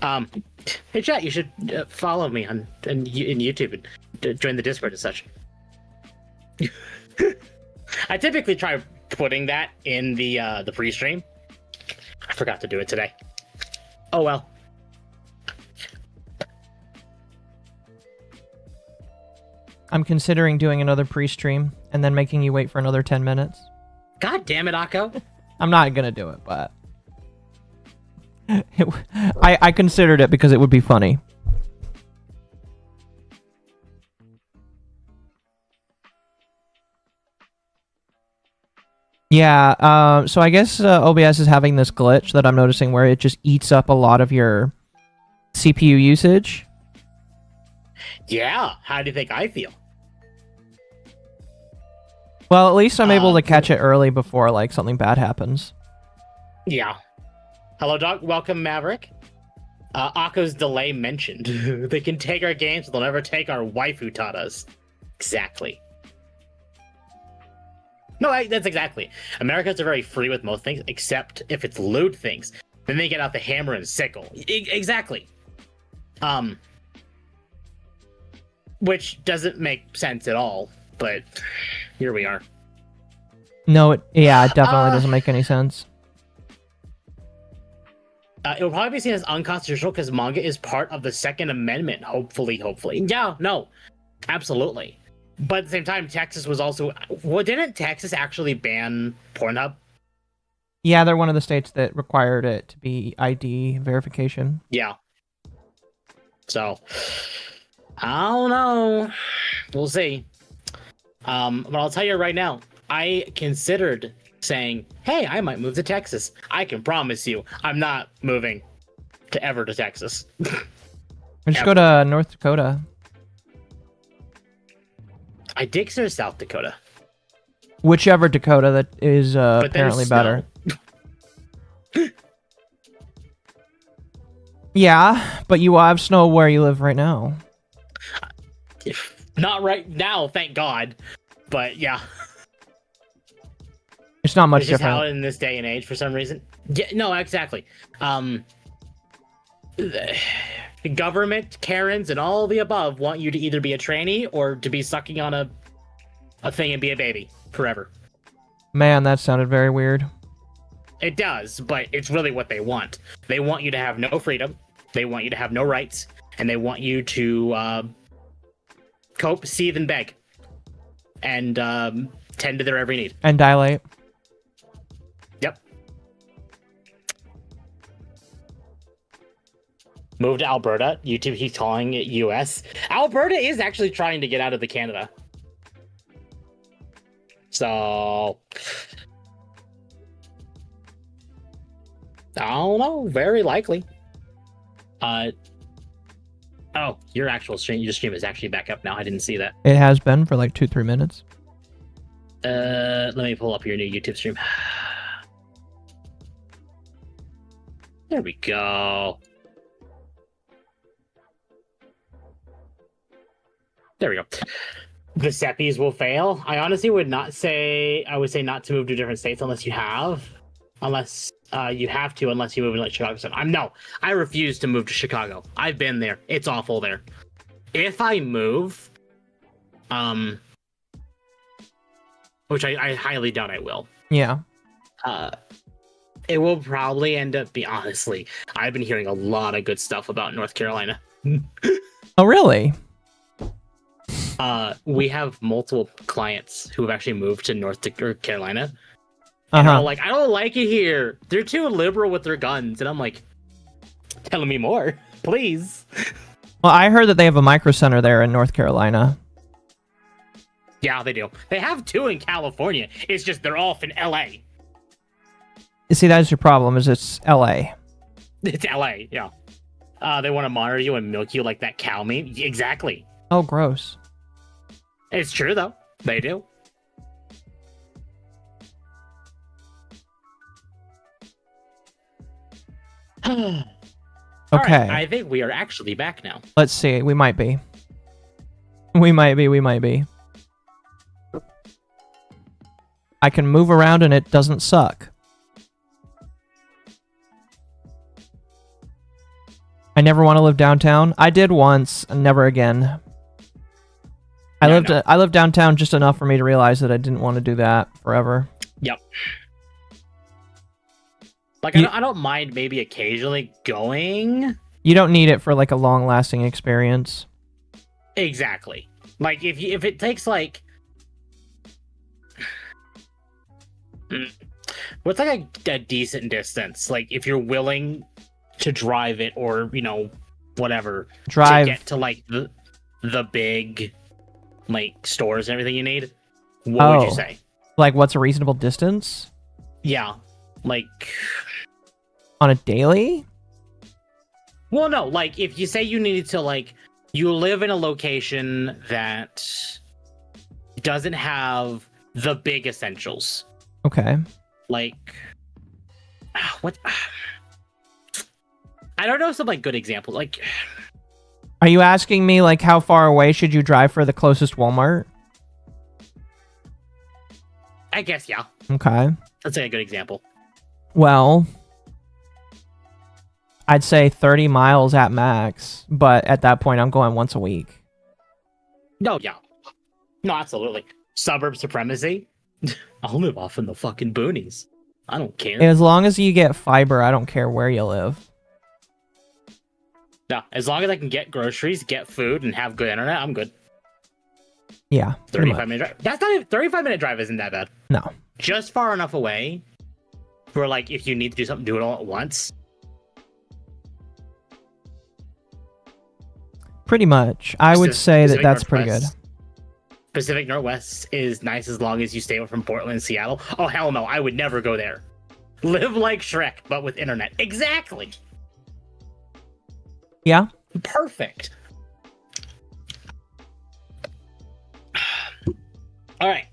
Um, hey chat, you should follow me in YouTube and join the Discord and such. I typically try putting that in the pre-stream. I forgot to do it today. Oh well. I'm considering doing another pre-stream and then making you wait for another 10 minutes. God damn it, Akko. I'm not gonna do it, but I considered it because it would be funny. Yeah, so I guess OBS is having this glitch that I'm noticing where it just eats up a lot of your CPU usage. Yeah, how do you think I feel? Well, at least I'm able to catch it early before like something bad happens. Yeah. Hello, Doc. Welcome, Maverick. Akko's delay mentioned. They can take our games, but they'll never take our waifu taught us. Exactly. No, that's exactly. Americans are very free with most things, except if it's lewd things. Then they get out the hammer and sickle. Exactly. Which doesn't make sense at all, but here we are. No, it definitely doesn't make any sense. It will probably be seen as unconstitutional because manga is part of the Second Amendment, hopefully. Yeah, no, absolutely. But at the same time, Texas was also... Well, didn't Texas actually ban Pornhub? Yeah, they're one of the states that required it to be ID verification. Yeah. So, I don't know. We'll see. But I'll tell you right now, I considered saying, hey, I might move to Texas. I can promise you, I'm not moving to Texas. Just go to North Dakota. I did consider South Dakota. Whichever Dakota that is apparently better. Yeah, but you have snow where you live right now. Not right now, thank God. But yeah. It's not much it's just different. how in this day and age for some reason. Yeah, no, exactly. The government, Karens, and all the above want you to either be a trainee or to be sucking on a thing and be a baby forever. Man, that sounded very weird. It does, but it's really what they want. They want you to have no freedom. They want you to have no rights, and they want you to cope, seethe, and beg, and tend to their every need. And dilate. Yep. Move to Alberta. YouTube keeps calling it US. Alberta is actually trying to get out of the Canada. So... I don't know. Very likely. Oh, your stream is actually back up now. I didn't see that. It has been for like 2-3 minutes. Let me pull up your new YouTube stream. There we go. There we go. The Seppies will fail. I honestly would not say... I would say not to move to different states unless you have. Unless you have to, unless you move to like Chicago. No, I refuse to move to Chicago. I've been there. It's awful there. If I move, which I highly doubt I will. Yeah. It will probably end up being, honestly, I've been hearing a lot of good stuff about North Carolina. Oh, really? We have multiple clients who have actually moved to North Carolina. And they're like, I don't like it here. They're too liberal with their guns. And I'm like, telling me more, please. Well, I heard that they have a micro center there in North Carolina. Yeah, they do. They have 2 in California. It's just they're off in LA. You see, that's your problem, is it's LA. It's LA, yeah. They want to monitor you and milk you like that cow meat. Exactly. Oh, gross. It's true, though. They do. Okay. Right, I think we are actually back now. Let's see. We might be. We might be. I can move around and it doesn't suck. I never want to live downtown. I did once, and never again. I lived downtown just enough for me to realize that I didn't want to do that forever. Yep. Like, I don't mind maybe occasionally going. You don't need it for, like, a long-lasting experience. Exactly. Like, if it takes, like... what's, like, a decent distance? Like, if you're willing to drive it or, you know, whatever. Drive. To get to, like, the big, like, stores and everything you need. What would you say? Like, what's a reasonable distance? Yeah. Like... on a daily? Well, no. Like, if you say you needed to, like... you live in a location that doesn't have the big essentials. Okay. Like, what? I don't know some like good examples. Like, are you asking me like how far away should you drive for the closest Walmart? I guess yeah. Okay. That's like a good example. Well, I'd say 30 miles at max, but at that point I'm going once a week. No, yeah. No, absolutely. Suburb supremacy. I'll live off in the fucking boonies. I don't care. As long as you get fiber, I don't care where you live. No, as long as I can get groceries, get food, and have good internet, I'm good. Yeah. 35-minute drive. That's not even 35-minute drive isn't that bad. No. Just far enough away where, like, if you need to do something, do it all at once. Pretty much. I would say that that's pretty good. Pacific Northwest is nice as long as you stay away from Portland and Seattle. Oh, hell no. I would never go there. Live like Shrek, but with internet. Exactly. Yeah. Perfect. All right.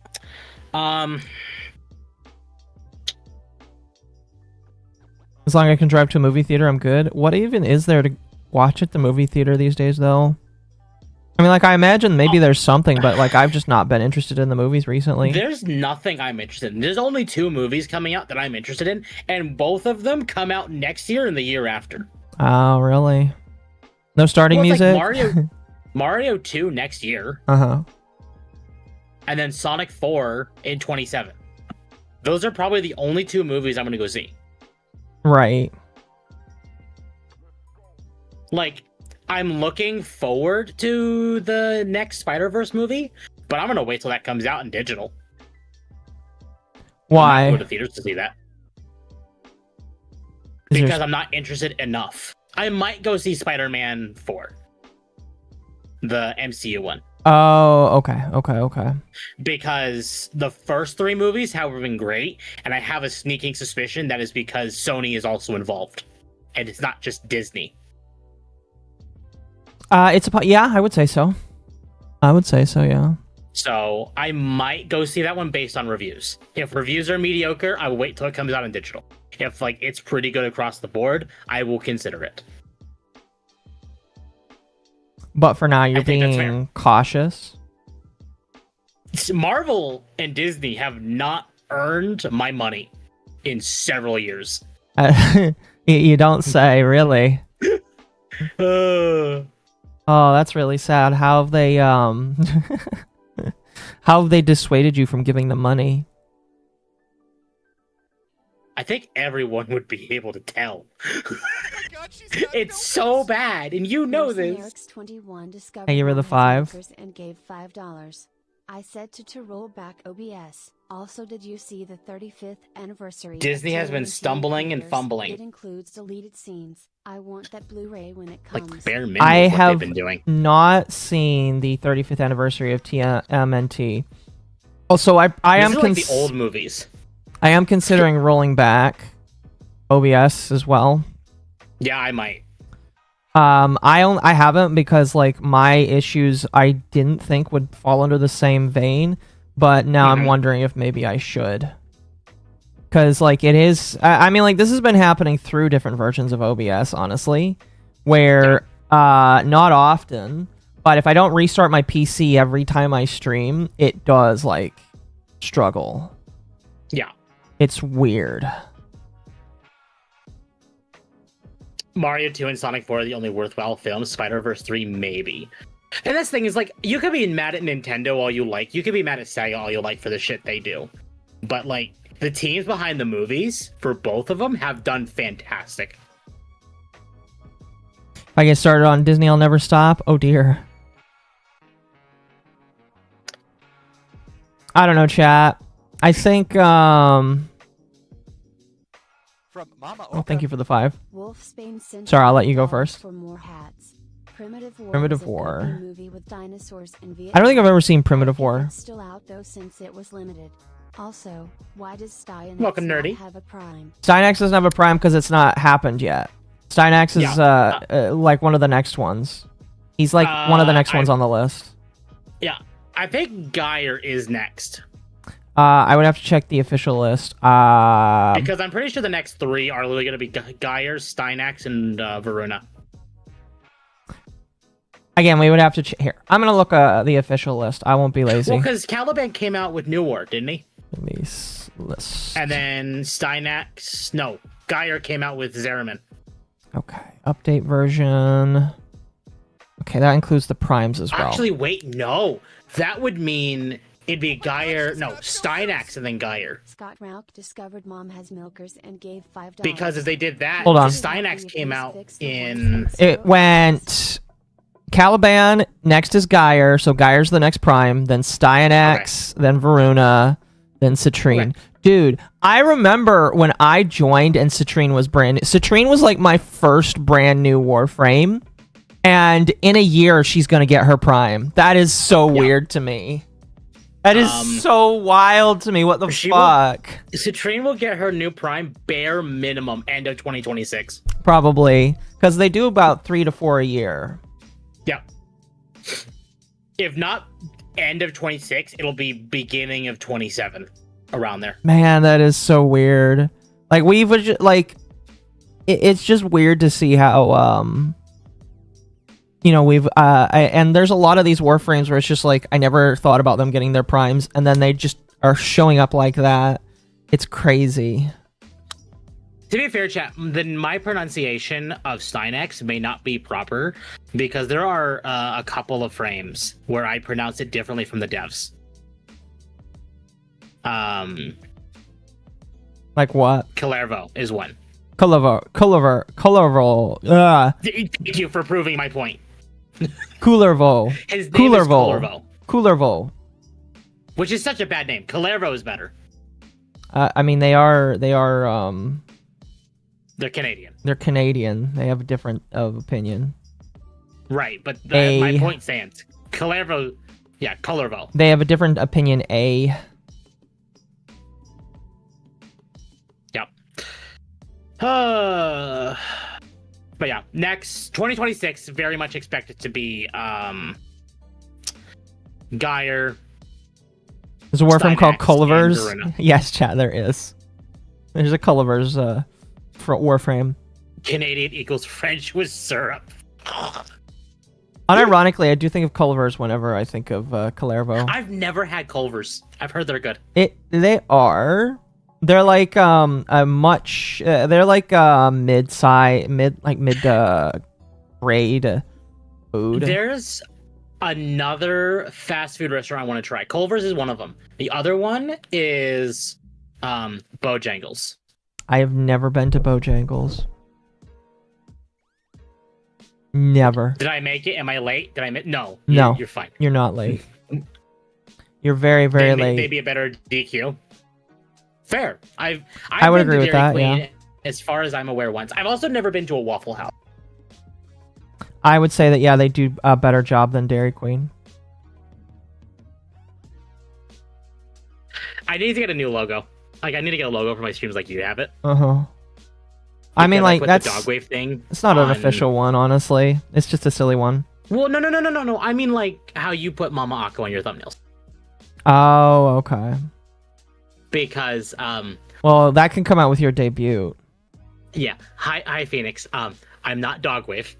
As long as I can drive to a movie theater, I'm good. What even is there to watch at the movie theater these days, though? I mean, like, I imagine maybe there's something, but, like, I've just not been interested in the movies recently. There's nothing I'm interested in. There's only 2 movies coming out that I'm interested in, and both of them come out next year and the year after. Oh, really? No starting music? Like Mario 2 next year. Uh-huh. And then Sonic 4 in 27. Those are probably the only 2 movies I'm going to go see. Right. Like, I'm looking forward to the next Spider-Verse movie, but I'm going to wait till that comes out in digital. Why? I'm not going to theaters to see that. Because I'm not interested enough. I might go see Spider-Man 4. The MCU one. Oh, okay. Because the first 3 movies have been great, and I have a sneaking suspicion that is because Sony is also involved. And it's not just Disney. Yeah, I would say so. Yeah. So I might go see that one based on reviews. If reviews are mediocre, I will wait till it comes out in digital. If like it's pretty good across the board, I will consider it. But for now, you're being cautious. Marvel and Disney have not earned my money in several years. You don't say, really. Oh, that's really sad. How have they how have they dissuaded you from giving them money? I think everyone would be able to tell. It's so bad, and you know this. Hey, you were the 5. And gave $5. I said to roll back OBS. Also, did you see the 35th anniversary? Disney has been stumbling and fumbling. It includes deleted scenes. I want that Blu-ray when it comes. Like bare minimum. I have they've been doing. not seen the 35th anniversary of TMNT. Also, I am like the old movies. I am considering rolling back OBS as well. Yeah, I might. I haven't because like my issues I didn't think would fall under the same vein, but now I'm wondering if maybe I should. Because like it is, I mean like this has been happening through different versions of OBS, honestly, where not often, but if I don't restart my PC every time I stream, it does like struggle. Yeah. It's weird. Mario 2 and Sonic 4 are the only worthwhile films. Spider-Verse 3, maybe. And this thing is like, you could be mad at Nintendo all you like. You could be mad at Sega all you like for the shit they do. But like, the teams behind the movies for both of them have done fantastic. If I get started on Disney, I'll never stop. Oh dear. I don't know, chat. I think From MommaOcco. oh, thank you for the 5. Wolfsbane sent Sorry, I'll let you go $5 first. For more hats. Primitive War. Primitive was a War. goofy movie with dinosaurs in I don't Vietnam. think I've ever seen Primitive War. It's still out though since it was limited. Also, why does Stein Welcome, nerdy. have a prime? Stynax doesn't have a prime because it's not happened yet. Stynax is like one of the next ones. He's like one of the next ones on the list. Yeah, I think Geyer is next. I would have to check the official list. Because I'm pretty sure the next 3 are literally going to be Geyer, Stynax, and Varuna. Again, we would have to here. I'm gonna look the official list. I won't be lazy. Well, because Caliban came out with New War, didn't he? Release list. And then Geyer came out with Zeraman. Okay, update version. Okay, that includes the primes as well. Actually, wait, no. That would mean it'd be Geyer, no, Stynax and then Geyer. Scott Rauch discovered Mom has milkers and gave $5. Because if they did that, Hold on. Stynax came out in... It went Caliban, next is Geyer, so Geyer's the next prime, then Styanax, then Varuna, then Citrine. Okay. Dude, I remember when I joined and Citrine was brand new. Citrine was like my first brand new Warframe, and in a year she's gonna get her prime. That is so weird to me. That is so wild to me. What the fuck? Citrine will get her new prime bare minimum end of 2026. Probably, because they do about 3 to 4 a year. Yeah. If not end of 26, it'll be beginning of 27, around there. Man, that is so weird. Like it's just weird to see how and there's a lot of these Warframes where it's just like I never thought about them getting their primes, and then they just are showing up like that. It's crazy. To be fair, chat, then my pronunciation of Stynax may not be proper because there are a couple of frames where I pronounce it differently from the devs. Like what? Calervo is one. Culliver. Thank you for proving my point. Cullervo. His name is Cullervo. Cullervo. Which is such a bad name. Calervo is better. I mean, they are. They're Canadian. They're Canadian. They have a different of opinion. Right, but my point stands. Calervo, yeah, Calervo. They have a different opinion. Yep. But yeah, next 2026, very much expected to be Geyer. There's a Warframe called Stynax, Cullivers. and Varuna. Yes, chat, there is. There's a Cullivers for Warframe. Canadian equals French with syrup. Unironically, I do think of Cullivers whenever I think of Calervo. I've never had Culvers. I've heard they're good. They are. They're like a much. They're like mid grade food. There's another fast food restaurant I want to try. Culver's is one of them. The other one is Bojangles. I have never been to Bojangles. Never. Did I make it? Am I late? Did I make? No. No. You're fine. You're not late. You're very, very late. Maybe a better DQ. Fair. I would agree with that. Queen, yeah. As far as I'm aware, once. I've also never been to a Waffle House. I would say that they do a better job than Dairy Queen. I need to get a new logo. Like, I need to get a logo for my streams. Like, you have it. I mean, like, that's the Dogwave thing. It's not an official one, honestly. It's just a silly one. Well, no. I mean, like, how you put MommaOcco on your thumbnails. Oh, okay. Because well, that can come out with your debut. Yeah. Hi Phoenix. I'm not Dogwave.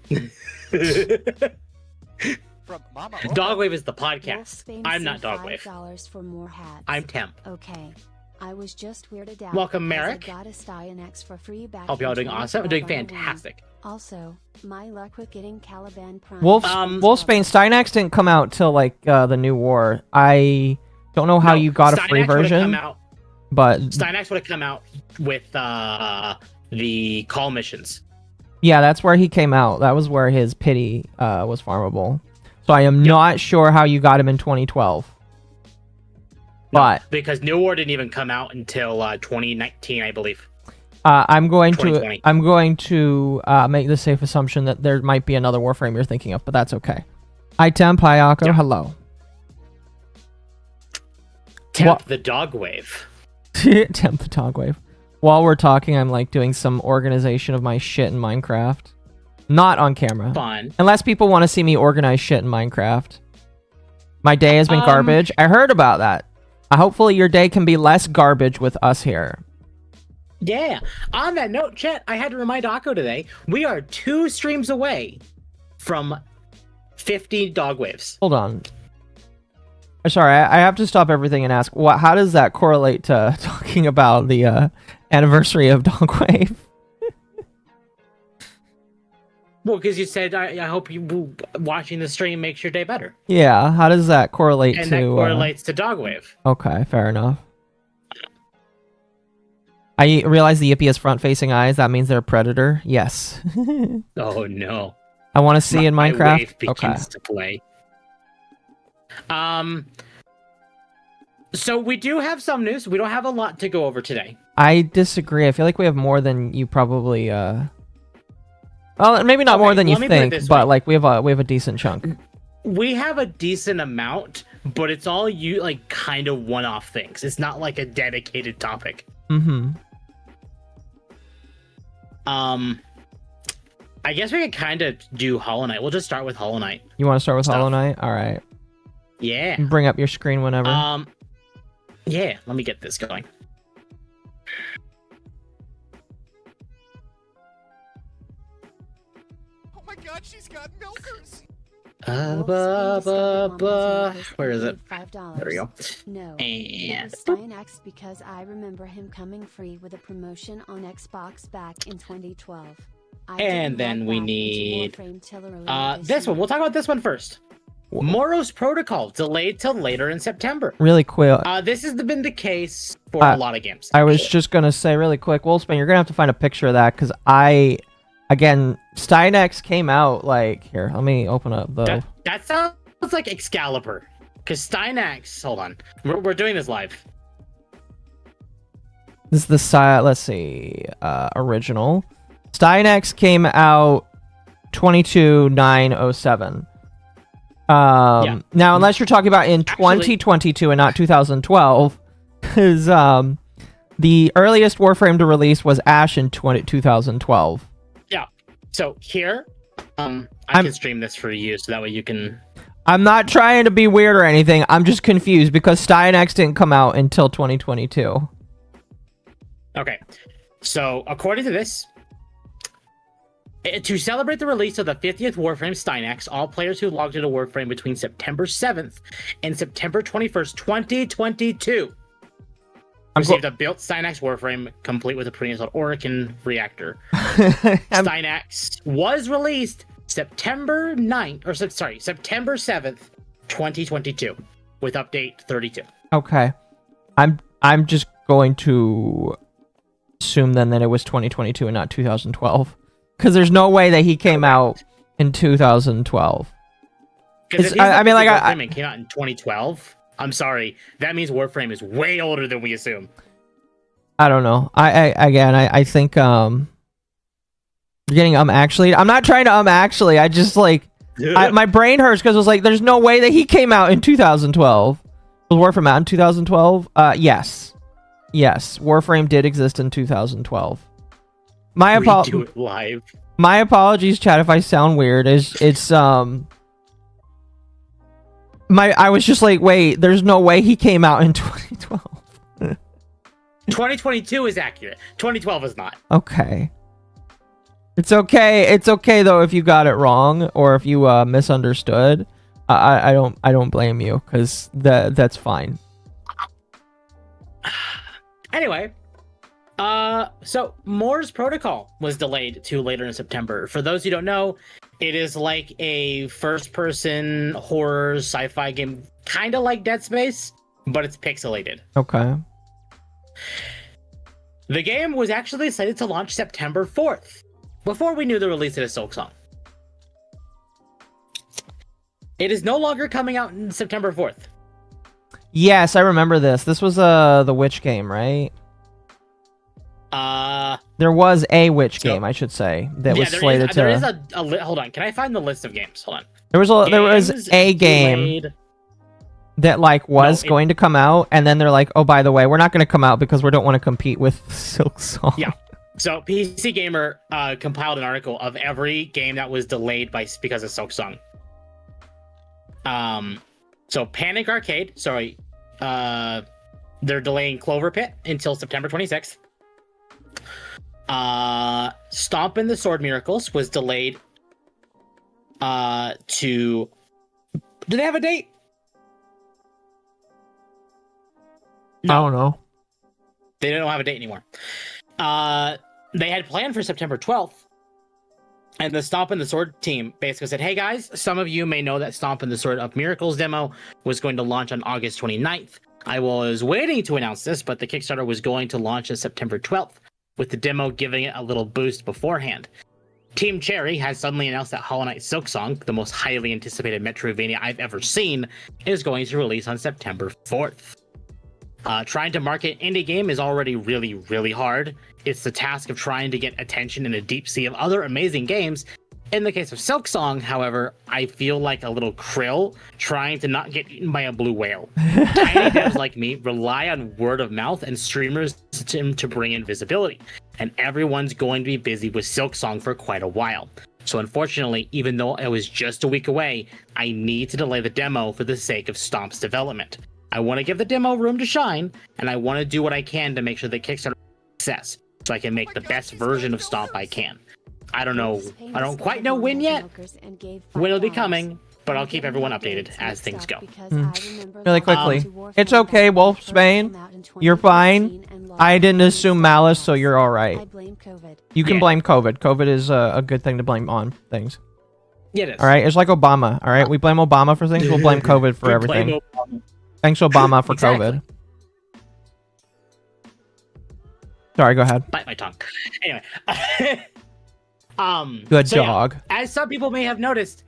From MommaOcco. Dogwave is the podcast. Wolfsbane I'm not sent Dogwave. $5 for more hats. I'm Temp. Okay. I was just weirded out. Welcome, because Merrick. I got a Stein for free back. Hope y'all in doing awesome. Doing 2012 on a whim. fantastic. Also, my luck with getting Caliban Prime. Wolfsbane Stynex didn't come out till like the new war. I don't know how you got a free version, but Stynex would have come out with the call missions. Yeah, that's where he came out. That was where his pity was farmable. So I am not sure how you got him in 2012. But because New War didn't even come out until 2019, I believe. I'm going to make the safe assumption that there might be another Warframe you're thinking of, but that's okay. Hi, MommaOcco. Hello. Temp the Dogwave. Temp the Dogwave. While we're talking, I'm like doing some organization of my shit in Minecraft. Not on camera. Fun. Unless people want to see me organize shit in Minecraft. My day has been garbage. I heard about that. Hopefully your day can be less garbage with us here. Yeah. On that note, chat, I had to remind Occo today, we are 2 streams away from 50 Dogwaves. Hold on. Sorry, I have to stop everything and ask, how does that correlate to talking about the anniversary of Dogwave? Well, because you said, I hope you watching the stream makes your day better. Yeah, how does that correlate to... And that correlates to Dogwave. Okay, fair enough. I realize the Yippee has front-facing eyes. That means they're a predator. Yes. Oh, no. I want to see in Minecraft. My wave begins to play. So we do have some news. We don't have a lot to go over today. I disagree. I feel like we have more than you probably... Well, maybe not more than you think, but like we have a decent chunk. We have a decent amount, but it's all kind of one-off things. It's not like a dedicated topic. Mm-hmm. I guess we could kind of do Hollow Knight. We'll just start with Hollow Knight. You want to start with Hollow Knight? All right. Yeah. Bring up your screen whenever. Yeah. Let me get this going. Oh my God, she's got milkers. Where is it? $5. There we go. No. And Stynex because I remember him coming free with a promotion on Xbox back in 2012. And then we need this one. We'll talk about this one first. Moros Protocol delayed till later in September. Really quick. This has been the case for a lot of games. I was just gonna say really quick, Wolfsbane, you're gonna have to find a picture of that because again, Stynex came out like here. Let me open up the. That sounds like Excalibur, because Stynex. Hold on, we're doing this live. This is the side. Let's see, original. Stynex came out 22/9/07. Now, unless you're talking about in 2022 and not 2012, because the earliest Warframe to release was Ash in 2012. Yeah. So here, I can stream this for you, so that way you can. I'm not trying to be weird or anything. I'm just confused because Stynex didn't come out until 2022. Okay. So according to this. To celebrate the release of the 50th Warframe Stynex, all players who logged into Warframe between September 7th and September 21st, 2022 received a built Stynex Warframe complete with a pre-installed Orokin reactor. Stynex was released September 7th, 2022 with update 32. Okay. I'm just going to assume then that it was 2022 and not 2012. Because there's no way that he came out in 2012. Because Warframe came out in 2012. I'm sorry, that means Warframe is way older than we assume. I don't know. I think you're getting actually. I'm not trying to actually. I just like my brain hurts because it was like there's no way that he came out in 2012. Was Warframe out in 2012? Yes, Warframe did exist in 2012. My apologies, chat, if I sound weird. I was just like, wait, there's no way he came out in 2012. 2022 is accurate. 2012 is not. Okay. It's okay though if you got it wrong or if you misunderstood. I don't blame you because that's fine. Anyway, so Moore's Protocol was delayed to later in September. For those who don't know, it is like a first-person horror sci-fi game, kind of like Dead Space, but it's pixelated. Okay. The game was actually slated to launch September 4th, before we knew the release of Silksong. It is no longer coming out on September 4th. Yes, I remember this. This was the Witch game, right? There was a Witch game, I should say, that was slated to. There is hold on. Can I find the list of games? Hold on. There was a game delayed. that was going to come out, and then they're like, oh, by the way, we're not going to come out because we don't want to compete with Silksong. Yeah. So PC Gamer compiled an article of every game that was delayed because of Silksong. So Panic Arcade, they're delaying Clover Pit until September 26th. Stomp in the Sword Miracles was delayed to... Do they have a date? No. I don't know. They don't have a date anymore. They had planned for September 12th. And the Stomp in the Sword team basically said, hey guys, some of you may know that Stomp in the Sword of Miracles demo was going to launch on August 29th. I was waiting to announce this, but the Kickstarter was going to launch on September 12th, with the demo giving it a little boost beforehand. Team Cherry has suddenly announced that Hollow Knight Silksong, the most highly anticipated Metroidvania I've ever seen, is going to release on September 4th. Trying to market indie game is already really, really hard. It's the task of trying to get attention in a deep sea of other amazing games. In the case of Silksong, however, I feel like a little krill trying to not get eaten by a blue whale. Tiny devs like me rely on word of mouth and streamers to bring in visibility, and everyone's going to be busy with Silksong for quite a while. So unfortunately, even though it was just a week away, I need to delay the demo for the sake of Stomp's development. I want to give the demo room to shine, and I want to do what I can to make sure that Kickstarter is a success, so I can make the best version of Stomp I can. I don't know. I don't quite know when yet, when it'll be coming, but I'll keep everyone updated as things go. Really quickly. It's okay, Wolfsbane. You're fine. I didn't assume malice, so you're alright. You can blame COVID. COVID is a good thing to blame on things. Yeah, it is. Alright, it's like Obama, alright? We blame Obama for things, we'll blame COVID for everything. Thanks, Obama, for COVID. Sorry, go ahead. Bite my tongue. Anyway. Good dog. Yeah, as some people may have noticed,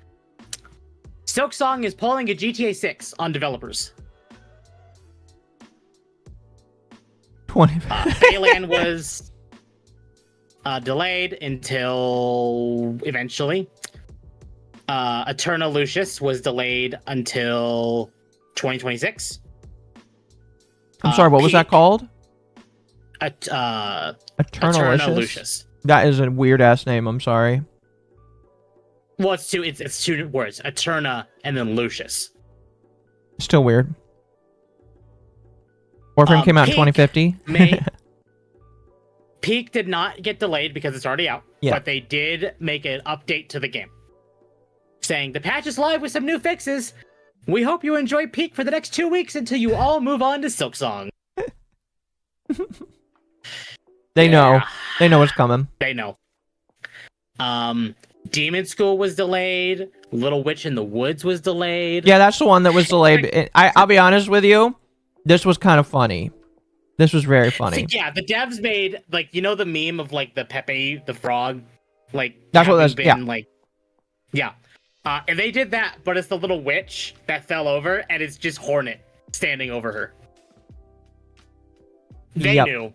Silksong is pulling a GTA 6 on developers. 20. Phelan was delayed until eventually. Eterna Lucius was delayed until 2026. I'm sorry, what was that called? Eterna Lucius. That is a weird ass name. I'm sorry. Well, it's two words: Eterna and then Lucius. Still weird. Warframe came out in 2050. Peak did not get delayed because it's already out. Yeah. But they did make an update to the game, saying the patch is live with some new fixes. We hope you enjoy Peak for the next 2 weeks until you all move on to Silksong. They know. They know what's coming. They know. Demon School was delayed. Little Witch in the Woods was delayed. Yeah, that's the one that was delayed. I'll be honest with you. This was kind of funny. This was very funny. Yeah, the devs made, like, you know the meme of, like, the Pepe the Frog? Like, that's what that's, been, like... Yeah. And they did that, but it's the little witch that fell over, and it's just Hornet standing over her. They knew.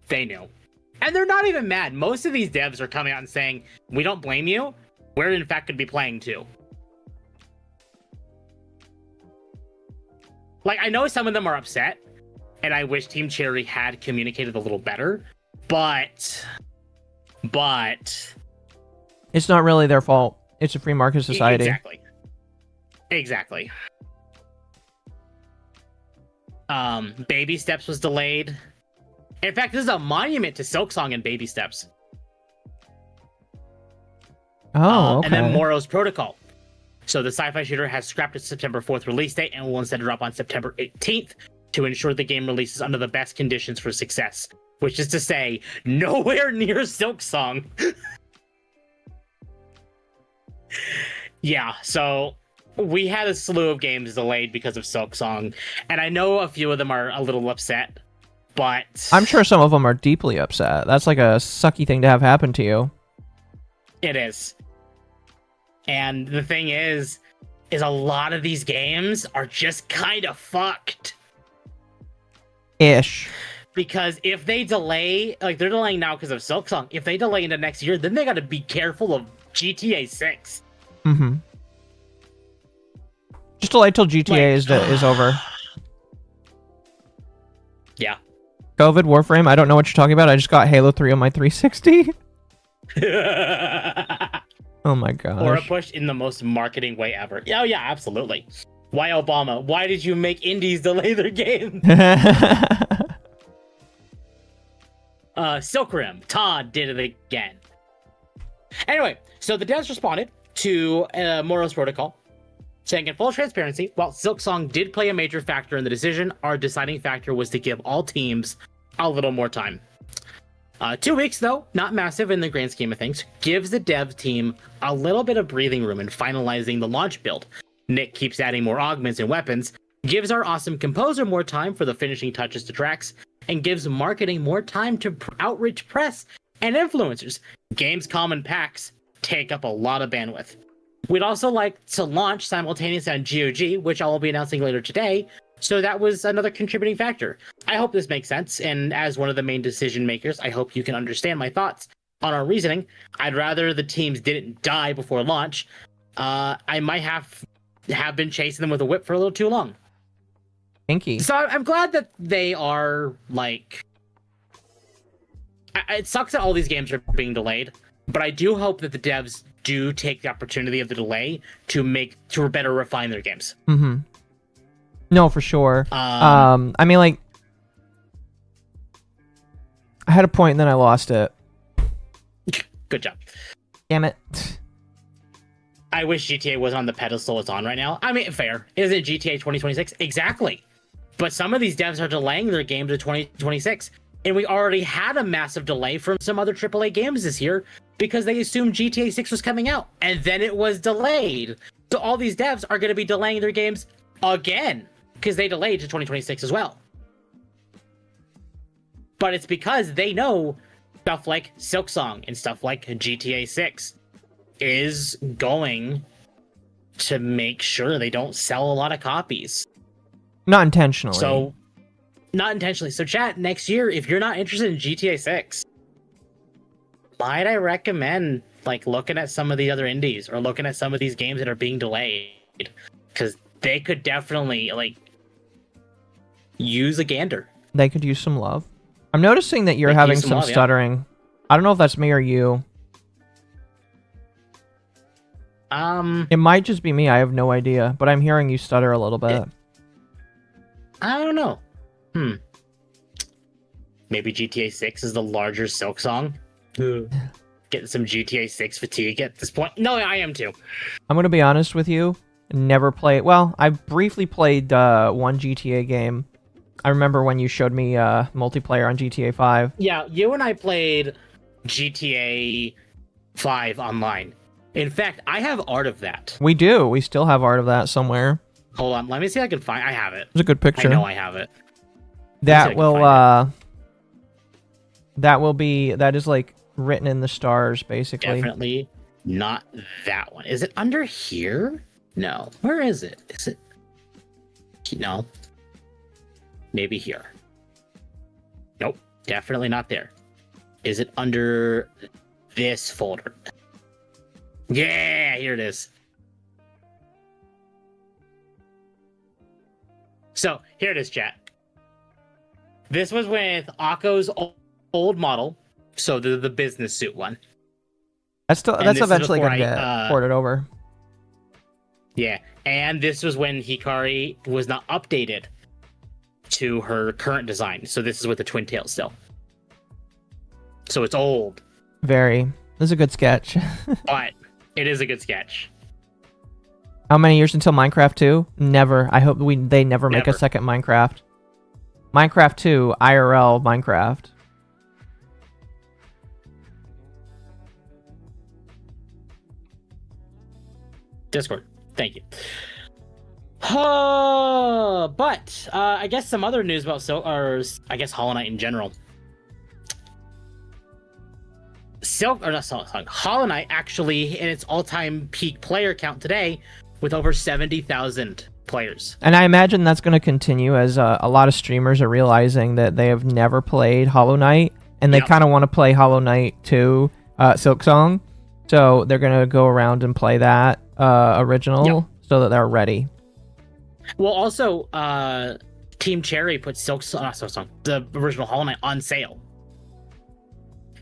They knew. And they're not even mad. Most of these devs are coming out and saying, we don't blame you. We're in fact going to be playing too. Like, I know some of them are upset, and I wish Team Cherry had communicated a little better, but... It's not really their fault. It's a free market society. Exactly. Baby Steps was delayed. In fact, this is a monument to Silksong and Baby Steps. Oh, okay. And then Moro's Protocol. So the sci-fi shooter has scrapped its September 4th release date and will instead drop on September 18th to ensure the game releases under the best conditions for success, which is to say, nowhere near Silksong. Yeah, so we had a slew of games delayed because of Silksong, and I know a few of them are a little upset, but I'm sure some of them are deeply upset. That's like a sucky thing to have happen to you. it is. And the thing is a lot of these games are just kind of fucked. Ish. Because if they delay, like they're delaying now because of Silksong, if they delay into next year, then they got to be careful of GTA 6. Mm-hmm. Just delay till GTA is over. Yeah. COVID, Warframe, I don't know what you're talking about. I just got Halo 3 on my 360. Oh my gosh. Or a push in the most marketing way ever. Oh yeah, absolutely. Why Obama? Why did you make indies delay their game? Silkrim, Todd did it again. Anyway, so the devs responded to Moro's protocol, saying in full transparency, while Silksong did play a major factor in the decision, our deciding factor was to give all teams a little more time. 2 weeks, though, not massive in the grand scheme of things, gives the dev team a little bit of breathing room in finalizing the launch build. Nick keeps adding more augments and weapons, gives our awesome composer more time for the finishing touches to tracks, and gives marketing more time to outreach press and influencers. Gamescom and PAX take up a lot of bandwidth. We'd also like to launch simultaneously on GOG, which I will be announcing later today, so that was another contributing factor. I hope this makes sense, and as one of the main decision makers, I hope you can understand my thoughts on our reasoning. I'd rather the teams didn't die before launch. I might have been chasing them with a whip for a little too long. Kinky. So I'm glad that they are, like... It sucks that all these games are being delayed, but I do hope that the devs do take the opportunity of the delay to better refine their games. Mm-hmm. No, for sure. I mean, like, I had a point and then I lost it. Good job. Damn it. I wish GTA was on the pedestal it's on right now. I mean, fair. Is it GTA 2026? Exactly. But some of these devs are delaying their games to 2026. And we already had a massive delay from some other AAA games this year because they assumed GTA 6 was coming out. And then it was delayed. So all these devs are going to be delaying their games again because they delayed to 2026 as well. But it's because they know stuff like Silksong and stuff like GTA 6 is going to make sure they don't sell a lot of copies. Not intentionally. So, not intentionally. So, chat, next year, if you're not interested in GTA 6, might I recommend like looking at some of the other indies or looking at some of these games that are being delayed? Because they could definitely like use a gander. They could use some love. I'm noticing that you're having some stuttering. Yeah. I don't know if that's me or you. It might just be me. I have no idea, but I'm hearing you stutter a little bit. I don't know. Maybe GTA 6 is the larger Silksong. Getting some GTA 6 fatigue at this point. No, I am too. I'm gonna be honest with you. Never played. Well, I briefly played one GTA game. I remember when you showed me multiplayer on GTA 5. Yeah, you and I played GTA 5 online. In fact, I have art of that. We do. We still have art of that somewhere. Hold on. Let me see if I can find... I have it. It's a good picture. I know I have it. That will... That is like written in the stars, basically. Definitely not that one. Is it under here? No. Where is it? Is it... No. Maybe here. Nope. Definitely not there. Is it under this folder? Yeah, here it is. So, here it is, chat. This was with Occo's old model. So, the business suit one. That's eventually going to get ported over. Yeah, and this was when Hikari was not updated to her current design. So, this is with the twin tails still. So, it's old. Very. This is a good sketch. But it is a good sketch. How many years until Minecraft 2? Never. I hope they never make a second Minecraft. Minecraft 2 IRL Minecraft. Discord. Thank you. But I guess some other news about I guess Hollow Knight in general. Hollow Knight actually in its all-time peak player count today with over 70,000 players. And I imagine that's going to continue as a lot of streamers are realizing that they have never played Hollow Knight and they kind of want to play Hollow Knight 2 Silksong. So they're going to go around and play that original so that they're ready. Well, also, Team Cherry put Silksong, the original Hollow Knight, on sale.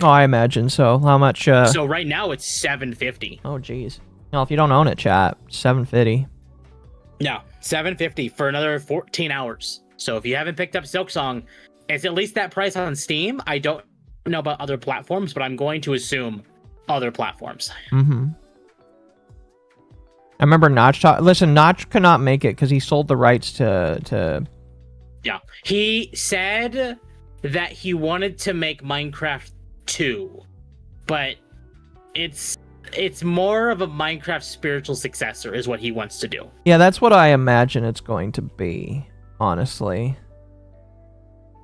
Oh, I imagine so. How much? So right now it's $750. Oh, geez. No, if you don't own it, chat, $750. Yeah, $750 for another 14 hours. So if you haven't picked up Silksong, it's at least that price on Steam. I don't know about other platforms, but I'm going to assume other platforms. Mm-hmm. I remember Notch listen, Notch could not make it because he sold the rights to... Yeah. He said that he wanted to make Minecraft 2, but it's more of a Minecraft spiritual successor is what he wants to do. Yeah, that's what I imagine it's going to be, honestly.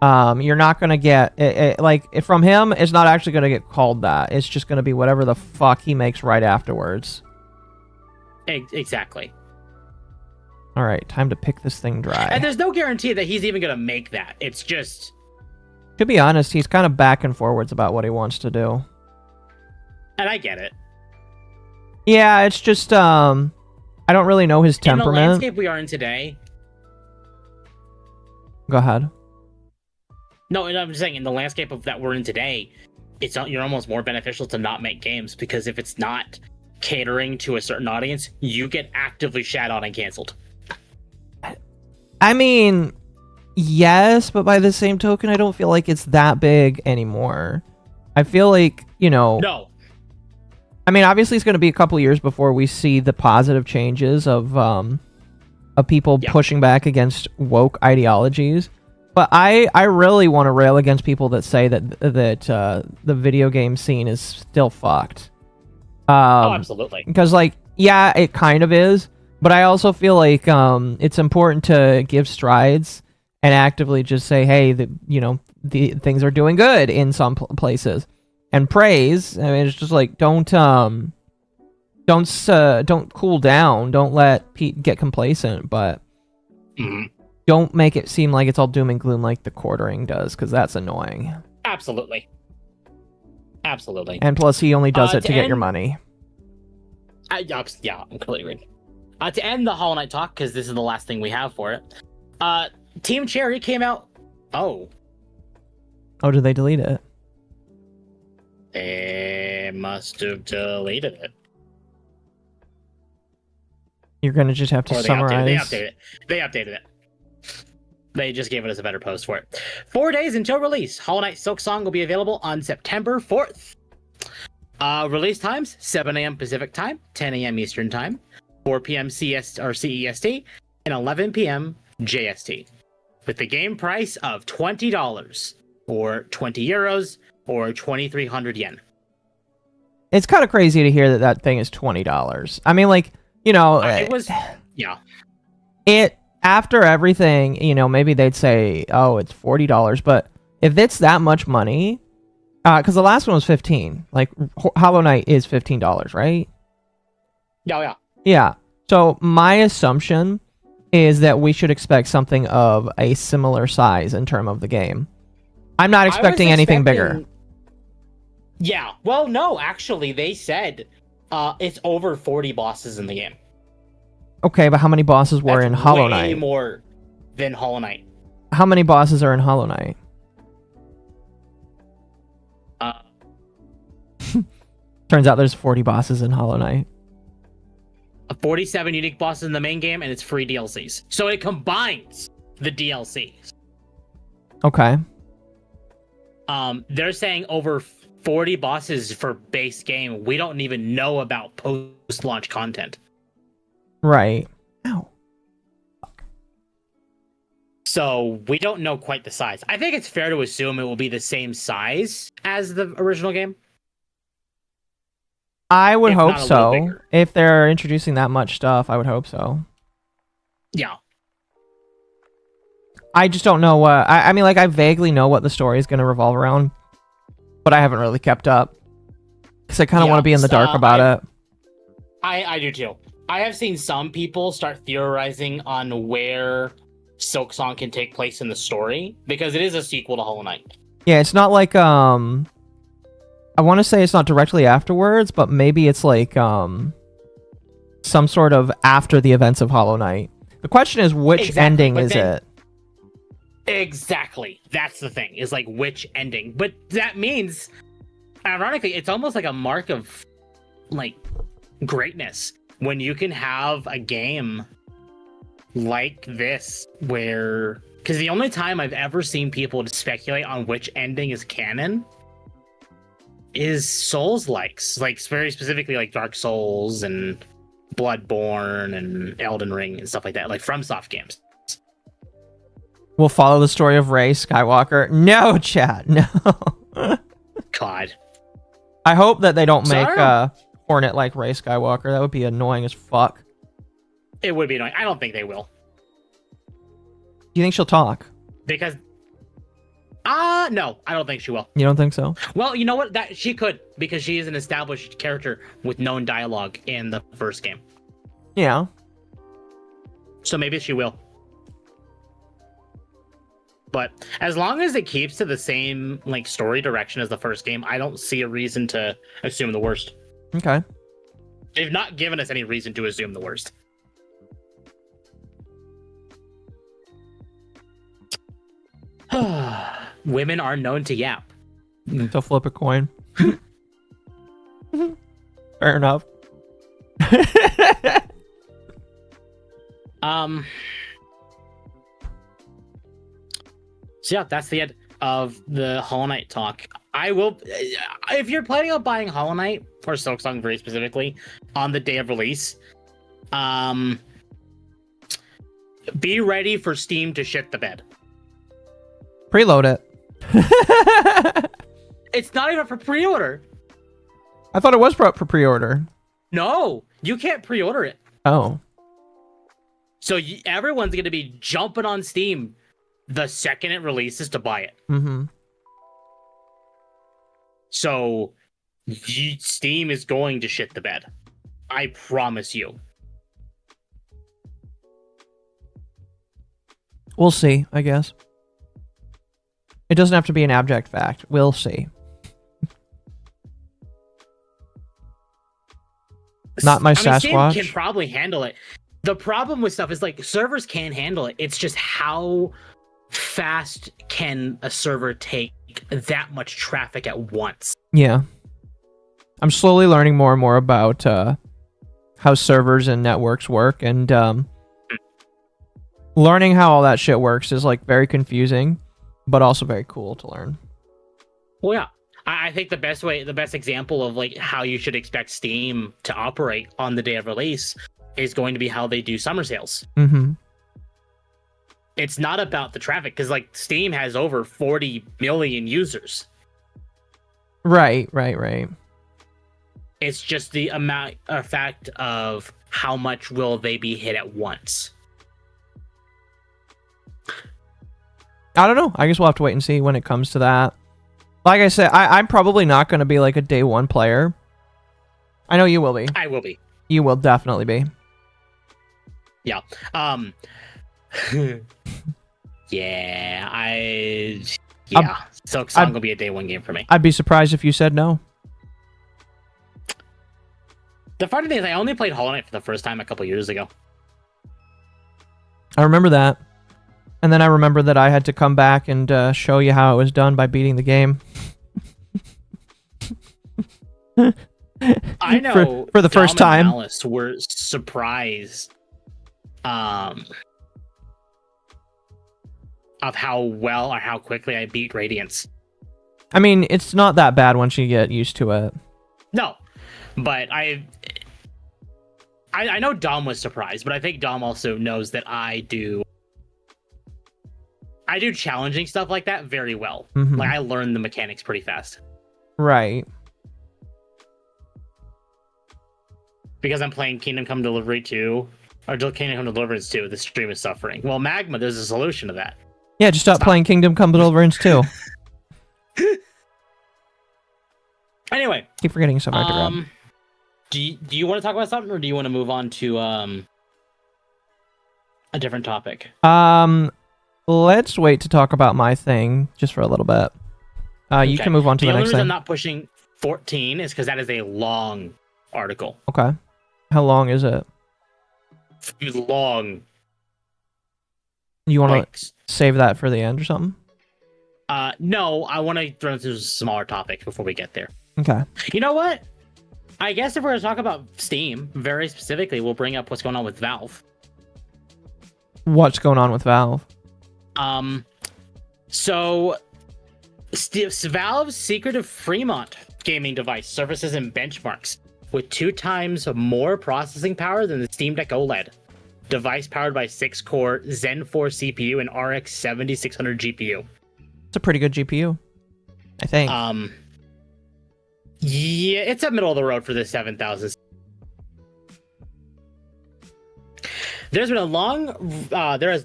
You're not going to get... like, from him, it's not actually going to get called that. It's just going to be whatever the fuck he makes right afterwards. Exactly. All right, time to pick this thing dry. And there's no guarantee that he's even going to make that. It's just... To be honest, he's kind of back and forwards about what he wants to do. And I get it. Yeah, it's just, I don't really know his temperament. In the landscape we are in today... Go ahead. No, I'm just saying, in the landscape of that we're in today, you're almost more beneficial to not make games, because if it's not catering to a certain audience, you get actively shat on and canceled. I mean, yes, but by the same token, I don't feel like it's that big anymore. I feel like, No. I mean, obviously, it's going to be a couple years before we see the positive changes of people pushing back against woke ideologies. But I really want to rail against people that say that the video game scene is still fucked. Absolutely. Because, yeah, it kind of is. But I also feel like it's important to give strides and actively just say, hey, the things are doing good in some places, and praise. I mean, it's just like don't cool down, don't let Pete get complacent, but don't make it seem like it's all doom and gloom like the quartering does, because that's annoying. Absolutely. And plus, he only does it to get your money. I'm completely agreed. To end the Hollow Knight talk, because this is the last thing we have for it, Team Cherry came out... Oh, did they delete it? They must have deleted it. You're going to just have to summarize. They updated it. They just gave us a better post for it. 4 days until release. Hollow Knight Silksong will be available on September 4th. Release times, 7 a.m. Pacific Time, 10 a.m. Eastern Time, 4 p.m. CEST, and 11 p.m. JST. With the game price of $20, or 20 euros, or 2,300 yen. It's kind of crazy to hear that thing is $20. I mean, it was... Yeah. After everything, maybe they'd say, oh, it's $40, but if it's that much money, because the last one was $15, Hollow Knight is $15, right? Yeah. Yeah. So my assumption is that we should expect something of a similar size in terms of the game. I'm not expecting anything bigger. Yeah. Well, no, actually, they said it's over 40 bosses in the game. Okay, but how many bosses were in Hollow Knight? Way more than Hollow Knight. How many bosses are in Hollow Knight? Turns out there's 40 bosses in Hollow Knight. 47 unique bosses in the main game, and it's free DLCs. So it combines the DLCs. Okay. They're saying over 40 bosses for base game. We don't even know about post-launch content. Right. Ow. So we don't know quite the size. I think it's fair to assume it will be the same size as the original game. I would If hope not a little so. bigger. If they're introducing that much stuff, I would hope so. Yeah. I just don't know what... I mean, like, I vaguely know what the story is going to revolve around, but I haven't really kept up. Because I kind of want to be in the dark about it. I do too. I have seen some people start theorizing on where Silksong can take place in the story, because it is a sequel to Hollow Knight. Yeah, it's not like, I want to say it's not directly afterwards, but maybe it's like, some sort of after the events of Hollow Knight. The question is, which ending is it? Exactly. That's the thing, is like, which ending? But that means, ironically, it's almost like a mark of, like, greatness when you can have a game like this where, because the only time I've ever seen people speculate on which ending is canon is Souls-likes, like very specifically like Dark Souls and Bloodborne and Elden Ring and stuff like that, like FromSoft games. We'll follow the story of Rey Skywalker. No, chat, no. God. I hope that they don't make Hornet like Rey Skywalker. That would be annoying as fuck. It would be annoying. I don't think they will. Do you think she'll talk? Because no, I don't think she will. You don't think so? Well, you know what? That she could, because she is an established character with known dialogue in the first game. Yeah. So maybe she will. But as long as it keeps to the same like story direction as the first game, I don't see a reason to assume the worst. Okay. They've not given us any reason to assume the worst. Women are known to yap. To flip a coin. Fair enough. So yeah, that's the end of the Hollow Knight talk. I will, if you're planning on buying Hollow Knight, or Silksong very specifically, on the day of release, be ready for Steam to shit the bed. Preload it. It's not even for pre-order. I thought it was for pre-order. No, you can't pre-order it. Oh. So everyone's going to be jumping on Steam the second it releases to buy it. Mm-hmm. So Steam is going to shit the bed. I promise you. We'll see, I guess. It doesn't have to be an abject fact. We'll see. Not my Sasquatch. Steam can probably handle it. The problem with stuff is like servers can handle it. It's just how fast can a server take that much traffic at once? Yeah. I'm slowly learning more and more about how servers and networks work, and learning how all that shit works is like very confusing, but also very cool to learn. Well, yeah. I think the best example of like how you should expect Steam to operate on the day of release is going to be how they do summer sales. Mm-hmm. It's not about the traffic, because like Steam has over 40 million users. Right. It's just the fact of how much will they be hit at once. I don't know. I guess we'll have to wait and see when it comes to that. Like I said, I'm probably not going to be like a day one player. I know you will be. I will be. You will definitely be. Yeah. Silksong will be a day one game for me. I'd be surprised if you said no. The funny thing is, I only played Hollow Knight for the first time a couple years ago. I remember that. And then I remember that I had to come back and show you how it was done by beating the game. I know for the first time. Alice were surprised of how well or how quickly I beat Radiance. I mean, it's not that bad once you get used to it. No, but I know Dom was surprised, but I think Dom also knows that I do I do challenging stuff like that very well. Mhm. Like I learn the mechanics pretty fast Right. because I'm playing Kingdom Come Delivery 2 or Kingdom Come Deliverance 2. The stream is suffering. Well, Magma, there's a solution to that. Yeah, just stop playing Kingdom Come Deliverance 2. Anyway, Keep forgetting stuff I have to grab. do you want to talk about something, or do you want to move on to a different topic? Let's wait to talk about my thing just for a little bit. You Okay. can move on to the The only next reason thing. I'm not pushing 14 is because that is a long article. Okay. How long is it? It's long. You want to Like, save that for the end or something? no, I want to run through smaller topics before we get there. Okay. You know what? I guess if we're going to talk about Steam, very specifically, we'll bring up what's going on with Valve. What's going on with Valve? So Valve's secretive Fremont gaming device surfaces in benchmarks with 2 times more processing power than the Steam Deck OLED. Device powered by 6-core Zen 4 CPU and RX 7600 GPU. It's a pretty good GPU, I think. Yeah, it's a middle of the road for the 7000. There has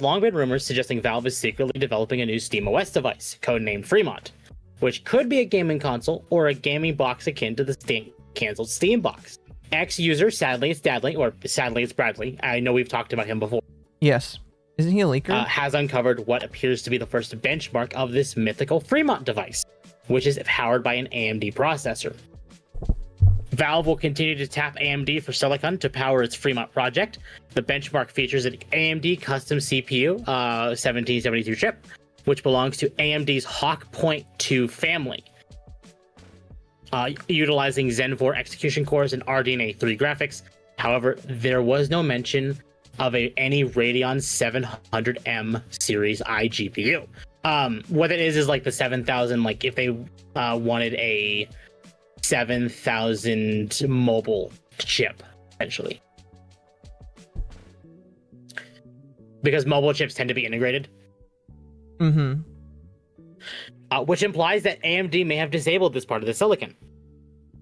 long been rumors suggesting Valve is secretly developing a new SteamOS device, codenamed Fremont, which could be a gaming console or a gaming box akin to the canceled Steam box. Ex-user Sadly It's Bradley, I know we've talked about him before, Yes. Isn't he a leaker? has uncovered what appears to be the first benchmark of this mythical Fremont device, which is powered by an AMD processor. Valve will continue to tap AMD for silicon to power its Fremont project. The benchmark features an AMD custom CPU 1772 chip, which belongs to AMD's Hawk Point 2 family, utilizing Zen 4 execution cores and RDNA 3 graphics. However, there was no mention of any Radeon 700M series I GPU. What it is like the 7000, like if they wanted a 7000 mobile chip, essentially. Because mobile chips tend to be integrated. Mm-hmm. Which implies that AMD may have disabled this part of the silicon.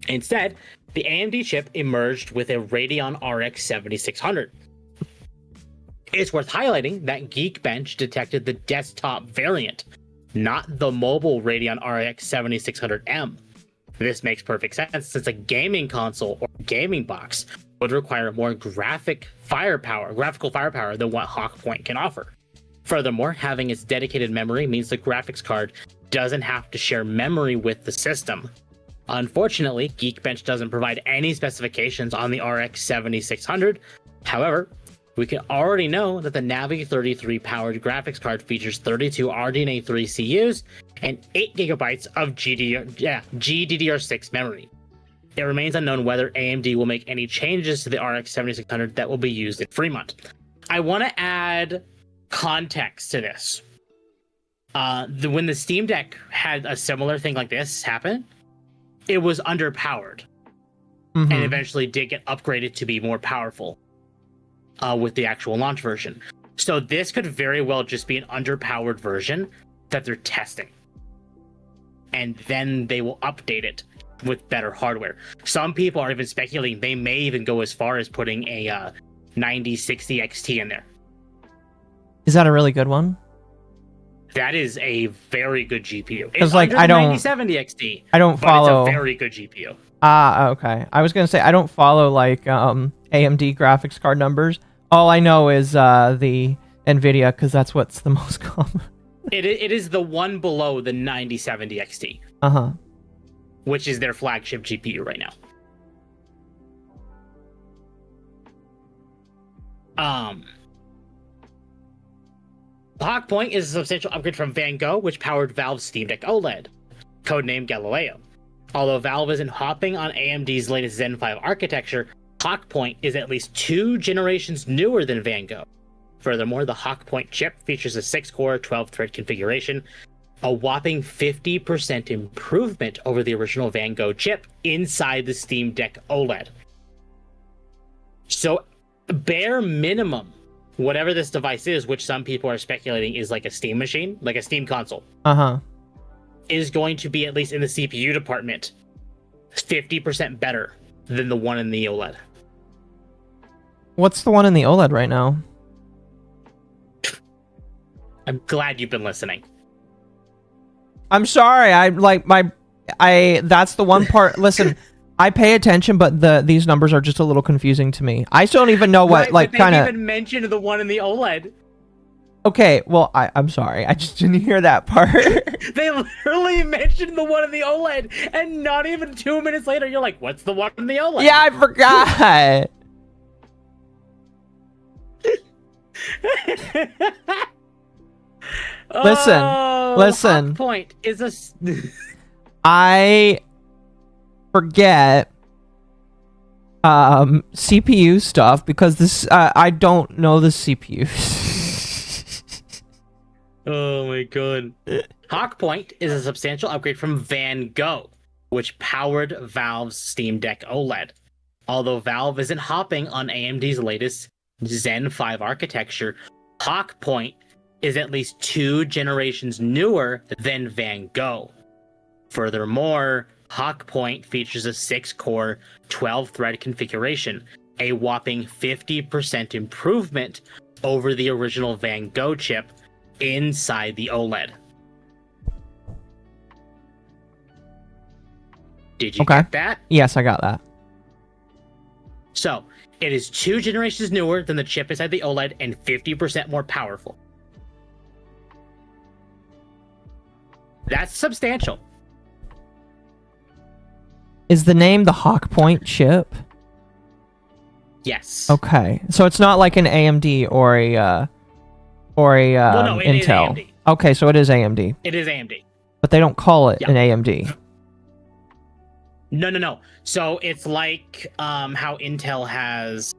Instead, the AMD chip emerged with a Radeon RX 7600. It's worth highlighting that Geekbench detected the desktop variant, not the mobile Radeon RX 7600M. This makes perfect sense since a gaming console or gaming box would require more graphical firepower than what Hawk Point can offer. Furthermore, having its dedicated memory means the graphics card doesn't have to share memory with the system. Unfortunately, Geekbench doesn't provide any specifications on the RX 7600. However, we can already know that the Navi 33 powered graphics card features 32 RDNA 3 CUs and 8 gigabytes of GDDR6 memory. It remains unknown whether AMD will make any changes to the RX 7600 that will be used in Fremont. I want to add context to this. When the Steam Deck had a similar thing like this happen, it was underpowered and eventually did get upgraded to be more powerful with the actual launch version. So this could very well just be an underpowered version that they're testing. And then they will update it with better hardware. Some people are even speculating they may even go as far as putting a 9060 XT in there. Is that a really good one? That is a very good GPU. Because like I don't 9070 XT. I don't follow. It's a very good GPU. Okay. I was gonna say I don't follow like AMD graphics card numbers. All I know is the Nvidia because that's what's the most common. It is the one below the 9070 XT. Which is their flagship GPU right now. The Hawk Point is a substantial upgrade from Van Gogh, which powered Valve's Steam Deck OLED, codenamed Galileo. Although Valve isn't hopping on AMD's latest Zen 5 architecture, Hawk Point is at least 2 generations newer than Van Gogh. Furthermore, the Hawk Point chip features a 6-core, 12-thread configuration, a whopping 50% improvement over the original Van Gogh chip inside the Steam Deck OLED. So, bare minimum, whatever this device is, which some people are speculating is like a Steam machine, like a Steam console, is going to be, at least in the CPU department, 50% better than the one in the OLED. What's the one in the OLED right now? I'm glad you've been listening. I'm sorry. That's the one part. Listen, I pay attention, but these numbers are just a little confusing to me. I still don't even know what, right, kind of. They even mentioned the one in the OLED. Okay, well, I'm sorry. I just didn't hear that part. They literally mentioned the one in the OLED, and not even 2 minutes later, you're like, what's the one in the OLED? Yeah, I forgot. Listen. Point is a. I forget CPU stuff because this I don't know the CPUs. Oh my god. Hawk Point is a substantial upgrade from Van Gogh, which powered Valve's Steam Deck OLED. Although Valve isn't hopping on AMD's latest Zen 5 architecture, Hawk Point is at least 2 generations newer than Van Gogh. Furthermore, Hawk Point features a 6-core, 12-thread configuration, a whopping 50% improvement over the original Van Gogh chip inside the OLED. Did you get that? Yes, I got that. So, it is 2 generations newer than the chip inside the OLED and 50% more powerful. That's substantial. Is the name the Hawk Point chip? Yes. Okay, so it's not like an AMD or a well, no, it Intel. Is AMD. Okay, so it is AMD. It is AMD. But they don't call it an AMD. No. So it's like how Intel has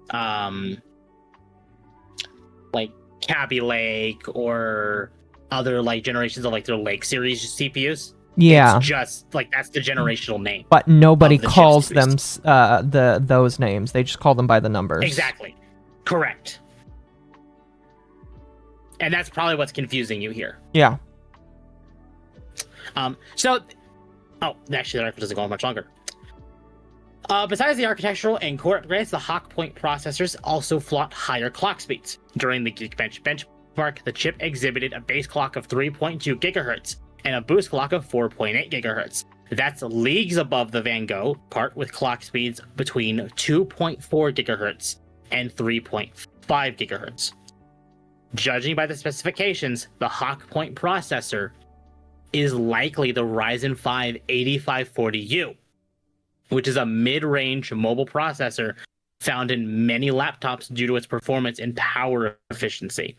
like Kaby Lake or other like generations of like their Lake series CPUs. Yeah. It's just like that's the generational name. But nobody calls them those names. They just call them by the numbers. Exactly. Correct. And that's probably what's confusing you here. Yeah. Actually, the article doesn't go on much longer. Besides the architectural and core upgrades, the Hawk Point processors also flaunt higher clock speeds. During the Geekbench benchmark, the chip exhibited a base clock of 3.2 gigahertz and a boost clock of 4.8 gigahertz. That's leagues above the Van Gogh part, with clock speeds between 2.4 gigahertz and 3.5 gigahertz. Judging by the specifications, the Hawk Point processor is likely the Ryzen 5 8540U, which is a mid-range mobile processor found in many laptops due to its performance and power efficiency.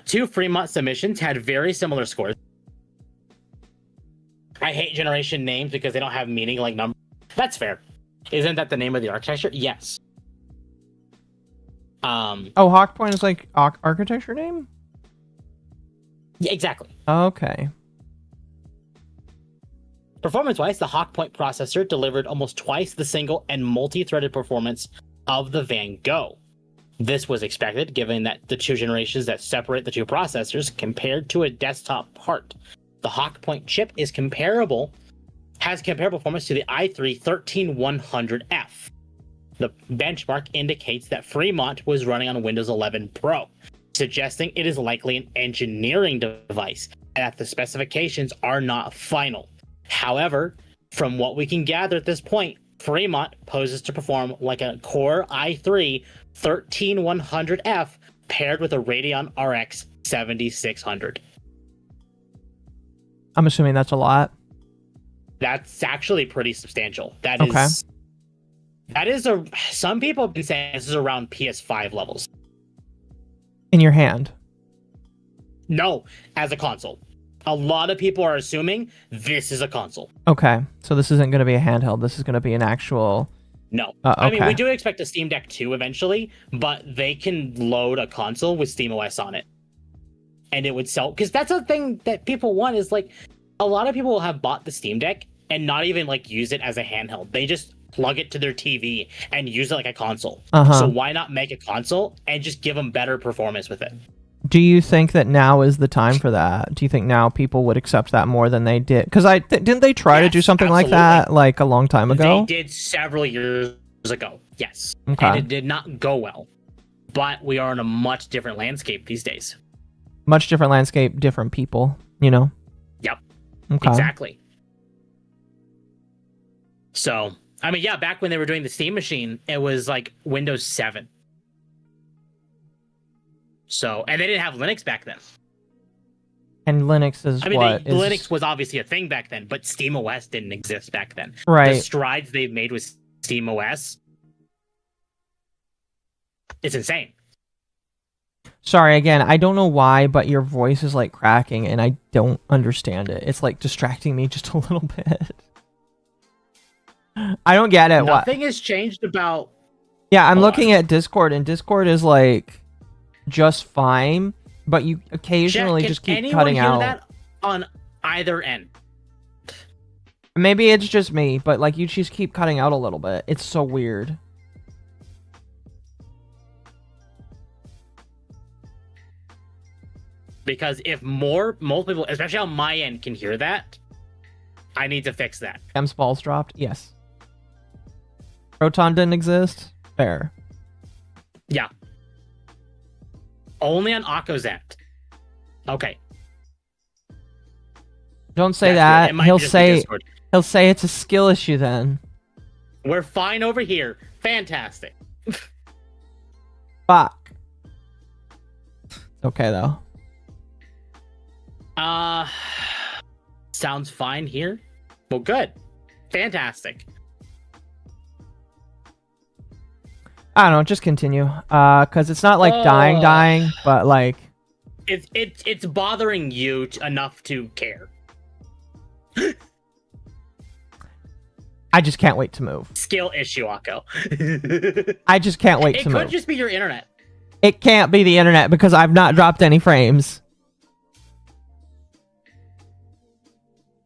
2 Fremont submissions had very similar scores. I hate generation names because they don't have meaning like numbers. That's fair. Isn't that the name of the architecture? Yes. Hawk Point is like architecture name? Yeah, exactly. Okay. Performance-wise, the Hawk Point processor delivered almost twice the single and multi-threaded performance of the Van Gogh. This was expected, given that the 2 generations that separate the 2 processors compared to a desktop part. The Hawk Point chip has comparable performance to the i3 13100F. The benchmark indicates that Fremont was running on Windows 11 Pro, suggesting it is likely an engineering device and that the specifications are not final. However, from what we can gather at this point, Fremont poses to perform like a Core i3 13100F paired with a Radeon RX 7600. I'm assuming that's a lot. That's actually pretty substantial. Some people have been saying this is around PS5 levels. In your hand? No, as a console. A lot of people are assuming this is a console. Okay, so this isn't going to be a handheld. This is going to be an actual... No. Okay. I mean, we do expect a Steam Deck 2 eventually, but they can load a console with SteamOS on it. And it would sell... Because that's a thing that people want is, like, a lot of people will have bought the Steam Deck and not even, like, use it as a handheld. They just plug it to their TV and use it like a console. Uh-huh. So why not make a console and just give them better performance with it? Do you think that now is the time for that? Do you think now people would accept that more than they did? Because didn't they try to do something like that like a long time ago? They did several years ago, yes. Okay. And it did not go well. But we are in a much different landscape these days. Much different landscape, different people, you know? Yep. Okay. Exactly. So, I mean, yeah, back when they were doing the Steam Machine, it was like Windows 7. So, and they didn't have Linux back then. And Linux is Linux was obviously a thing back then, but SteamOS didn't exist back then. Right. The strides they've made with SteamOS, it's insane. Sorry, again, I don't know why, but your voice is like cracking and I don't understand it. It's like distracting me just a little bit. I don't get it. Nothing has changed about... Yeah, I'm looking at Discord, and Discord is like just fine, but you occasionally just keep cutting out. Hear that on either end? Maybe it's just me, but like you just keep cutting out a little bit. It's so weird. Because if multiple people, especially on my end, can hear that, I need to fix that. M's balls dropped? Yes. Proton didn't exist? Fair. Yeah. Only on Occo's end. Okay. Don't say that. He'll say it's a skill issue then. We're fine over here. Fantastic. Fuck. Okay though. Sounds fine here. Well, good. Fantastic. I don't know, just continue. Cause it's not like dying, but like it's bothering you enough to care. I just can't wait to move. Skill issue, Occo. I just can't wait to move. It could just be your internet. It can't be the internet because I've not dropped any frames.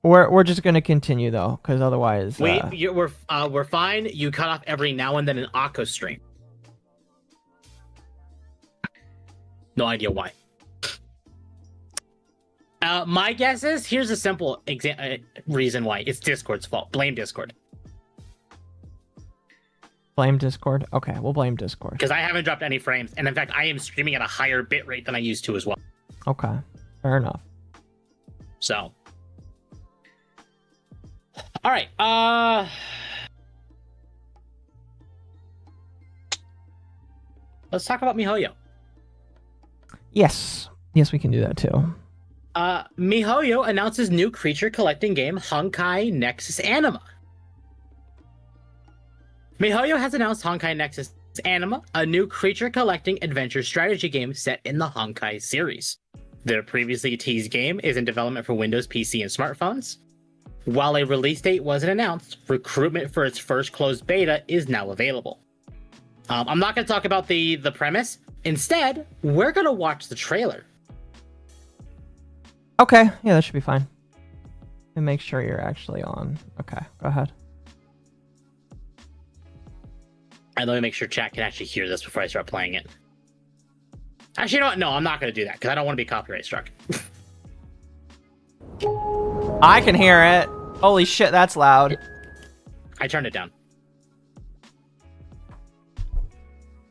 We're just gonna continue though, because otherwise we're fine. You cut off every now and then an Occo stream. No idea why. My guess is here's a simple reason why. It's Discord's fault. Blame Discord. Blame Discord? Okay, we'll blame Discord. Because I haven't dropped any frames, and in fact, I am streaming at a higher bit rate than I used to as well. Okay, fair enough. So, all right. Let's talk about Mihoyo. Yes, we can do that too. Mihoyo announces new creature collecting game Honkai Nexus Anima. Mihoyo has announced Honkai Nexus Anima, a new creature collecting adventure strategy game set in the Honkai series. The previously teased game is in development for Windows, PC, and smartphones. While a release date wasn't announced, recruitment for its first closed beta is now available. I'm not going to talk about the premise. Instead, we're going to watch the trailer. Okay, yeah, that should be fine. And make sure you're actually on. Okay, go ahead. And let me make sure chat can actually hear this before I start playing it. Actually, you know what? No, I'm not going to do that because I don't want to be copyright struck. I can hear it. Holy shit, that's loud. I turned it down.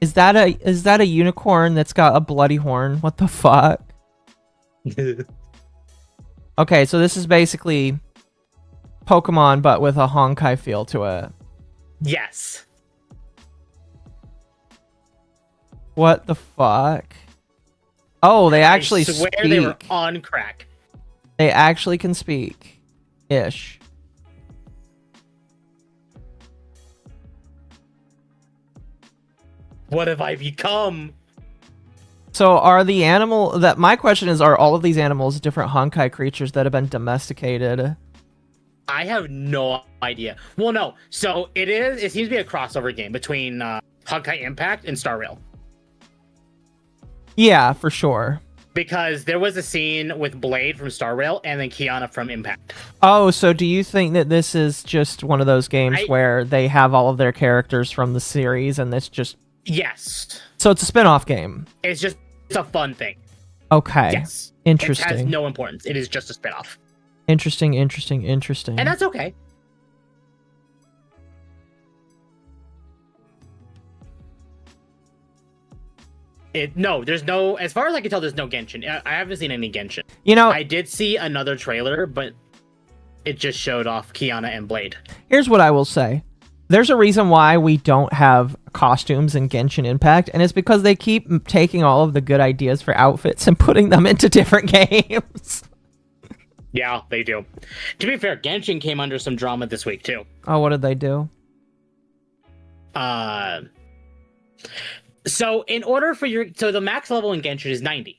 Is that a unicorn that's got a bloody horn? What the fuck? Okay, so this is basically Pokemon, but with a Honkai feel to it. Yes. What the fuck? Oh, they actually speak. speak. They were on crack. They actually can speak. Ish. What have I become? So are the my question is, are all of these animals different Honkai creatures that have been domesticated? I have no idea. Well, no. So it seems to be a crossover game between Honkai Impact and Star Rail. Yeah, for sure. because there was a scene with Blade from Star Rail and then Kiana from Impact. Oh, so do you think that this is just one of those games where they have all of their characters from the series and it's just... Yes. So it's a spin-off game. It's a fun thing. Okay. Yes. Interesting. It has no importance. It is just a spin-off. Interesting. And that's okay. There's no, as far as I can tell, there's no Genshin. I haven't seen any Genshin. You know, I did see another trailer, but it just showed off Kiana and Blade. Here's what I will say. There's a reason why we don't have costumes in Genshin Impact, and it's because they keep taking all of the good ideas for outfits and putting them into different games. Yeah, they do. To be fair, Genshin came under some drama this week, too. Oh, what did they do? So in order for so the max level in Genshin is 90.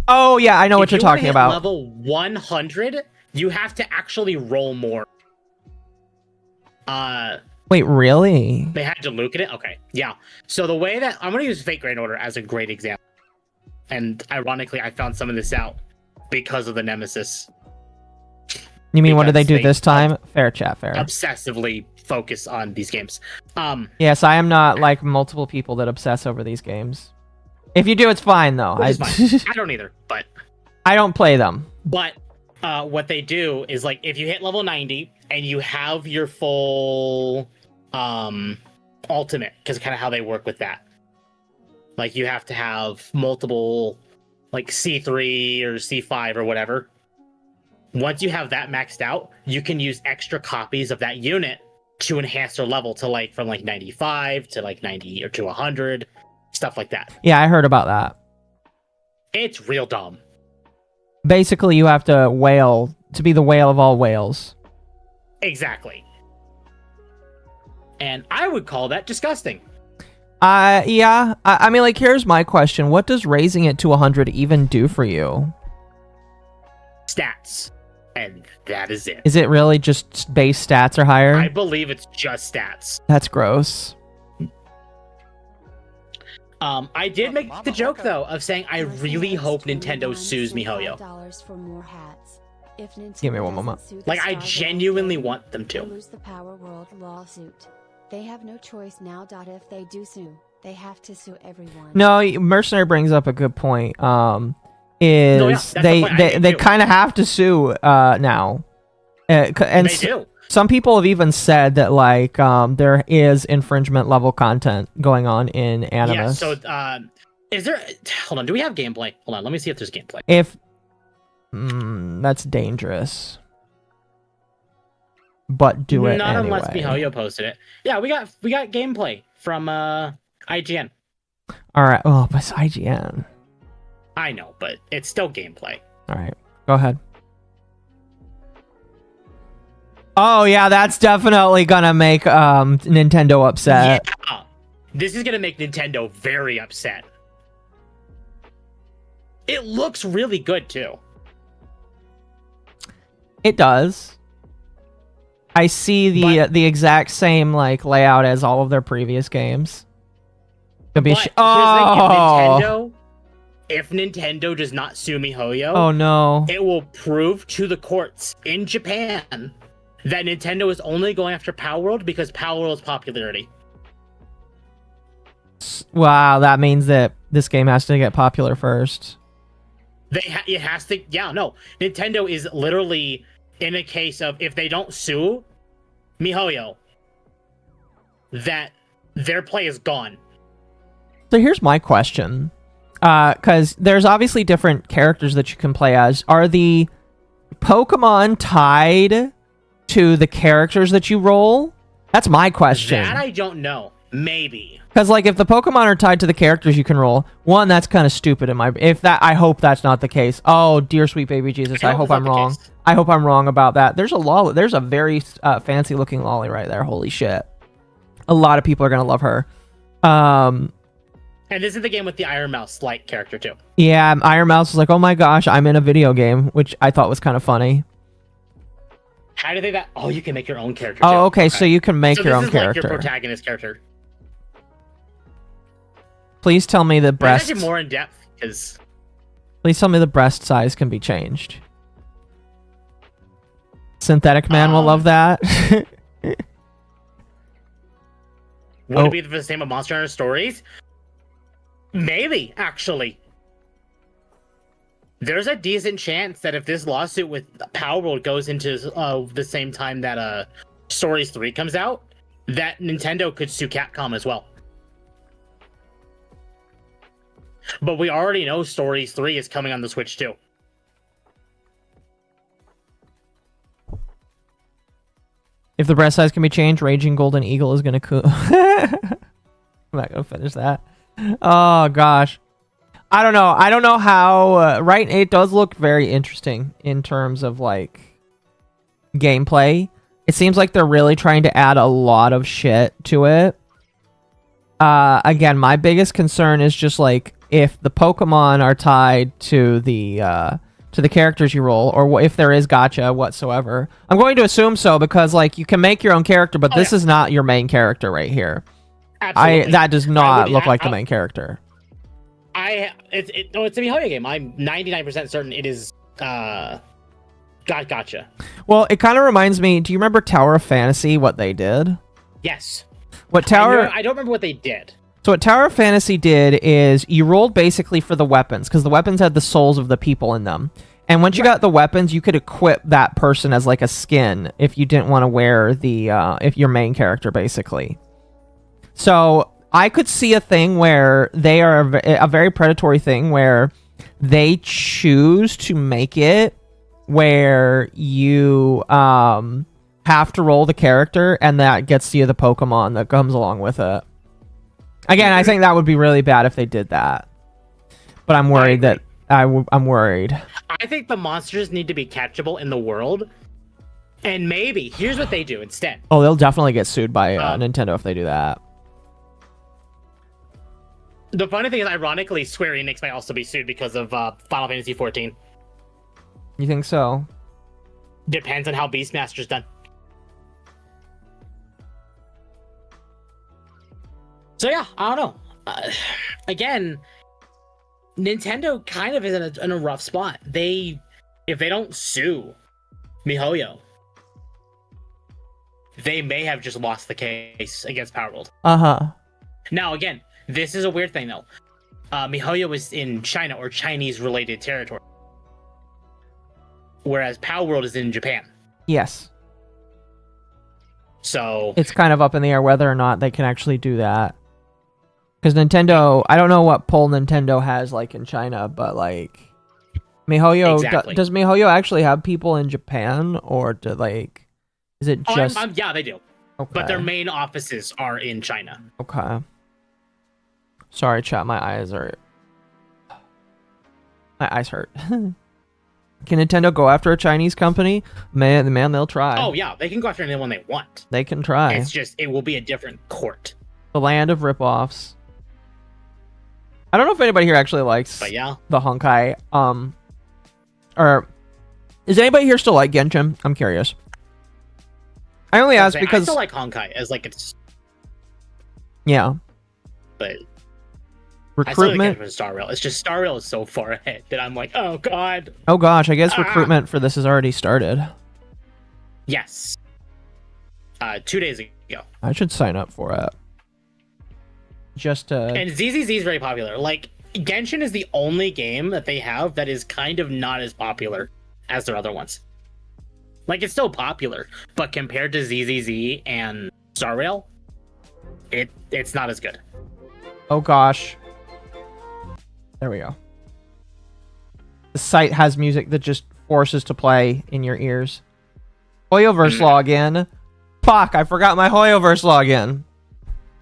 Oh, yeah, I know what you're talking about. Level 100, you have to actually roll more. Wait, really? They had to look at it? Okay, yeah. So the way that... I'm going to use Fate Grand Order as a great example. And ironically, I found some of this out because of the Nemesis. You mean, what did they do this time? Fair chat, fair. Obsessively focus on these games. Yes, I am not like multiple people that obsess over these games. If you do, it's fine, though. Fine. I don't either, but... I don't play them. But what they do is, like, if you hit level 90 and you have your full... ultimate, because kind of how they work with that. Like, you have to have multiple, like, C3 or C5 or whatever. Once you have that maxed out, you can use extra copies of that unit to enhance their level to, like, from, like, 95 to, like, 90 or to 100, stuff like that. Yeah, I heard about that. It's real dumb. Basically, you have to whale to be the whale of all whales. Exactly. And I would call that disgusting. Yeah. I mean, like, here's my question. What does raising it to 100 even do for you? Stats. And that is it. Is it really just base stats are higher? I believe it's just stats. That's gross. I did make the joke, though, of saying I really hope Nintendo sues Mihoyo. Give me one moment. Like, I genuinely want them to. Lose the Power World lawsuit. They have no choice now. If they do sue, they have to sue everyone. No, Mercenary brings up a good point. They kind of have to sue now. And they do. Some people have even said that, like, there is infringement level content going on in Animus. Yeah, so is there... Hold on, do we have gameplay? Hold on, let me see if there's gameplay. That's dangerous. But do it Not anyway. unless Mihoyo posted it. Yeah, we got gameplay from IGN. Alright, oh, but it's IGN. I know, but it's still gameplay. Alright, go ahead. Oh, yeah, that's definitely gonna make Nintendo upset. Yeah, this is gonna make Nintendo very upset. It looks really good, too. It does. I see the exact same, like, layout as all of their previous games. If Nintendo does not sue Mihoyo, oh no, it will prove to the courts in Japan that Nintendo is only going after Power World because Power World's popularity. Wow, that means that this game has to get popular first. It has to. Yeah, no. Nintendo is literally in a case of if they don't sue Mihoyo, that their play is gone. So here's my question. Because there's obviously different characters that you can play as. Are the Pokemon tied to the characters that you roll? That's my question. That I don't know. Maybe. Because, like, if the Pokemon are tied to the characters you can roll, one, that's kind of stupid in my... I hope that's not the case. Oh, dear sweet baby Jesus, I hope I'm wrong. I hope I'm wrong about that. There's a very fancy-looking lolly right there. Holy shit. A lot of people are going to love her. And this is the game with the Iron Mouse like character too. Yeah, Iron Mouse was like, oh my gosh, I'm in a video game, which I thought was kind of funny. How do they that? Oh, you can make your own character too. Oh, okay, so you can make your own character. Like your protagonist character. Please tell me the breasts... It's actually more in depth, because Please tell me the breast size can be changed. Synthetic Man will love that. Would it be the same with Monster Hunter Stories? Maybe, actually. There's a decent chance that if this lawsuit with Power World goes into the same time that Stories 3 comes out, that Nintendo could sue Capcom as well. But we already know Stories 3 is coming on the Switch too. If the breast size can be changed, Raging Golden Eagle is gonna I'm not gonna finish that. Oh gosh, I don't know. I don't know how. Right, it does look very interesting in terms of like gameplay. It seems like they're really trying to add a lot of shit to it. Again, my biggest concern is just like if the Pokemon are tied to the characters you roll, or if there is gacha whatsoever. I'm going to assume so because like you can make your own character, but this is not your main character right here. Absolutely. That does not look like the main character. It's a Mihoyo game. I'm 99% certain it is gotcha. Well, it kind of reminds me, do you remember Tower of Fantasy, what they did? Yes. I don't remember what they did. So what Tower of Fantasy did is you rolled basically for the weapons, because the weapons had the souls of the people in them. And once you got the weapons, you could equip that person as like a skin if you didn't want to wear the if your main character basically. So I could see a thing where they are a very predatory thing where they choose to make it where you have to roll the character, and that gets you the Pokemon that comes along with it. Again, I think that would be really bad if they did that. But I'm worried that I'm worried. I think the monsters need to be catchable in the world. And maybe here's what they do instead. Oh, they'll definitely get sued by Nintendo if they do that. The funny thing is, ironically, Square Enix might also be sued because of Final Fantasy XIV. You think so? Depends on how Beastmaster's done. So yeah, I don't know. Again, Nintendo kind of is in a rough spot. If they don't sue Mihoyo, they may have just lost the case against Power World. Now again, this is a weird thing though. Mihoyo is in China or Chinese-related territory, whereas Power World is in Japan. Yes. So it's kind of up in the air whether or not they can actually do that. Because Nintendo, I don't know what pull Nintendo has like in China, but like Mihoyo, exactly. Does Mihoyo actually have people in Japan, or is it just? Yeah, they do. Okay. But their main offices are in China. Okay. Sorry, chat. My eyes hurt. Can Nintendo go after a Chinese company? Man, they'll try. Oh yeah, they can go after anyone they want. They can try. It's just it will be a different court. The land of ripoffs. I don't know if anybody here actually likes the Honkai. Or is anybody here still like Genshin? I'm curious. I only ask because I still like Honkai as like it's. Yeah. But recruitment. I still like Star Rail. It's just Star Rail is so far ahead that I'm like, oh god. Oh gosh, I guess recruitment for this has already started. Yes. 2 days ago. I should sign up for it. And ZZZ is very popular. Like, Genshin is the only game that they have that is kind of not as popular as their other ones. Like, it's still popular, but compared to ZZZ and Star Rail, it's not as good. Oh gosh. There we go. The site has music that just forces to play in your ears. Hoyoverse login. Fuck, I forgot my Hoyoverse login.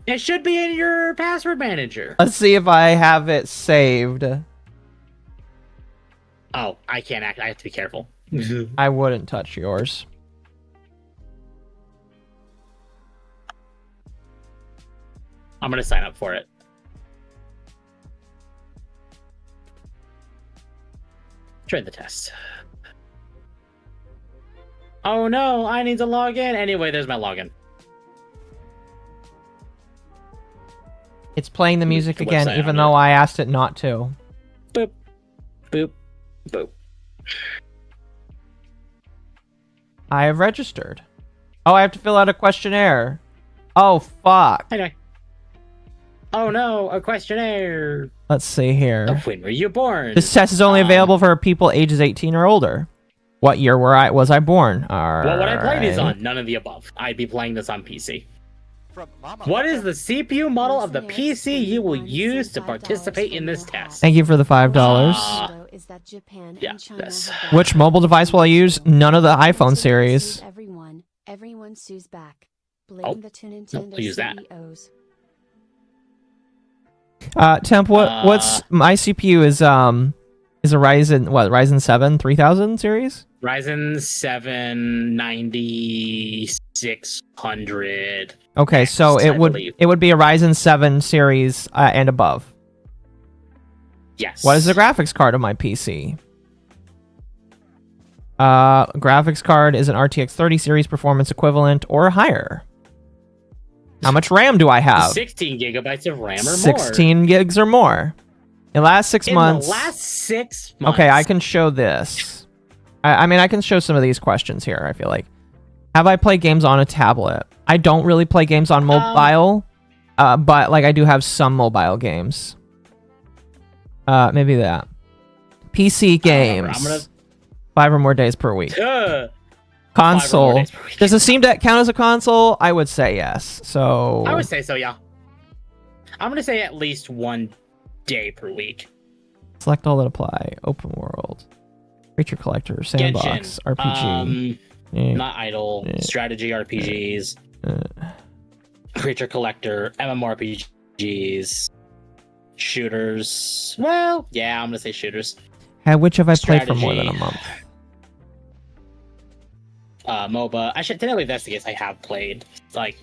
It should be in your password manager. Let's see if I have it saved. Oh, I can't act. I have to be careful. I wouldn't touch yours. I'm going to sign up for it. Try the test. Oh no, I need to log in. Anyway, there's my login. It's playing the music again, even though I asked it not to. Boop. boop, boop. I have registered. Oh, I have to fill out a questionnaire. Oh, fuck. Anyway. Oh no, a questionnaire. Let's see here. When were you born? This test is only available for people ages 18 or older. What year was I born? What would I play these on? None of the above. I'd be playing this on PC. What is the CPU model of the PC you will use to participate in this test? Thank you for the $5. Is that Japan Yeah, and China that's- have been- Which mobile device will I use? None of the iPhone series. Everyone sues back. Blame the two Nintendo I'll use that. CEOs. Temp, what's my CPU is a Ryzen 7 3000 series? Ryzen 7 9600. Okay, so I believe. it would be a Ryzen 7 series and above. Yes. What is the graphics card of my PC? Graphics card is an RTX 30 series performance equivalent or higher. How much RAM do I have? 16 gigabytes of RAM or more. 16 gigs or more. In the last 6 months. In the last 6 months. Okay, I can show this. I mean, I can show some of these questions here, I feel like. Have I played games on a tablet? I don't really play games on mobile, but like I do have some mobile games. Maybe that. PC games. 5 or more days per week. Console. Does the Steam Deck count as a console? I would say yes. So I would say so, yeah. I'm going to say at least 1 day per week. Select all that apply. Open world. Creature collector. Sandbox. Genshin, RPG. Not idle. Strategy RPGs. Creature collector. MMORPGs. Shooters. Well, yeah, I'm going to say shooters. Which have I played for more than a month? MOBA. I should technically investigate. I have played like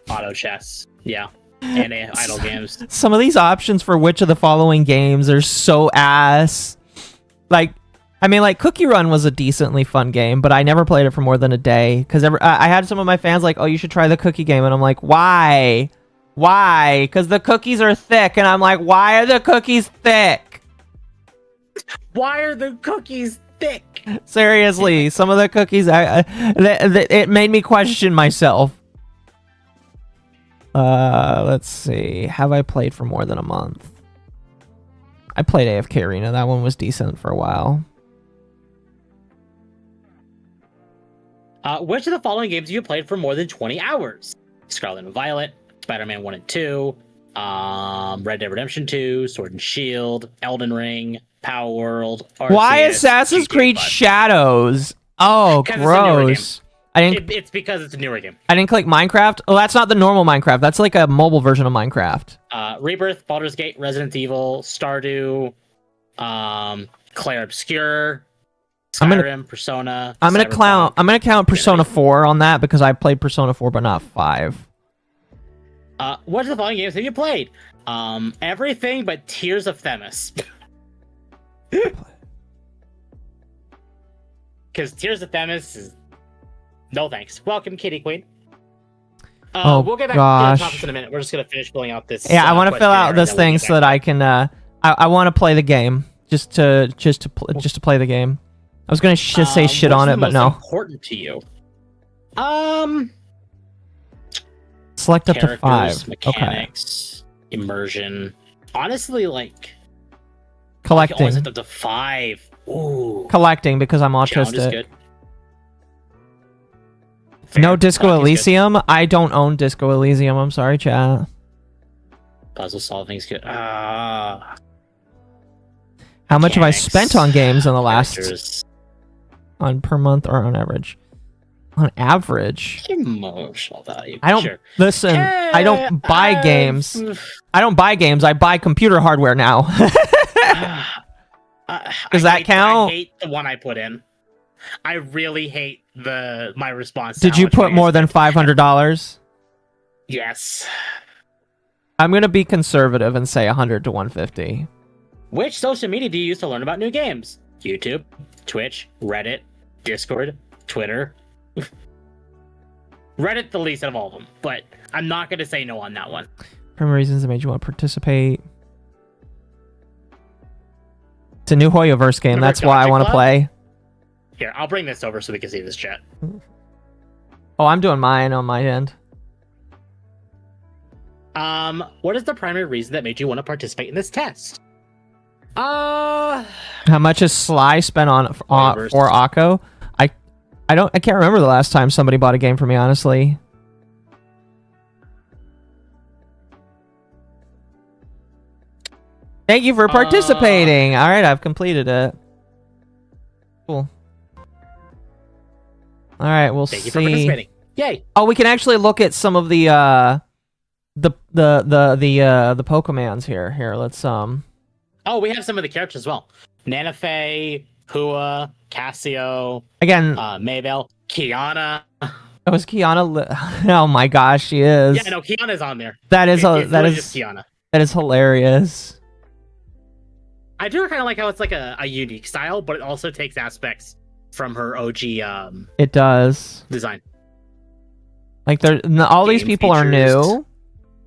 auto chess. Yeah. And idle games. Some of these options for which of the following games are so ass. Like, I mean, like Cookie Run was a decently fun game, but I never played it for more than a day because I had some of my fans like, "Oh, you should try the cookie game," and I'm like, "Why? Why? Because the cookies are thick," and I'm like, "Why are the cookies thick? Why are the cookies thick?" Seriously, some of the cookies, it made me question myself. Let's see. Have I played for more than a month? I played AFK Arena. That one was decent for a while. Which of the following games have you played for more than 20 hours? Scarlet and Violet, Spider-Man 1 and 2, Red Dead Redemption 2, Sword and Shield, Elden Ring, Power World, Arceus, Why Assassin's GTA Creed 5. Shadows? Oh, gross. It's because it's a newer game. I didn't click Minecraft. Oh, that's not the normal Minecraft. That's like a mobile version of Minecraft. Rebirth, Baldur's Gate, Resident Evil, Stardew, Clair Obscur, Skyrim, Persona. I'm gonna count Persona 4 on that because I played Persona 4 but not 5. What of the following games have you played? Everything but Tears of Themis. Because Tears of Themis is no thanks. Welcome, Kitty Queen. We'll get back to the topics in a minute. We're just gonna finish filling out this. Yeah, I want to fill out this thing so that I can. I want to play the game just to play the game. I was gonna say shit on it, but no. Important to you. Select up to 5. Mechanics, immersion. Honestly, like collecting. Only set up to 5. Ooh. Collecting because I'm autistic. Good. No Disco Elysium. I don't own Disco Elysium. I'm sorry, chat. Puzzle solving's good. How much have I spent on games in the last on per month or on average? On average. Emotional value. I don't listen. I don't buy games. I don't buy games. I buy computer hardware now. Does that count? I hate the one I put in. I really hate my response. Did you put more than $500? Yes. I'm gonna be conservative and say 100 to 150. Which social media do you use to learn about new games? YouTube, Twitch, Reddit, Discord, Twitter. Reddit the least out of all of them, but I'm not gonna say no on that one. Primary reasons that made you want to participate. It's a new Hoyoverse game. Remember That's why I Gotcha want to Club? play. Here, I'll bring this over so we can see this chat. Oh, I'm doing mine on my end. What is the primary reason that made you want to participate in this test? How much has Sly spent on for Hoyoverse. Occo? I can't remember the last time somebody bought a game for me, honestly. Thank you for participating. All right, I've completed it. Cool. All right, we'll Thank see. you for participating. Yay! Oh, we can actually look at some of the Pokemons here. Here, let's Oh, we have some of the characters as well. Nanafe, Hua, Cassio, again. Maybell, Kiana. Oh, is Kiana? Oh my gosh, she is. Yeah, no, Kiana's on there. That is It's literally just Kiana. that is hilarious. I do kind of like how it's like a unique style, but it also takes aspects from her OG It does. design. Like all these Game people are features. new,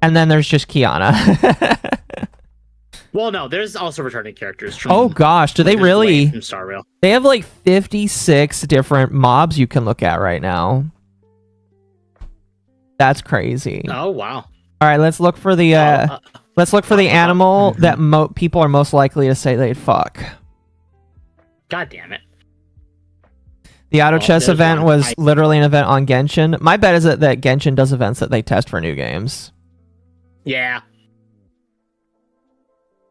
and then there's just Kiana. Well, no, there's also returning characters. From, Oh gosh, do they there's Wade really? From Star Rail. They have like 56 different mobs you can look at right now. That's crazy. Oh wow. All right, let's look for the animal that people are most likely to say they'd fuck. God damn it. The auto chess there's event one. was literally an event on Genshin. My bet is that Genshin does events that they test for new games. Yeah.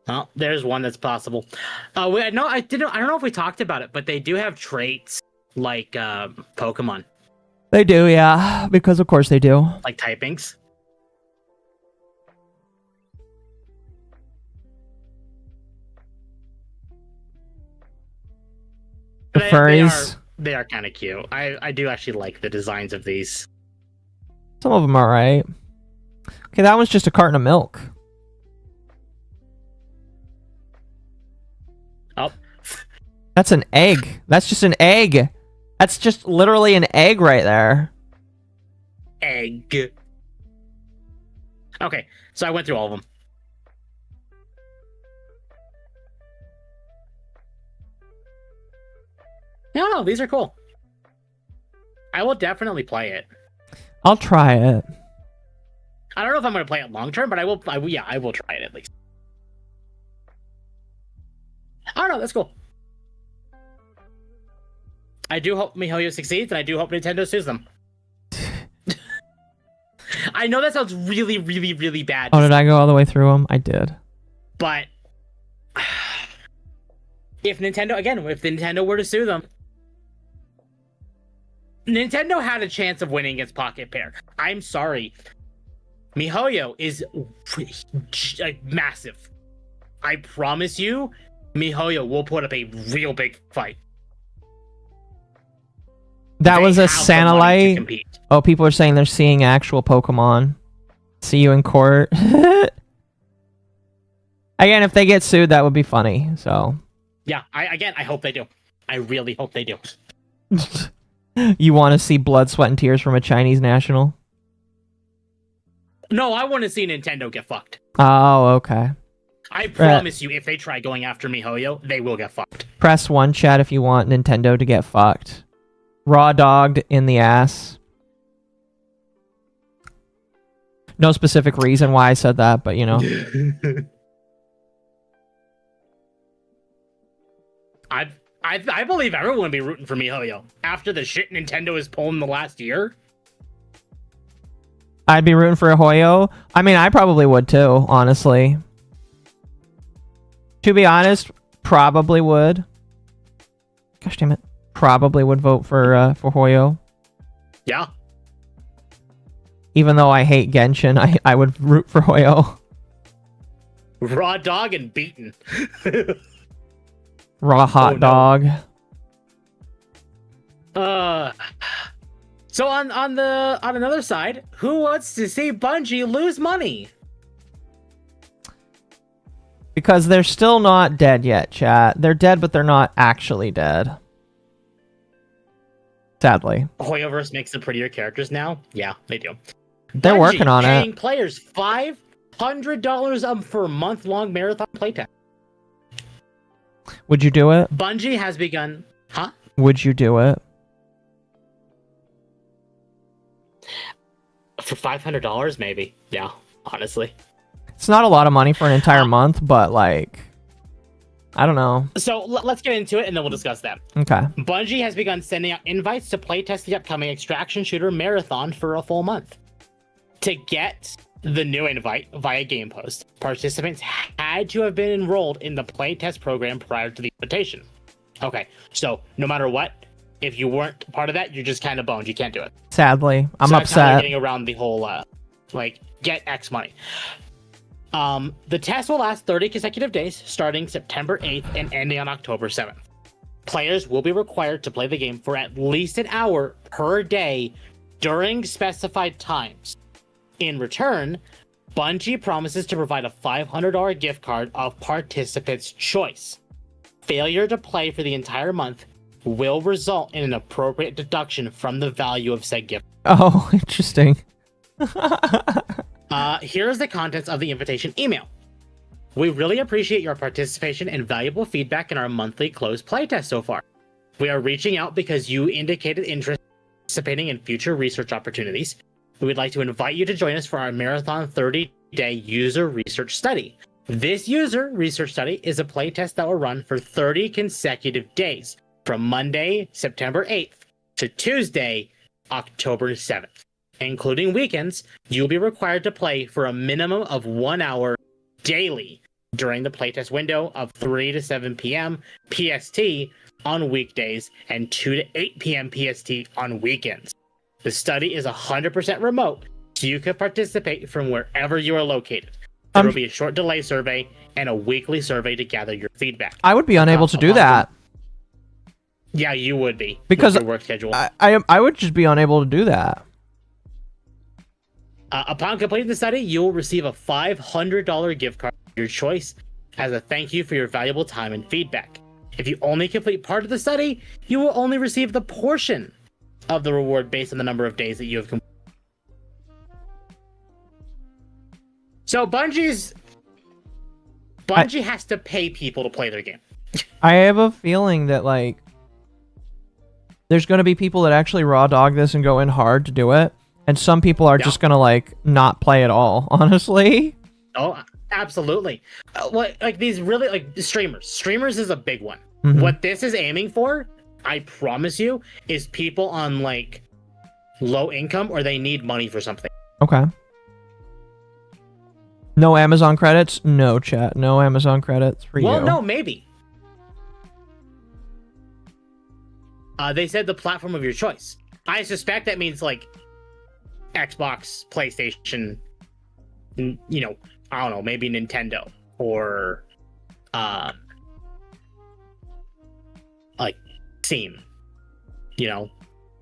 Well, there's one that's possible. No, I don't know if we talked about it, but they do have traits like Pokemon, They do, yeah, because of course they do. like typings. The But furries. they are kind of cute. I do actually like the designs of these. Some of them are right. Okay, that one's just a carton of milk. Oh, That's an egg. That's just an egg. That's just literally an egg right there. egg. Okay, so I went through all of them. No, these are cool. I will definitely play it. I'll try it. I don't know if I'm going to play it long term, but I will try it at least. I don't know, that's cool. I do hope Mihoyo succeeds, and I do hope Nintendo sues them. I know that sounds really, really, really bad. Oh, did I go all the way through them? I did. But if Nintendo were to sue them, Nintendo had a chance of winning against Pocket Pair. I'm sorry. Mihoyo is massive. I promise you, Mihoyo will put up a real big fight. That was a have the money to Sanalite. compete. Oh, people are saying they're seeing actual Pokemon. See you in court. Again, if they get sued, that would be funny. So, Yeah, I hope they do. I really hope they do. you want to see blood, sweat, and tears from a Chinese national? No, I want to see Nintendo get fucked. Oh, okay. I promise you, if they try going after Mihoyo, they will get fucked. Press 1 chat if you want Nintendo to get fucked. Raw dogged in the ass. No specific reason why I said that, but you know. I believe everyone would be rooting for Mihoyo after the shit Nintendo has pulled in the last year. I'd be rooting for a Hoyo. I mean, I probably would too, honestly. To be honest, probably would. Gosh damn it. Probably would vote for Hoyo. Yeah. Even though I hate Genshin, I would root for Hoyo. Raw dog and beaten. Raw hot no. dog. So on another side, who wants to see Bungie lose money? Because they're still not dead yet, chat. They're dead, but they're not actually dead. Sadly. Hoyoverse makes the prettier characters now. Yeah, they do. They're Bungie working on paying it. players $500 for a month-long marathon playtest. Would you do it? Bungie has begun... Huh? Would you do it? For $500, maybe. Yeah, honestly. It's not a lot of money for an entire month, but like, I don't know. So let's get into it, and then we'll discuss that. Okay. Bungie has begun sending out invites to playtest the upcoming Extraction Shooter Marathon for a full month. To get the new invite via Game Post, participants had to have been enrolled in the playtest program prior to the invitation. Okay, so no matter what, if you weren't part of that, you're just kind of boned. You can't do it. Sadly, I'm so that's how they're upset. getting around the whole, get X money. The test will last 30 consecutive days, starting September 8th and ending on October 7th. Players will be required to play the game for at least an hour per day during specified times. In return, Bungie promises to provide a $500 gift card of participants' choice. Failure to play for the entire month will result in an appropriate deduction from the value of said gift. Oh, interesting. Here is the contents of the invitation email. We really appreciate your participation and valuable feedback in our monthly closed playtest so far. We are reaching out because you indicated interest in participating in future research opportunities. We would like to invite you to join us for our Marathon 30-day user research study. This user research study is a playtest that will run for 30 consecutive days, from Monday, September 8th to Tuesday, October 7th. Including weekends, you'll be required to play for a minimum of 1 hour daily during the playtest window of 3 to 7 p.m. PST on weekdays and 2 to 8 p.m. PST on weekends. The study is 100% remote, so you can participate from wherever you are located. There will be a short delay survey and a weekly survey to gather your feedback. I would be unable to do that. Yeah, you would be. Because with your work schedule. I would just be unable to do that. Upon completing the study, you will receive a $500 gift card of your choice as a thank you for your valuable time and feedback. If you only complete part of the study, you will only receive the portion of the reward based on the number of days that you have completed. So Bungie has to pay people to play their game. I have a feeling that like there's going to be people that actually raw dog this and go in hard to do it. And some people are just going to, like, not play at all, honestly. Oh, absolutely. Like, these really, like, streamers. Streamers is a big one. Mm-hmm. What this is aiming for, I promise you, is people on, like, low income or they need money for something. Okay. No Amazon credits? No, chat. No Amazon credits for you. Well, no, maybe. They said the platform of your choice. I suspect that means, like, Xbox, PlayStation, you know, I don't know, maybe Nintendo or like Steam, you know.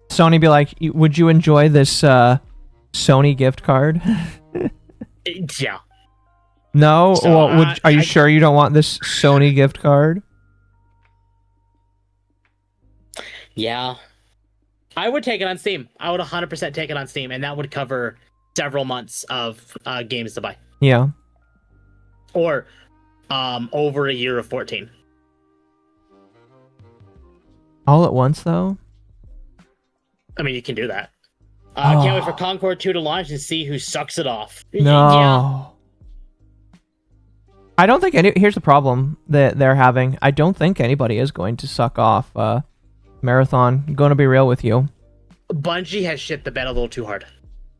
Sony be like, would you enjoy this Sony gift card? Yeah. No? So, well, are you sure you don't want this Sony gift card? Yeah. I would take it on Steam. I would 100% take it on Steam, and that would cover several months of games to buy. Yeah. Or over a year of 14. All at once, though? I mean, you can do that. Can't wait for Concord 2 to launch and see who sucks it off. No. Yeah. I don't think here's the problem that they're having. I don't think anybody is going to suck off Marathon. I'm going to be real with you. Bungie has shit the bed a little too hard.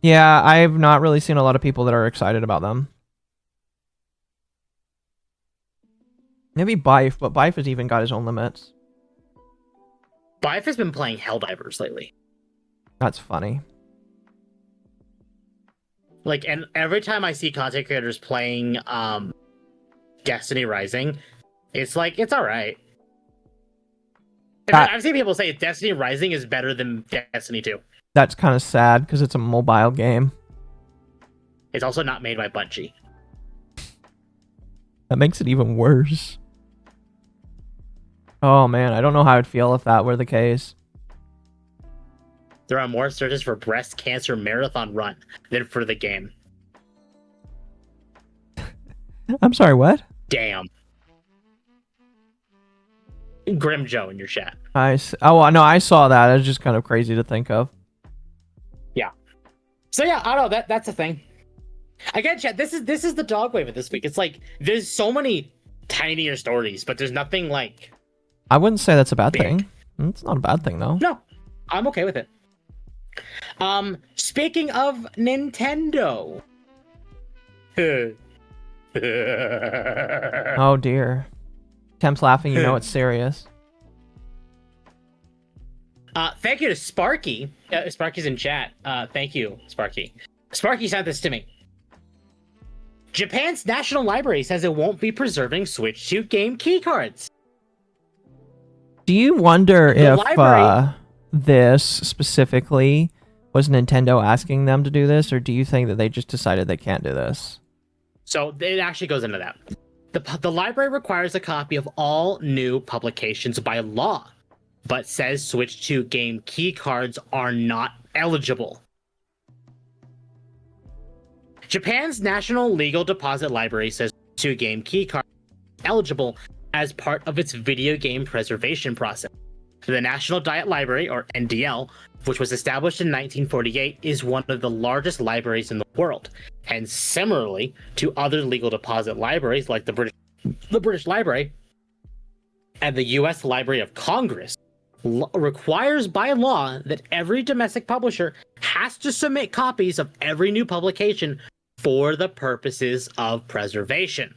Yeah, I've not really seen a lot of people that are excited about them. Maybe Bife, but Bife has even got his own limits. Bife has been playing Helldivers lately. That's funny. Like, and every time I see content creators playing Destiny Rising, it's like, it's alright. I've seen people say Destiny Rising is better than Destiny 2. That's kind of sad because it's a mobile game. It's also not made by Bungie. That makes it even worse. Oh man, I don't know how I'd feel if that were the case. There are more searches for breast cancer marathon run than for the game. I'm sorry, what? Damn. Grim Joe in your chat. Oh no, I saw that. It's just kind of crazy to think of. Yeah. So yeah, I don't know. That's a thing. Again, chat. This is the Dogwave of this week. It's like there's so many tinier stories, but there's nothing like. I wouldn't say that's a bad big. thing. It's not a bad thing though. No, I'm okay with it. Speaking of Nintendo. Oh dear. Temp's laughing. You know it's serious. Thank you to Sparky. Sparky's in chat. Thank you, Sparky. Sparky sent this to me. Japan's National Library says it won't be preserving Switch 2 game keycards. Do you wonder The if library- this specifically was Nintendo asking them to do this, or do you think that they just decided they can't do this? So it actually goes into that. The library requires a copy of all new publications by law, but says Switch 2 game keycards are not eligible. Japan's National Legal Deposit Library says 2 game keycards are eligible as part of its video game preservation process. The National Diet Library, or NDL, which was established in 1948, is one of the largest libraries in the world, and similarly to other legal deposit libraries like the British Library and the U.S. Library of Congress, requires by law that every domestic publisher has to submit copies of every new publication for the purposes of preservation.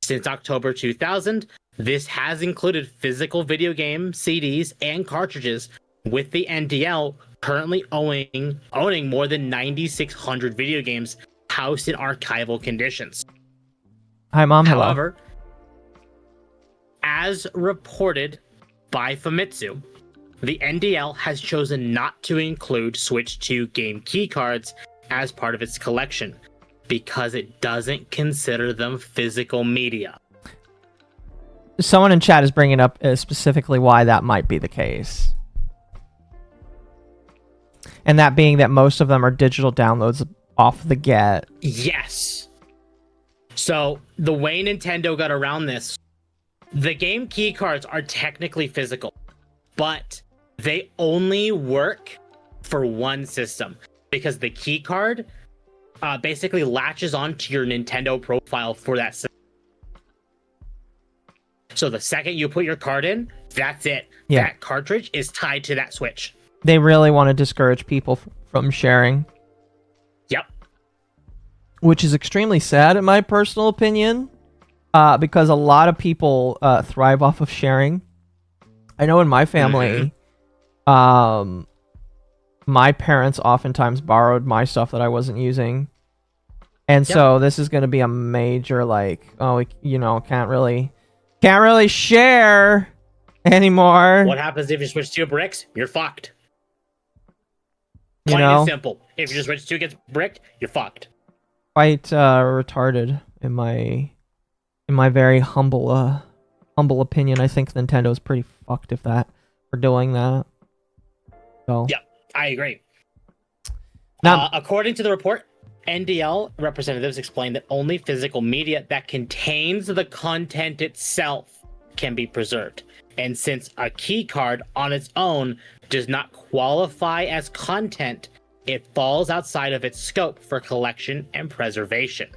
Since October 2000, this has included physical video game CDs and cartridges, with the NDL currently owning more than 9,600 video games housed in archival conditions. Hi, Mom. Hello. However, as reported by Famitsu, the NDL has chosen not to include Switch 2 game keycards as part of its collection because it doesn't consider them physical media. Someone in chat is bringing up specifically why that might be the case. And that being that most of them are digital downloads off the get. Yes. So the way Nintendo got around this, the game keycards are technically physical, but they only work for one system because the keycard basically latches onto your Nintendo profile for that system. So the second you put your card in, that's it. Yeah. That cartridge is tied to that Switch. They really want to discourage people from sharing. Yep. Which is extremely sad in my personal opinion, because a lot of people thrive off of sharing. I know in my family, my parents oftentimes borrowed my stuff that I wasn't using. And so this is going to be a major, like, oh, can't really share anymore. What happens if you switch to bricks? You're fucked. You Plain know? and simple. If your Switch 2 gets bricked, you're fucked. Quite retarded in my very humble opinion. I think Nintendo's pretty fucked for doing that. So Yeah, I agree. Now, According to the report, NDL representatives explained that only physical media that contains the content itself can be preserved. And since a key card on its own does not qualify as content, it falls outside of its scope for collection and preservation.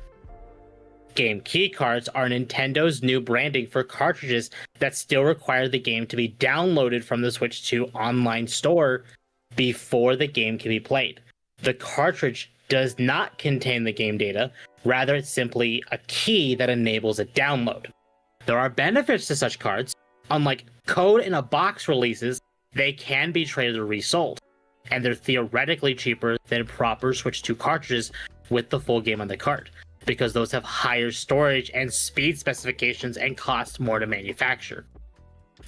Game keycards are Nintendo's new branding for cartridges that still require the game to be downloaded from the Switch 2 online store before the game can be played. The cartridge does not contain the game data, rather it's simply a key that enables a download. There are benefits to such cards. Unlike code in a box releases, they can be traded or resold, and they're theoretically cheaper than proper Switch 2 cartridges with the full game on the card, because those have higher storage and speed specifications and cost more to manufacture.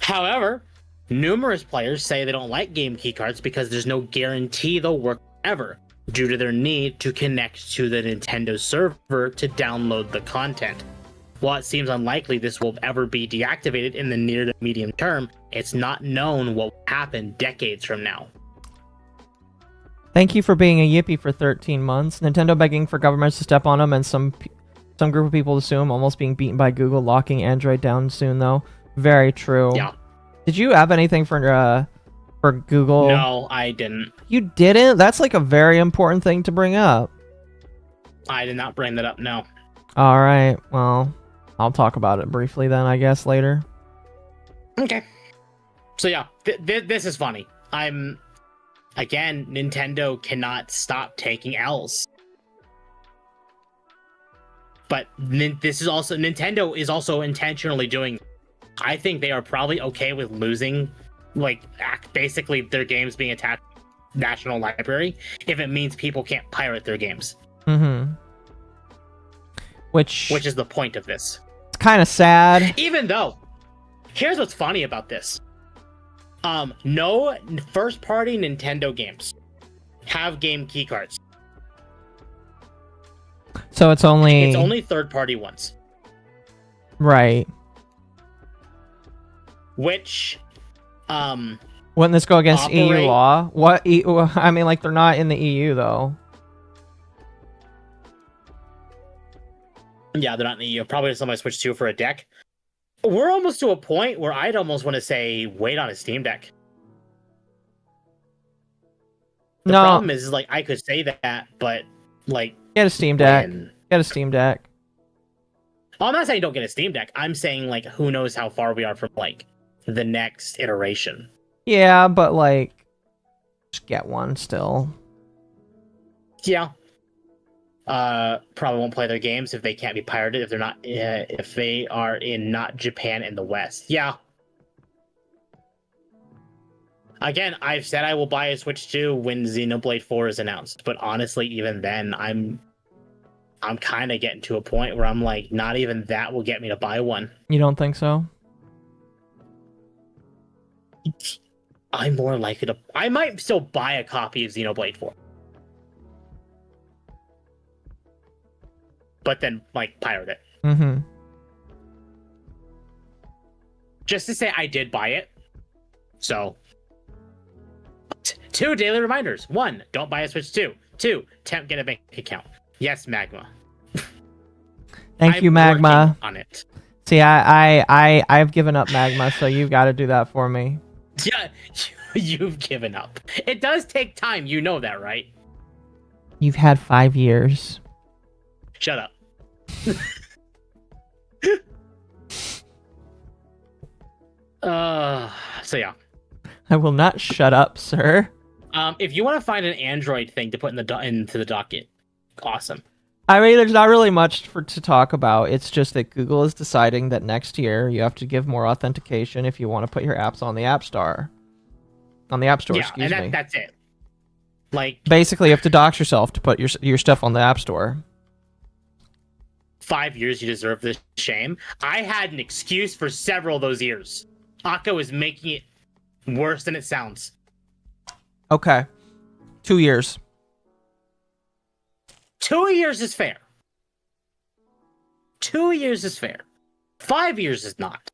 However, numerous players say they don't like game keycards because there's no guarantee they'll work ever, due to their need to connect to the Nintendo server to download the content. While it seems unlikely this will ever be deactivated in the near to medium term, it's not known what will happen decades from now. thank you for being a yippie for 13 months. Nintendo begging for governments to step on them, and some group of people assume almost being beaten by Google, locking Android down soon though. Very true. Yeah. Did you have anything for Google? No, I didn't. You didn't? That's like a very important thing to bring up. I did not bring that up. No. All right. Well, I'll talk about it briefly then, I guess, later. Okay. So yeah, this is funny. Again, Nintendo cannot stop taking L's. But this is also, Nintendo is also intentionally doing, I think they are probably okay with losing, like, basically their games being attached to National Library if it means people can't pirate their games. Mm-hmm. Which is the point of this. It's kind of sad. Even though, here's what's funny about this. No first-party Nintendo games have game keycards. So it's only third-party ones. Right. Which, wouldn't this go against EU law? What? I mean, like, they're not in the EU though. Yeah, they're not in the EU. Probably somebody switched to for a deck. We're almost to a point where I'd almost want to say wait on a Steam Deck. The problem is, like, I could say that, but, like... Get a Steam Deck. Get a Steam Deck. I'm not saying don't get a Steam Deck. I'm saying, like, who knows how far we are from, like, the next iteration. Yeah, but, like, just get one still. Yeah. Probably won't play their games if they can't be pirated, if they're not, if they are in not Japan and the West. Yeah. Again, I've said I will buy a Switch 2 when Xenoblade 4 is announced, but honestly, even then, I'm kind of getting to a point where I'm like, not even that will get me to buy one. You don't think so? I'm more likely to... I might still buy a copy of Xenoblade 4. But then, like, pirate it. Mm-hmm. Just to say I did buy it. So... 2 daily reminders. 1, don't buy a Switch 2. 2, get a bank account. Yes, Magma. Thank you, Magma. On it. See, I've given up Magma, so you've got to do that for me. Yeah, you've given up. It does take time, you know that, right? You've had 5 years. Shut up. So yeah. I will not shut up, sir. If you want to find an Android thing to put into the docket, awesome. I mean, there's not really much to talk about. It's just that Google is deciding that next year you have to give more authentication if you want to put your apps on the App Store. On the App Store, excuse me. That's it. Like, basically, you have to dox yourself to put your stuff on the App Store. 5 years, you deserve this shame. I had an excuse for several of those years. Akko is making it worse than it sounds. Okay. 2 years. 2 years is fair. 2 years is fair. 5 years is not.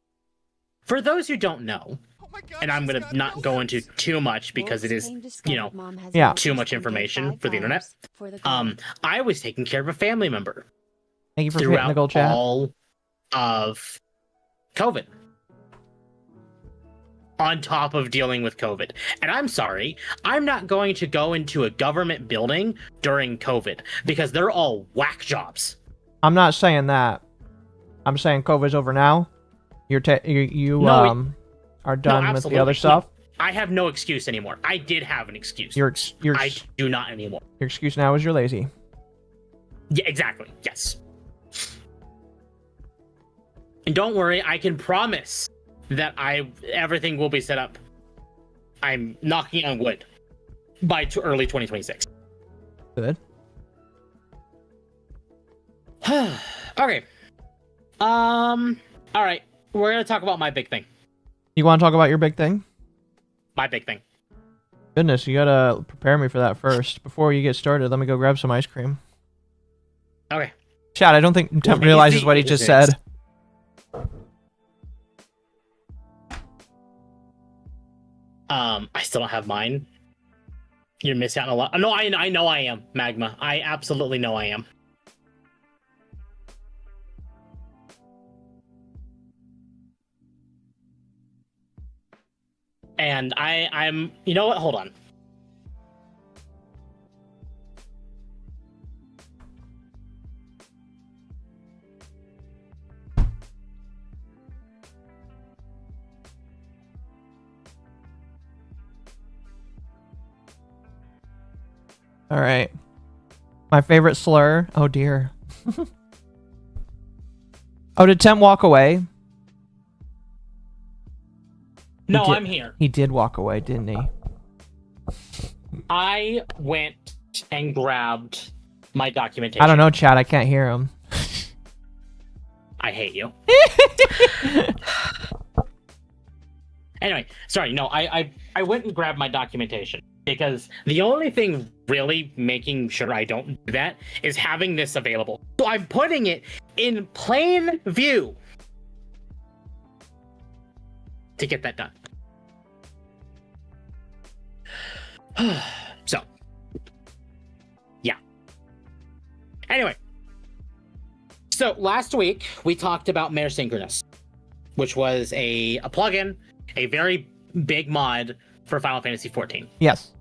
For those who don't know, and I'm going to not go into too much because it is, you know, too much information for the internet. I was taking care of a family member. Thank you for hitting the gold chat. All of COVID. On top of dealing with COVID. And I'm sorry, I'm not going to go into a government building during COVID because they're all whack jobs. I'm not saying that. I'm saying COVID's over now. You are done with the other stuff. No, I have no excuse anymore. I did have an excuse. I do not anymore. Your excuse now is you're lazy. Yeah, exactly. Yes. And don't worry, I can promise that everything will be set up. I'm knocking on wood by early 2026. Good. Okay. All right. We're gonna talk about my big thing. You want to talk about your big thing? My big thing. Goodness, you gotta prepare me for that first. Before you get started, let me go grab some ice cream. Okay. Chad, I don't think Temp realizes what he just said. I still don't have mine. You're missing out on a lot. No, I know I am, Magma. I absolutely know I am. And I'm, you know what? Hold on. All right. My favorite slur. Oh dear. Oh, did Temp walk away? No, I'm here. He did walk away, didn't he? I went and grabbed my documentation. I don't know, Chad. I can't hear him. I hate you. Anyway, sorry. No, I went and grabbed my documentation because the only thing really making sure I don't do that is having this available. So I'm putting it in plain view to get that done. So, yeah. Anyway, so last week we talked about Mere Synchronous, which was a plugin, a very big mod for Final Fantasy XIV. Yes.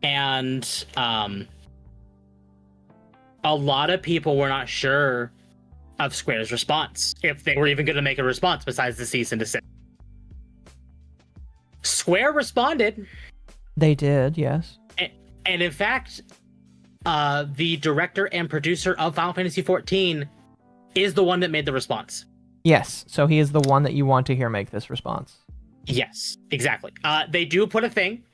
And a lot of people were not sure of Square's response, if they were even going to make a response besides the cease and desist. Square responded. They did, yes. And in fact, the director and producer of Final Fantasy XIV is the one that made the response. Yes, so he is the one that you want to hear make this response. Yes, exactly. They do put a thing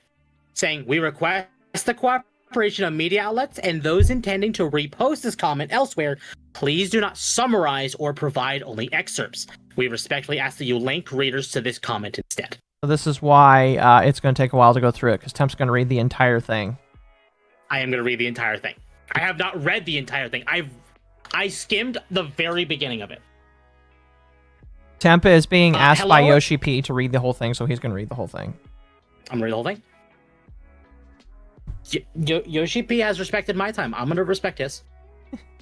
saying, we request the cooperation of media outlets and those intending to repost this comment elsewhere. Please do not summarize or provide only excerpts. We respectfully ask that you link readers to this comment instead. So this is why it's going to take a while to go through it, because Temp's going to read the entire thing. I am going to read the entire thing. I have not read the entire thing. I skimmed the very beginning of it. Temp is being asked by hello? Yoshi P to read the whole thing, so he's going to read the whole thing. I'm going to read the whole thing. Yoshi P has respected my time. I'm going to respect his.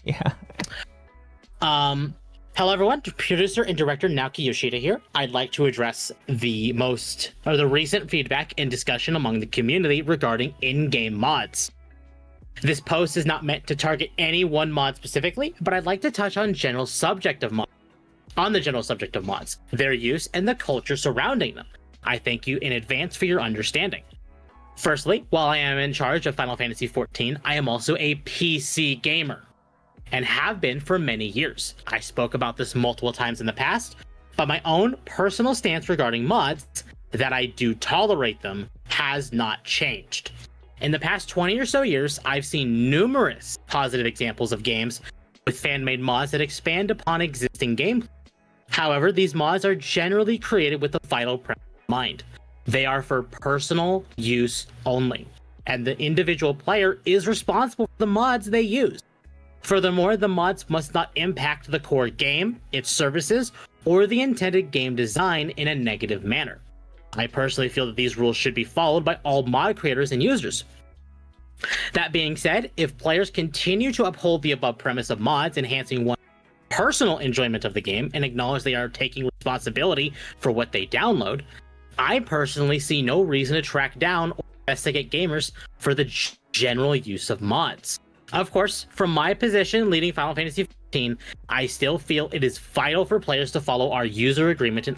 Yeah. Hello everyone, producer and director Naoki Yoshida here. I'd like to address the recent feedback and discussion among the community regarding in-game mods. This post is not meant to target any one mod specifically, but I'd like to touch on the general subject of mods, their use, and the culture surrounding them. I thank you in advance for your understanding. Firstly, while I am in charge of Final Fantasy XIV, I am also a PC gamer, and have been for many years. I spoke about this multiple times in the past, but my own personal stance regarding mods, that I do tolerate them, has not changed. In the past 20 or so years, I've seen numerous positive examples of games with fan-made mods that expand upon existing gameplay. However, these mods are generally created with the vital premise in mind. They are for personal use only, and the individual player is responsible for the mods they use. Furthermore, the mods must not impact the core game, its services, or the intended game design in a negative manner. I personally feel that these rules should be followed by all mod creators and users. That being said, if players continue to uphold the above premise of mods enhancing one's personal enjoyment of the game and acknowledge they are taking responsibility for what they download, I personally see no reason to track down or investigate gamers for the general use of mods. Of course, from my position leading Final Fantasy XIV, I still feel it is vital for players to follow our user agreement.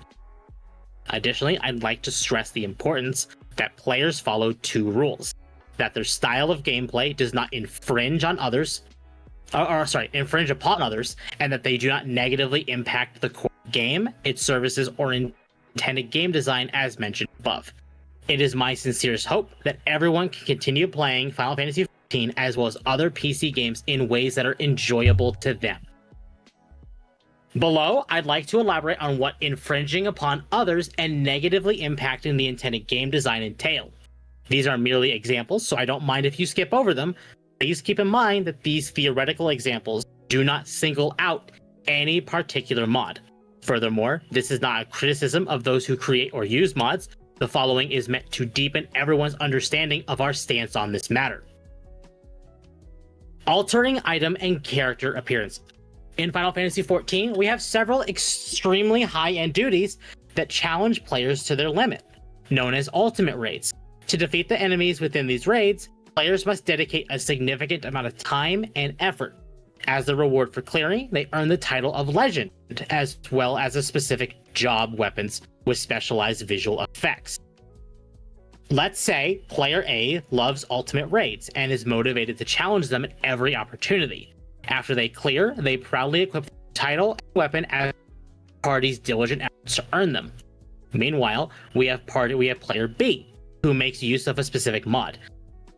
Additionally, I'd like to stress the importance that players follow two rules: that their style of gameplay does not infringe upon others, and that they do not negatively impact the core game, its services, or intended game design as mentioned above. It is my sincerest hope that everyone can continue playing Final Fantasy XIV as well as other PC games in ways that are enjoyable to them. Below, I'd like to elaborate on what infringing upon others and negatively impacting the intended game design entail. These are merely examples, so I don't mind if you skip over them. Please keep in mind that these theoretical examples do not single out any particular mod. Furthermore, this is not a criticism of those who create or use mods. The following is meant to deepen everyone's understanding of our stance on this matter. Altering item and character appearance. In Final Fantasy XIV, we have several extremely high-end duties that challenge players to their limit, known as ultimate raids. To defeat the enemies within these raids, players must dedicate a significant amount of time and effort. As the reward for clearing, they earn the title of Legend, as well as a specific job weapons with specialized visual effects. Let's say player A loves ultimate raids and is motivated to challenge them at every opportunity. After they clear, they proudly equip the title and weapon as party's diligent efforts to earn them. Meanwhile, we have player B, who makes use of a specific mod.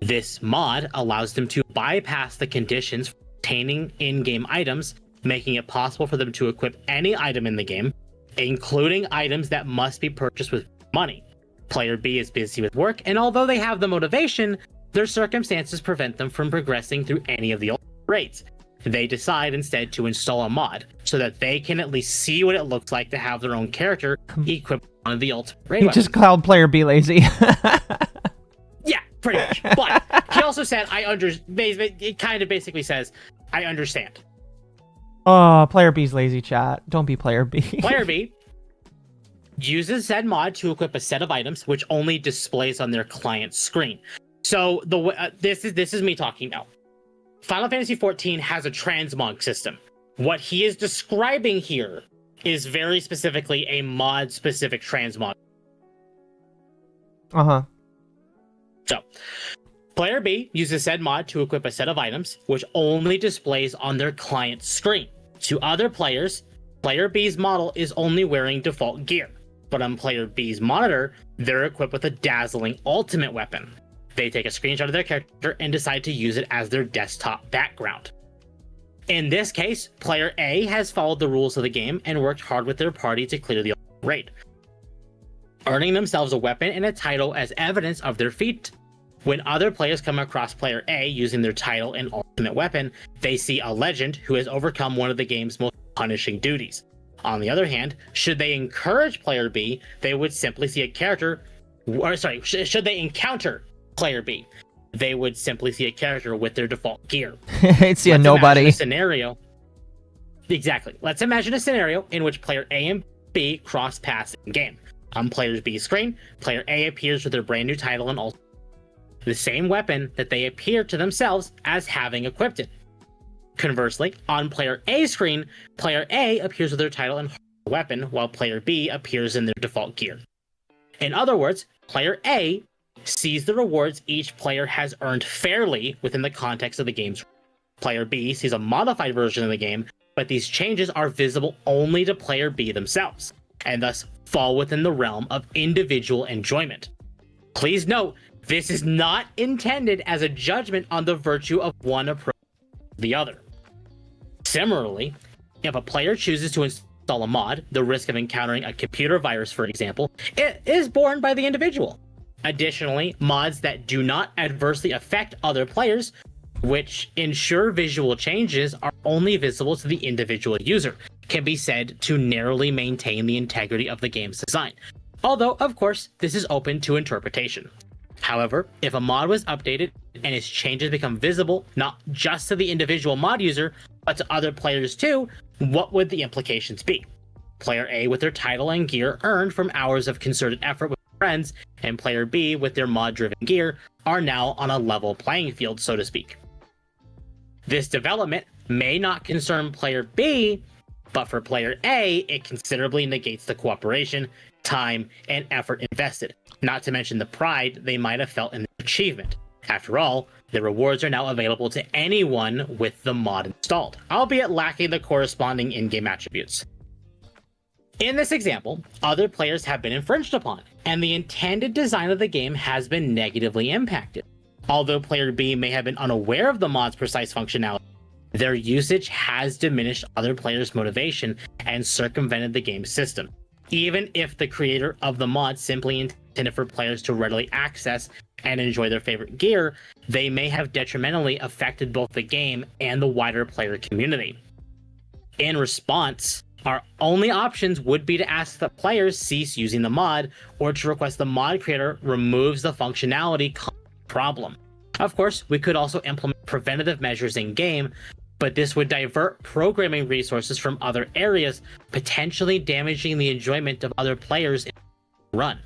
This mod allows them to bypass the conditions for obtaining in-game items, making it possible for them to equip any item in the game, including items that must be purchased with money. Player B is busy with work, and although they have the motivation, their circumstances prevent them from progressing through any of the ultimate raids. They decide instead to install a mod so that they can at least see what it looks like to have their own character equipped with one of the ultimate raid weapons. Just called player B lazy. Yeah, pretty much. But he also said, it kind of basically says, I understand. Oh, player B's lazy, chat. Don't be player B. Player B uses said mod to equip a set of items which only displays on their client screen. So this is me talking now. Final Fantasy XIV has a transmog system. What he is describing here is very specifically a mod-specific transmog. Uh-huh. So, player B uses said mod to equip a set of items, which only displays on their client screen. To other players, player B's model is only wearing default gear, but on player B's monitor, they're equipped with a dazzling ultimate weapon. They take a screenshot of their character and decide to use it as their desktop background. In this case, player A has followed the rules of the game and worked hard with their party to clear the raid, earning themselves a weapon and a title as evidence of their feat. When other players come across player A using their title and ultimate weapon, they see a legend who has overcome one of the game's most punishing duties. On the other hand, should they encourage player B, they would simply see a character, should they encounter player B, they would simply see a character with their default gear. It's a nobody. Exactly. Let's imagine a scenario in which player A and B cross paths in game. On player B's screen, player A appears with their brand new title and ultimate, the same weapon that they appear to themselves as having equipped it. Conversely, on player A's screen, player A appears with their title and weapon, while player B appears in their default gear. In other words, player A sees the rewards each player has earned fairly within the context of the game's rules. Player B sees a modified version of the game, but these changes are visible only to player B themselves, and thus fall within the realm of individual enjoyment. Please note, this is not intended as a judgment on the virtue of one approach or the other. Similarly, if a player chooses to install a mod, the risk of encountering a computer virus, for example, it is borne by the individual. Additionally, mods that do not adversely affect other players, which ensure visual changes are only visible to the individual user, can be said to narrowly maintain the integrity of the game's design. Although, of course, this is open to interpretation. However, if a mod was updated and its changes become visible not just to the individual mod user, but to other players too, what would the implications be? Player A with their title and gear earned from hours of concerted effort with friends, and player B with their mod-driven gear are now on a level playing field, so to speak. This development may not concern player B, but for player A, it considerably negates the cooperation, time, and effort invested, not to mention the pride they might have felt in the achievement. After all, the rewards are now available to anyone with the mod installed, albeit lacking the corresponding in-game attributes. In this example, other players have been infringed upon, and the intended design of the game has been negatively impacted. Although player B may have been unaware of the mod's precise functionality, their usage has diminished other players' motivation and circumvented the game's system. Even if the creator of the mod simply intended for players to readily access and enjoy their favorite gear, they may have detrimentally affected both the game and the wider player community. In response, our only options would be to ask that players cease using the mod, or to request the mod creator removes the functionality problem. Of course, we could also implement preventative measures in game, but this would divert programming resources from other areas, potentially damaging the enjoyment of other players in the run.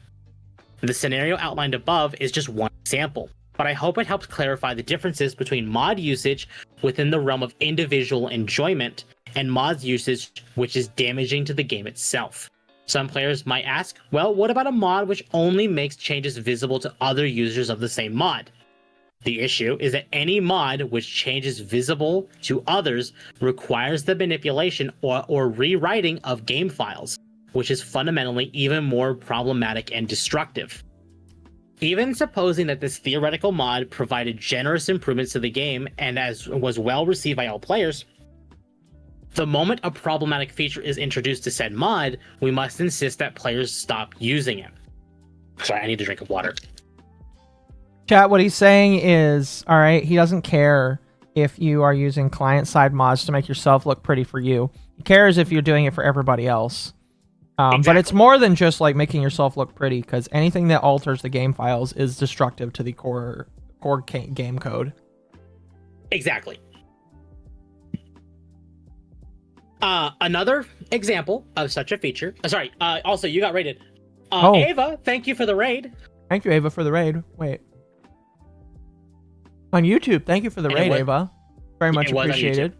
The scenario outlined above is just one example, but I hope it helps clarify the differences between mod usage within the realm of individual enjoyment and mods usage which is damaging to the game itself. Some players might ask, well, what about a mod which only makes changes visible to other users of the same mod? The issue is that any mod which changes visible to others requires the manipulation or rewriting of game files, which is fundamentally even more problematic and destructive. Even supposing that this theoretical mod provided generous improvements to the game and as was well received by all players, the moment a problematic feature is introduced to said mod, we must insist that players stop using it. Sorry, I need a drink of water. Chat, what he's saying is, all right, he doesn't care if you are using client-side mods to make yourself look pretty for you. He cares if you're doing it for everybody else. Exactly. But it's more than just like making yourself look pretty, because anything that alters the game files is destructive to the core game code. Exactly. Another example of such a feature. Also, you got raided. Ava, thank you for the raid. Thank you, Ava, for the raid. Wait. On YouTube, thank you for the raid, Ava. Very much appreciated.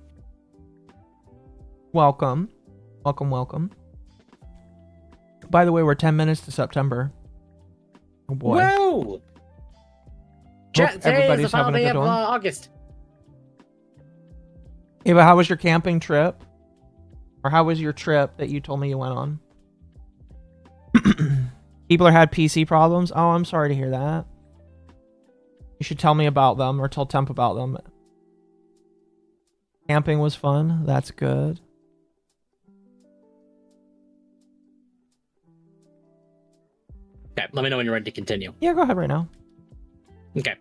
Welcome. Welcome, welcome. By the way, we're 10 minutes to September. Oh boy. Whoa! Today is the final day of August. Ava, how was your camping trip? Or how was your trip that you told me you went on? People had PC problems? Oh, I'm sorry to hear that. You should tell me about them or tell Temp about them. Camping was fun. That's good. Okay, let me know when you're ready to continue. Yeah, go ahead right now. Okay.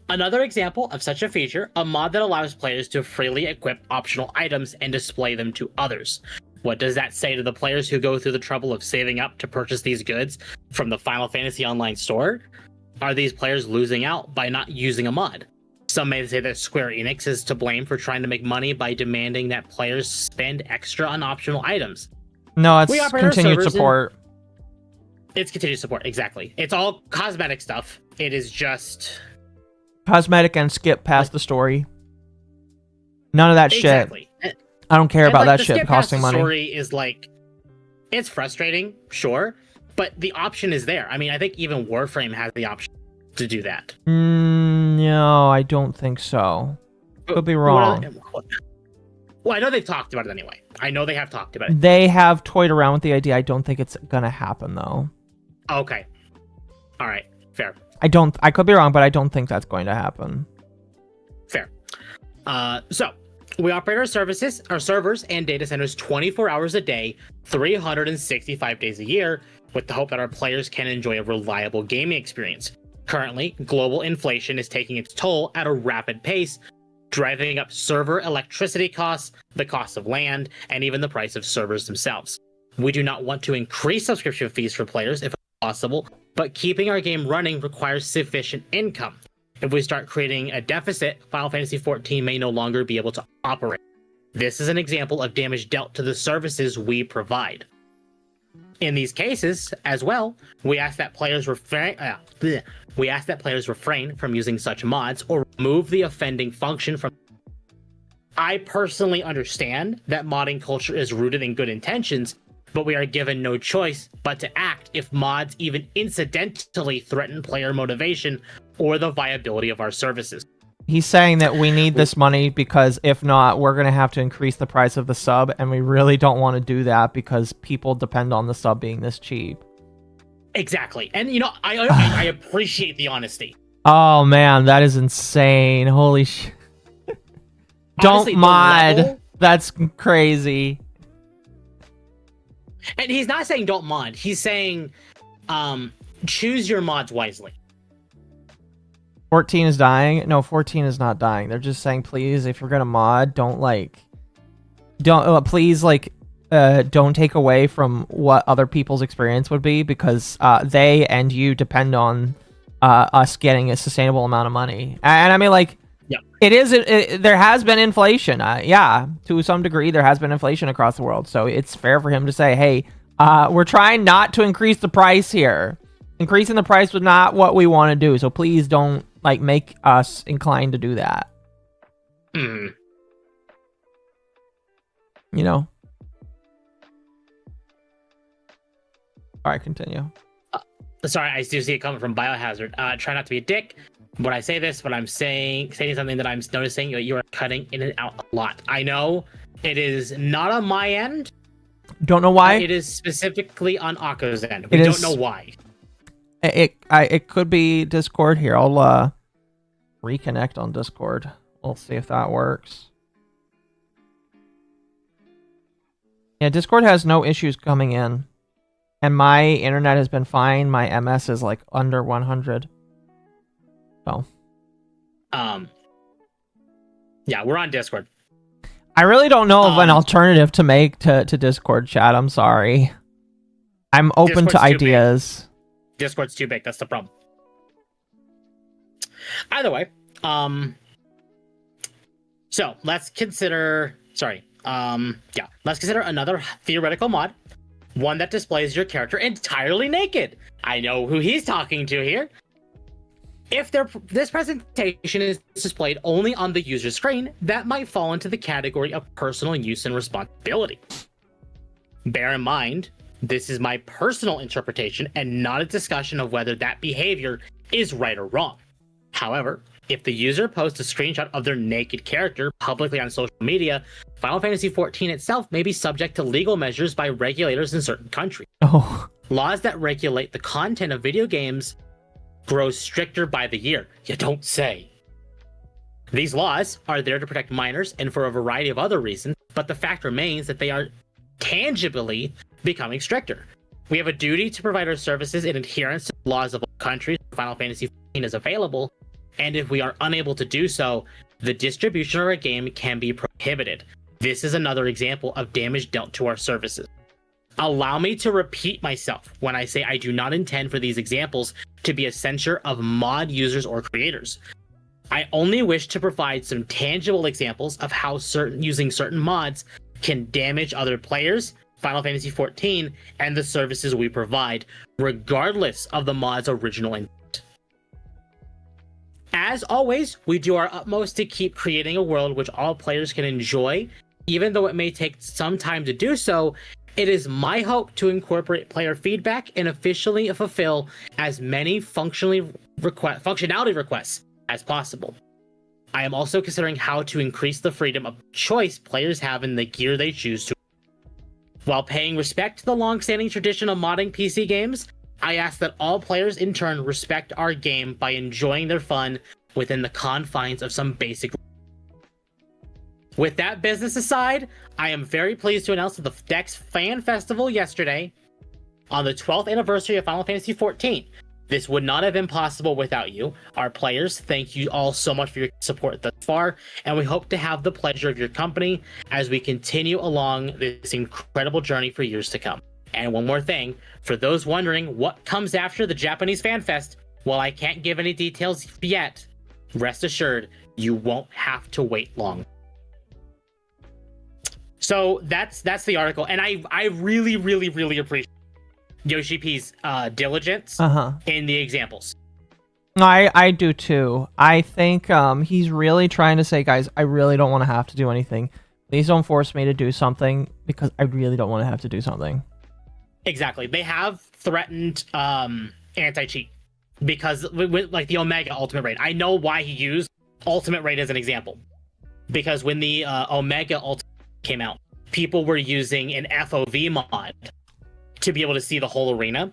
Another example of such a feature, a mod that allows players to freely equip optional items and display them to others. What does that say to the players who go through the trouble of saving up to purchase these goods from the Final Fantasy Online store? Are these players losing out by not using a mod? Some may say that Square Enix is to blame for trying to make money by demanding that players spend extra on optional items. No, it's continued support. It's continued support, exactly. It's all cosmetic stuff. It is just... cosmetic and skip past the story. None of that exactly. shit. I don't care about that shit skip costing past the money. Story is like... it's frustrating, sure, but the option is there. I mean, I think even Warframe has the option to do that. No, I don't think so. Could be wrong. Well, I know they've talked about it anyway. I know they have talked about it. They have toyed around with the idea. I don't think it's gonna happen though. Okay. All right. Fair. I could be wrong, but I don't think that's going to happen. Fair. So we operate our servers and data centers 24 hours a day, 365 days a year, with the hope that our players can enjoy a reliable gaming experience. Currently, global inflation is taking its toll at a rapid pace, driving up server electricity costs, the cost of land, and even the price of servers themselves. We do not want to increase subscription fees for players if possible, but keeping our game running requires sufficient income. If we start creating a deficit, Final Fantasy XIV may no longer be able to operate. This is an example of damage dealt to the services we provide. In these cases, as well, we ask that players refrain from using such mods or remove the offending function from. I personally understand that modding culture is rooted in good intentions, but we are given no choice but to act if mods even incidentally threaten player motivation or the viability of our services. He's saying that we need this money because if not, we're going to have to increase the price of the sub, and we really don't want to do that because people depend on the sub being this cheap. Exactly. And, you know, I appreciate the honesty. Oh, man, that is insane. Holy shit. Don't mod. That's crazy. And he's not saying don't mod. He's saying choose your mods wisely. 14 is dying? No, 14 is not dying. They're just saying, please, if you're gonna mod, don't take away from what other people's experience would be, because they and you depend on us getting a sustainable amount of money. And I mean, like, It is. There has been inflation. Yeah, to some degree, there has been inflation across the world. So it's fair for him to say, "Hey, we're trying not to increase the price here. Increasing the price was not what we want to do. So please don't like make us inclined to do that." Mm. You know. All right, continue. Sorry, I do see it coming from Biohazard. Try not to be a dick. When I say this, but I'm saying something that I'm noticing, you are cutting in and out a lot. I know it is not on my end. Don't know why. It is specifically on Occo's end. We don't know why. It could be Discord here. I'll reconnect on Discord. We'll see if that works. Yeah, Discord has no issues coming in. And my internet has been fine. My MS is like under 100. So. Yeah, we're on Discord. I really don't know of an alternative to make to Discord chat. I'm sorry. I'm open to ideas. Discord's too big. That's the problem. Either way, so let's consider. Let's consider another theoretical mod. One that displays your character entirely naked. I know who he's talking to here. If this presentation is displayed only on the user screen, that might fall into the category of personal use and responsibility. Bear in mind, this is my personal interpretation and not a discussion of whether that behavior is right or wrong. However, if the user posts a screenshot of their naked character publicly on social media, Final Fantasy XIV itself may be subject to legal measures by regulators in certain countries. Oh. Laws that regulate the content of video games grow stricter by the year. You don't say. These laws are there to protect minors and for a variety of other reasons, but the fact remains that they are tangibly becoming stricter. We have a duty to provide our services in adherence to the laws of all countries where Final Fantasy XIV is available, and if we are unable to do so, the distribution of our game can be prohibited. This is another example of damage dealt to our services. Allow me to repeat myself when I say I do not intend for these examples to be a censure of mod users or creators. I only wish to provide some tangible examples of how using certain mods can damage other players, Final Fantasy XIV, and the services we provide, regardless of the mod's original intent. As always, we do our utmost to keep creating a world which all players can enjoy. Even though it may take some time to do so, it is my hope to incorporate player feedback and officially fulfill as many functionality requests as possible. I am also considering how to increase the freedom of choice players have in the gear they choose to. While paying respect to the long-standing tradition of modding PC games, I ask that all players in turn respect our game by enjoying their fun within the confines of some basic. With that business aside, I am very pleased to announce that the Dex Fan Festival yesterday, on the 12th anniversary of Final Fantasy XIV. This would not have been possible without you, our players. Thank you all so much for your support thus far, and we hope to have the pleasure of your company as we continue along this incredible journey for years to come. And one more thing, for those wondering what comes after the Japanese Fan Fest, while I can't give any details yet, rest assured, you won't have to wait long. So that's the article, and I really, really, really appreciate Yoshi P's diligence in the examples. I do too. I think he's really trying to say, guys, I really don't want to have to do anything. Please don't force me to do something because I really don't want to have to do something. Exactly. They have threatened anti-cheat because with like the Omega Ultimate Raid. I know why he used Ultimate Raid as an example. Because when the Omega Ultimate came out, people were using an FOV mod to be able to see the whole arena.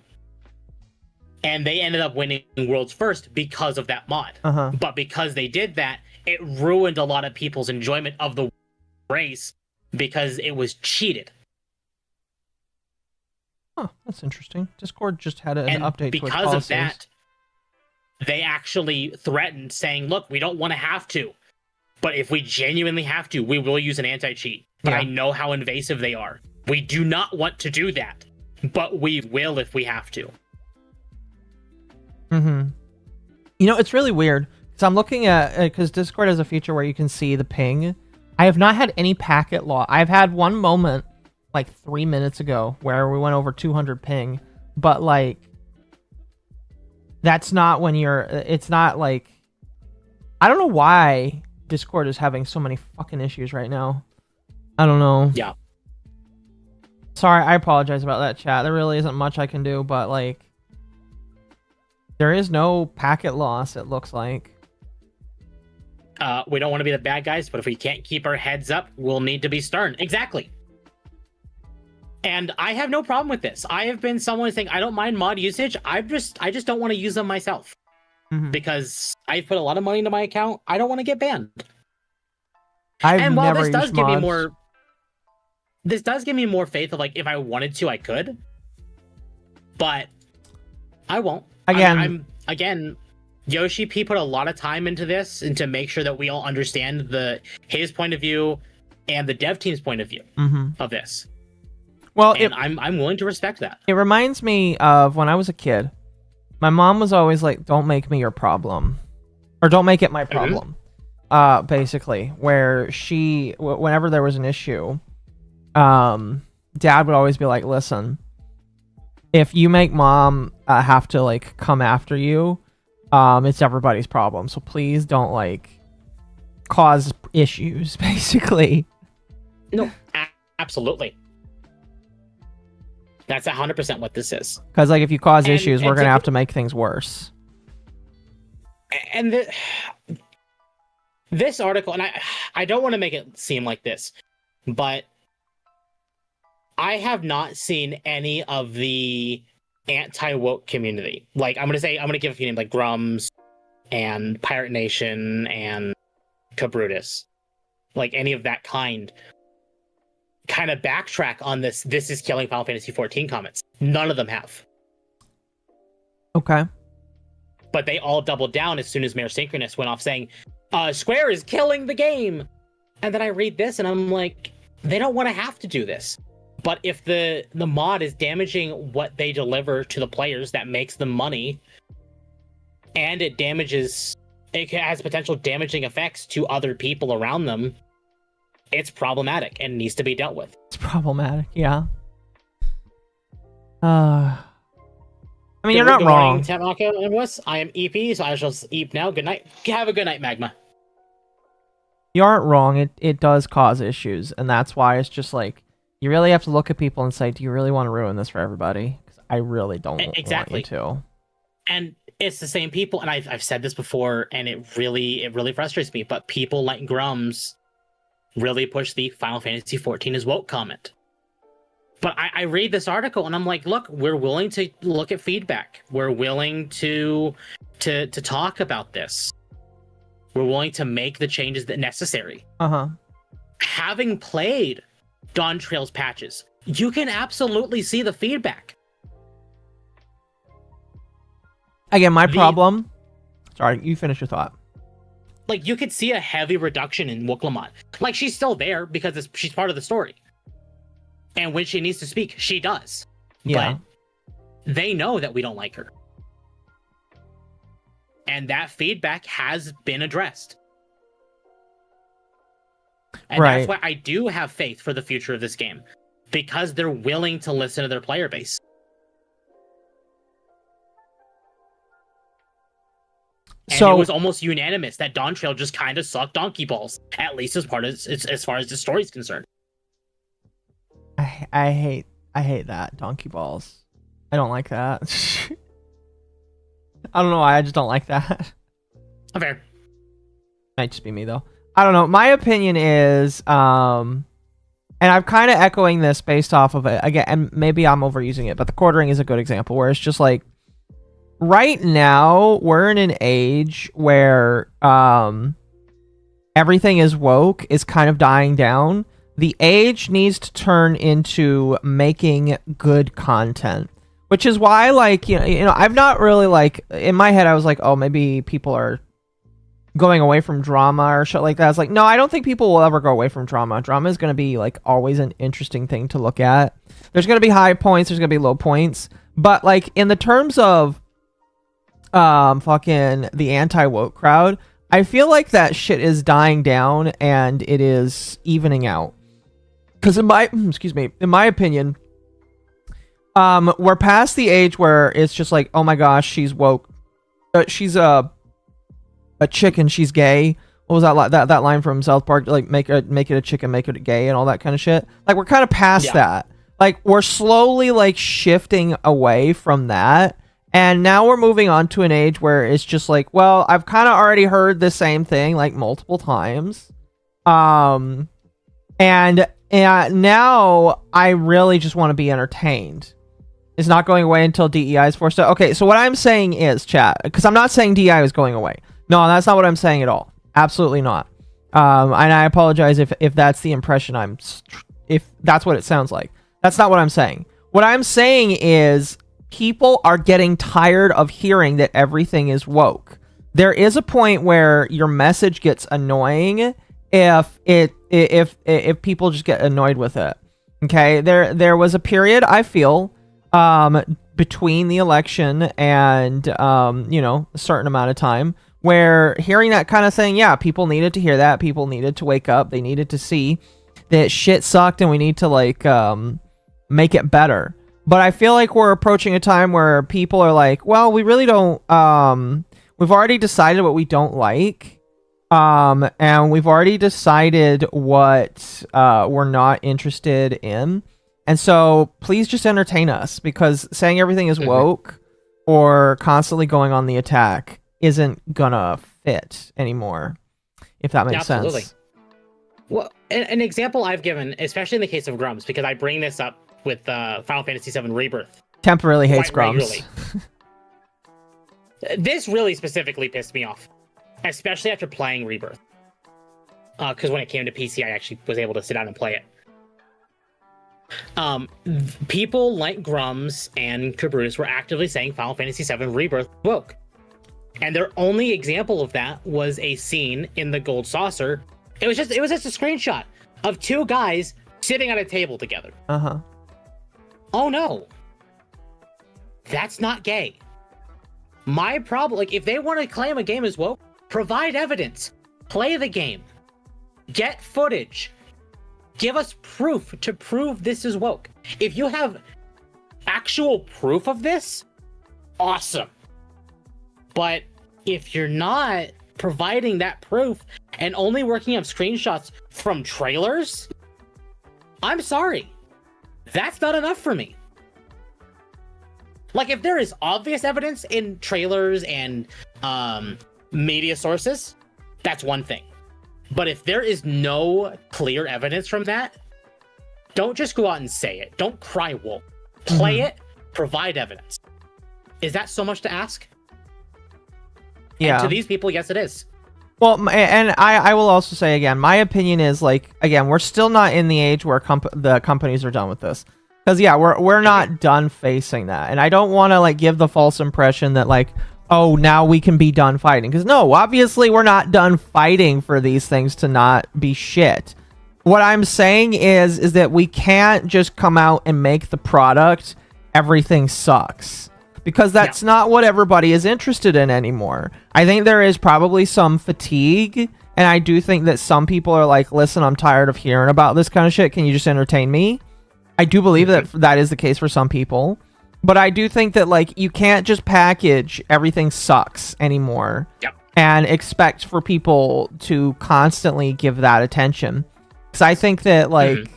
And they ended up winning Worlds First because of that mod. But because they did that, it ruined a lot of people's enjoyment of the race because it was cheated. Oh, that's interesting. Discord just had an update to its policies. Because of that, they actually threatened saying, look, we don't want to have to. But if we genuinely have to, we will use an anti-cheat. But I know how invasive they are. We do not want to do that. But we will if we have to. You know, it's really weird So I'm looking at, because Discord has a feature where you can see the ping. I have not had any packet loss. I've had one moment, like 3 minutes ago, where we went over 200 ping, but like, that's not when it's not like, I don't know why Discord is having so many fucking issues right now. I don't know. Yeah. Sorry, I apologize about that, chat. There really isn't much I can do, but like, there is no packet loss, it looks like. We don't want to be the bad guys, but if we can't keep our heads up, we'll need to be stern. Exactly. And I have no problem with this. I have been someone saying I don't mind mod usage. I just don't want to use them myself because I put a lot of money into my account. I don't want to get banned. And while this does give me more, this does give me more faith of like if I wanted to, I could, but I won't. Again. Yoshi P put a lot of time into this and to make sure that we all understand his point of view and the dev team's point of view of this. Well, and I'm willing to respect that. It reminds me of when I was a kid. My mom was always like, "Don't make me your problem," or "Don't make it my problem." Basically, where whenever there was an issue, Dad would always be like, "Listen, if you make Mom have to like come after you, it's everybody's problem. So please don't like cause issues." Basically. No, absolutely. That's 100% what this is. Because like if you cause issues, we're gonna have to make things worse. And this article, and I don't want to make it seem like this, but I have not seen any of the anti-woke community. Like I'm gonna give a few names like Grums and Pirate Nation and Cabrutus, like any of that kind of backtrack on this is killing Final Fantasy 14 comments. None of them have. Okay. But they all doubled down as soon as Mayor Synchronous went off saying, Square is killing the game. And then I read this and I'm like, they don't want to have to do this. But if the mod is damaging what they deliver to the players that makes them money, and it has potential damaging effects to other people around them, it's problematic and needs to be dealt with. It's problematic, yeah. I mean, you're not wrong. Tempkitsempt and Wuss. I am EP, so I shall eep now. Good night. Have a good night, Magma. You aren't wrong. It does cause issues, and that's why it's just like, you really have to look at people and say, do you really want to ruin this for everybody? Because I really don't want you to. And it's the same people, and I've said this before, and it really frustrates me, but people like Grums really push the Final Fantasy 14 is woke comment. But I read this article and I'm like, look, we're willing to look at feedback. We're willing to talk about this. We're willing to make the changes that necessary. Having played Dawn Trail's patches, you can absolutely see the feedback. Again, problem. Sorry, you finish your thought. Like, you could see a heavy reduction in Wooklamon. Like, she's still there because she's part of the story. And when she needs to speak, she does. Yeah. But they know that we don't like her. And that feedback has been addressed. And that's why I do have faith for the future of this game. Because they're willing to listen to their player base. And it was almost unanimous that Dawn Trail just kind of sucked donkey balls, at least as far as the story's concerned. I hate that donkey balls. I don't like that. I don't know why. I just don't like that. Fair. Might just be me though. I don't know. My opinion is, and I'm kind of echoing this based off of it again, and maybe I'm overusing it, but the quartering is a good example where it's just like, right now, we're in an age where everything is woke, is kind of dying down. The age needs to turn into making good content, which is why, like, you know, I've not really, like, in my head, I was like, oh, maybe people are going away from drama or shit like that. I was like, no, I don't think people will ever go away from drama. Drama is going to be, like, always an interesting thing to look at. There's going to be high points, there's going to be low points, but, like, in the terms of fucking the anti-woke crowd, I feel like that shit is dying down and it is evening out. Because in my opinion, we're past the age where it's just like, oh my gosh, she's woke. She's a chick and she's gay. What was that line from South Park? Like, make it a chick and make it gay and all that kind of shit. Like, we're kind of past that. Like, we're slowly like shifting away from that. And now we're moving on to an age where it's just like, well, I've kind of already heard the same thing like multiple times. And now I really just want to be entertained. It's not going away until DEI is forced to. Okay, so what I'm saying is, chat, because I'm not saying DEI is going away. No, that's not what I'm saying at all. Absolutely not. And I apologize if that's the impression if that's what it sounds like. That's not what I'm saying. What I'm saying is people are getting tired of hearing that everything is woke. There is a point where your message gets annoying if people just get annoyed with it. Okay, there was a period, I feel, between the election and a certain amount of time where hearing that kind of thing, yeah, people needed to hear that. People needed to wake up. They needed to see that shit sucked and we need to like make it better. But I feel like we're approaching a time where people are like, well, we really don't we've already decided what we don't like. And we've already decided what we're not interested in. And so please just entertain us, because saying everything is woke or constantly going on the attack isn't gonna fit anymore, if that makes sense. Well, an example I've given, especially in the case of Grumps, because I bring this up with Final Fantasy VII Rebirth. Temp really hates Grumps. This really specifically pissed me off, especially after playing Rebirth. Because when it came to PC, I actually was able to sit down and play it. People like Grums and Caboose were actively saying Final Fantasy VII Rebirth woke. And their only example of that was a scene in the Gold Saucer. It was just a screenshot of two guys sitting at a table together. Uh-huh. Oh no. That's not gay. My problem, like, if they want to claim a game is woke, provide evidence. Play the game. Get footage. Give us proof to prove this is woke. If you have actual proof of this, awesome. But if you're not providing that proof and only working off screenshots from trailers, I'm sorry. That's not enough for me. Like, if there is obvious evidence in trailers and media sources, that's one thing. But if there is no clear evidence from that, don't just go out and say it. Don't cry wolf. Play it, provide evidence. Is that so much to ask? Yeah. And to these people, yes, it is. Well, and I will also say again, my opinion is, like, again, we're still not in the age where the companies are done with this. Because, yeah, we're not done facing that. And I don't want to, like, give the false impression that, like, oh, now we can be done fighting. Because, no, obviously we're not done fighting for these things to not be shit. What I'm saying is that we can't just come out and make the product everything sucks. Because that's not what everybody is interested in anymore. I think there is probably some fatigue. And I do think that some people are like, listen, I'm tired of hearing about this kind of shit. Can you just entertain me? I do believe that that is the case for some people. But I do think that, like, you can't just package everything sucks anymore. Yep. And expect for people to constantly give that attention. Because I think that, like,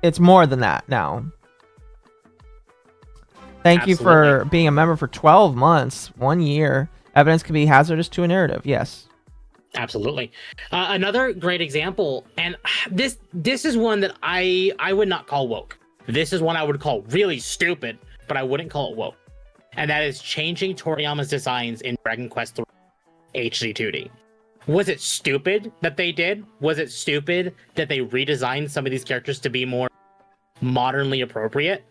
it's more than that now. Thank you for being a member for 12 months, 1 year. Evidence can be hazardous to a narrative. Yes. Absolutely. Another great example, and this is one that I would not call woke. This is one I would call really stupid, but I wouldn't call it woke. And that is changing Toriyama's designs in Dragon Quest III HD 2D. Was it stupid that they did? Was it stupid that they redesigned some of these characters to be more modernly appropriate?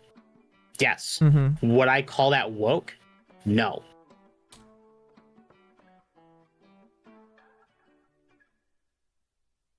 Yes. Would I call that woke? No.